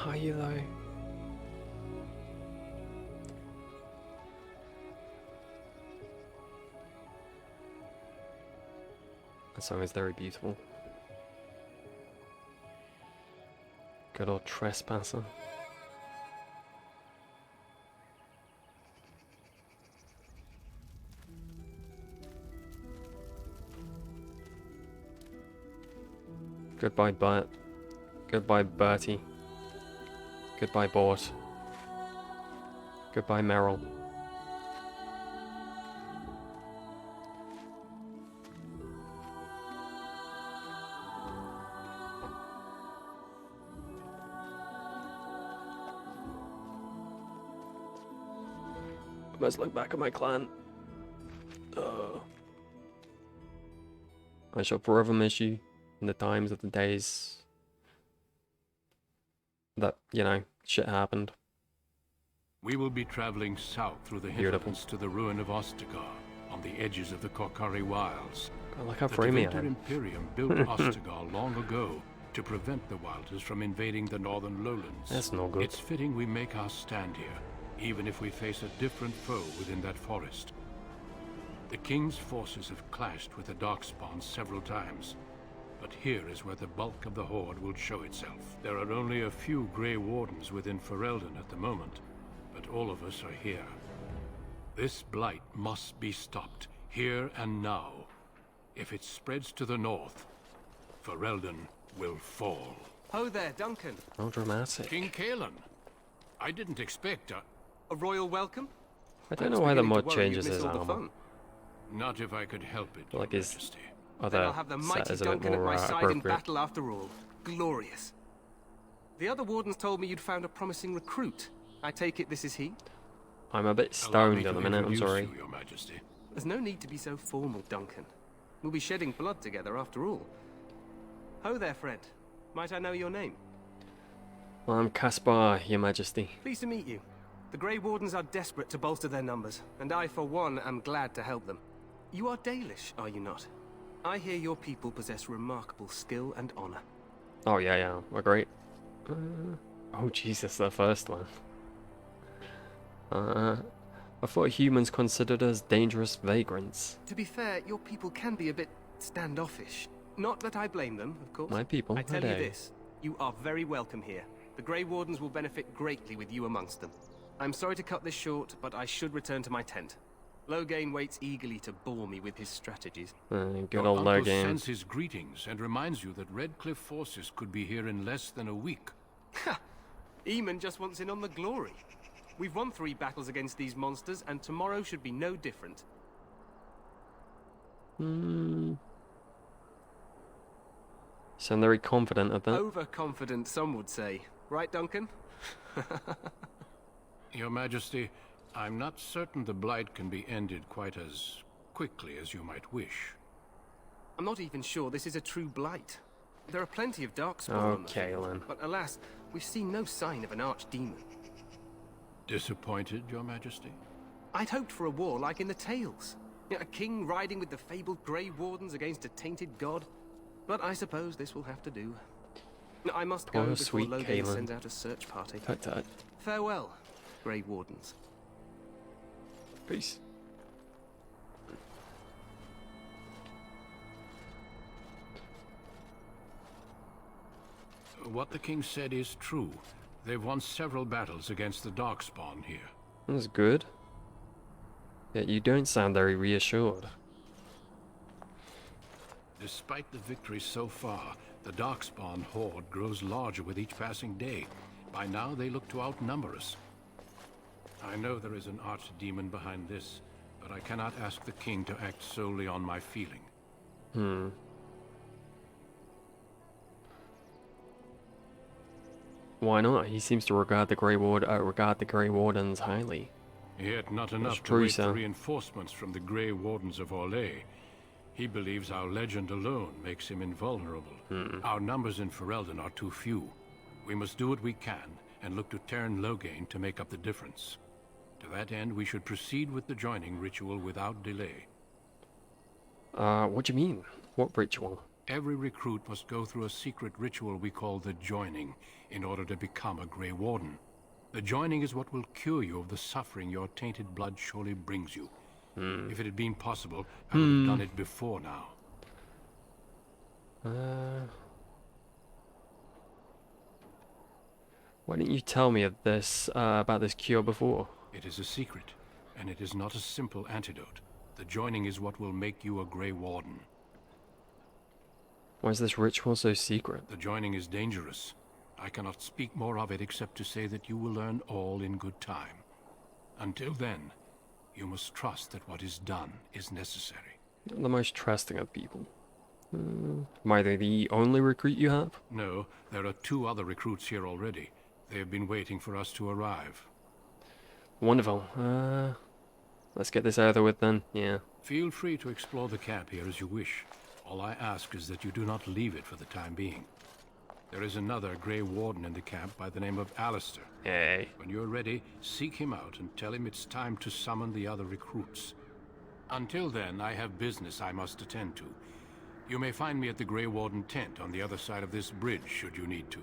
Are you though? That song is very beautiful. Good old trespasser. Goodbye, Bert. Goodbye, Bertie. Goodbye, Bort. Goodbye, Meryl. I must look back at my clan. I shall forever miss you. In the times of the days that, you know, shit happened. We will be traveling south through the hinterlands to the ruin of Ostagar, on the edges of the Korkari Wilds. God, look how the framey I Tevinter am. Imperium built Ostagar long ago to prevent the Wilders from invading the northern lowlands. That's no good. It's fitting we make our stand here, even if we face a different foe within that forest. The King's forces have clashed with the Darkspawn several times, but here is where the bulk of the Horde will show itself. There are only a few Grey Wardens within Ferelden at the moment, but all of us are here. This blight must be stopped, here and now. If it spreads to the north, Ferelden will fall. Ho there, Duncan. How dramatic. King Kaelin. I didn't expect a royal welcome? I don't know why the mod changes his armor. Not if I could help it, Like his Then other I'll have the set mighty is a bit Duncan at more my side in appropriate. battle after all. Glorious. The other wardens told me you'd found a promising recruit. I take it this is he? I'm a bit stoned at the minute, I'm sorry. Your Majesty. There's no need to be so formal, Duncan. We'll be shedding blood together after all. Ho there, friend. Might I know your name? Well, I'm Caspar, Your Majesty. Pleased to meet you. The Grey Wardens are desperate to bolster their numbers, and I, for one, am glad to help them. You are Dalish, are you not? I hear your people possess remarkable skill and honor. Oh, yeah, we're great. Oh, Jesus, the first one. I thought humans considered us dangerous vagrants. To be fair, your people can be a bit standoffish. Not that I blame them, of course. My people, I tell you hey. this, you are very welcome here. The Grey Wardens will benefit greatly with you amongst them. I'm sorry to cut this short, but I should return to my tent. Logain waits eagerly to bore me with his strategies. Good Your old uncle Logain. sends his greetings and reminds you that Redcliffe forces could be here in less than a week. Ha! Eamon just wants in on the glory. We've won 3 battles against these monsters, and tomorrow should be no different. Sound very confident of that. Overconfident, some would say. Right, Duncan? Your Majesty, I'm not certain the Blight can be ended quite as quickly as you might wish. I'm not even sure this is a true blight. There are plenty of darkspawn on the field, Kaelin. but alas, we've seen no sign of an archdemon. Disappointed, Your Majesty? I'd hoped for a war like in the tales. A king riding with the fabled Grey Wardens against a tainted god. But I suppose this will have to do. I must go Poor before sweet Logain Kaelin. sends out a search party. Tut. Farewell, Grey Wardens. Peace. What the king said is true. They've won several battles against the Darkspawn here. That's good. Yet you don't sound very reassured. Despite the victories so far, the Darkspawn horde grows larger with each passing day. By now, they look to outnumber us. I know there is an archdemon behind this, but I cannot ask the king to act solely on my feeling. Why not? He seems to regard the Grey Wardens highly. Yet not enough to true, wait sir. for reinforcements from the Grey Wardens of Orlais. He believes our legend alone makes him invulnerable. Our numbers in Ferelden are too few. We must do what we can, and look to Terran Logain to make up the difference. To that end, we should proceed with the joining ritual without delay. What do you mean? What ritual? Every recruit must go through a secret ritual we call the joining, in order to become a Grey Warden. The joining is what will cure you of the suffering your tainted blood surely brings you. If it had been possible, I would have done it before now. Why didn't you tell me of this, about this cure before? It is a secret, and it is not a simple antidote. The joining is what will make you a Grey Warden. Why is this ritual so secret? The joining is dangerous. I cannot speak more of it except to say that you will learn all in good time. Until then, you must trust that what is done is necessary. You're the most trusting of people. Am I the only recruit you have? No, there are 2 other recruits here already. They have been waiting for us to arrive. Wonderful. Let's get this over with then, yeah. Feel free to explore the camp here as you wish. All I ask is that you do not leave it for the time being. There is another Grey Warden in the camp by the name of Alistair. Hey. When you're ready, seek him out and tell him it's time to summon the other recruits. Until then, I have business I must attend to. You may find me at the Grey Warden tent on the other side of this bridge, should you need to.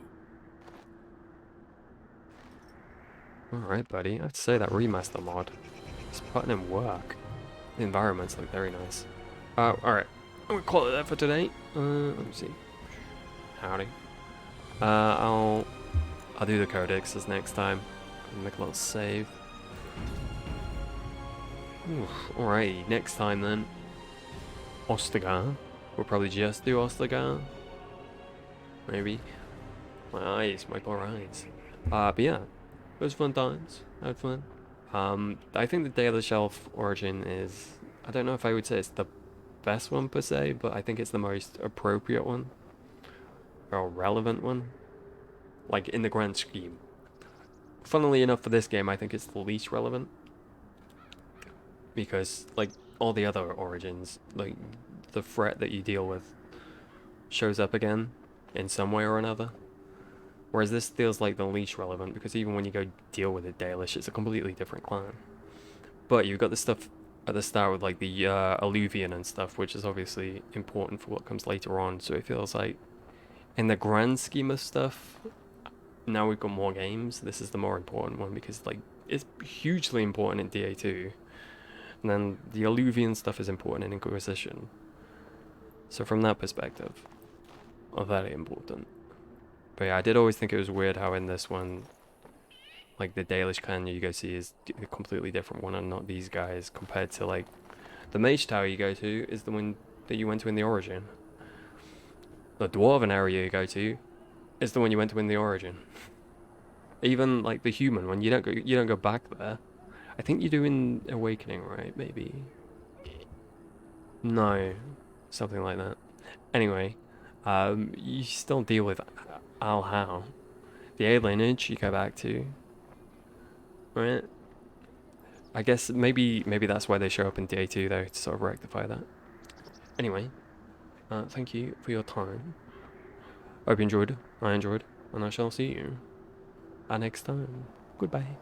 Alright, buddy. I have to say that remaster mod is putting in work. The environments look very nice. Alright. I'm gonna call it that for today. Let me see. Howdy. I'll do the codexes next time. Make a little save. Alright, next time then. Ostagar. We'll probably just do Ostagar. Maybe. My eyes, my poor eyes. But yeah, it was fun times. I had fun. I think the Dalish Elf origin is, I don't know if I would say it's the best one per se, but I think it's the most appropriate one. Or relevant one. Like, in the grand scheme. Funnily enough, for this game, I think it's the least relevant. Because, like, all the other origins, like, the threat that you deal with shows up again in some way or another. Whereas this feels like the least relevant, because even when you go deal with it Dalish, it's a completely different clan. But you've got the stuff at the start with, like, the Alluvian and stuff, which is obviously important for what comes later on, so it feels like, in the grand scheme of stuff, now we've got more games, this is the more important one, because, like, it's hugely important in DA2. And then the Alluvian stuff is important in Inquisition. So from that perspective, very important. But yeah, I did always think it was weird how in this one, like, the Dalish clan you go see is a completely different one and not these guys, compared to, like, the Mage Tower you go to is the one that you went to in the Origin. The Dwarven area you go to is the one you went to in the Origin. Even, like, the human one, you don't go back there. I think you do in Awakening, right? Maybe. No, something like that. Anyway, you still deal with Al-How. The A lineage you go back to, right? I guess maybe that's why they show up in DA2 though, to sort of rectify that. Anyway, thank you for your time. Hope you enjoyed. I enjoyed, and I shall see you next time. Goodbye.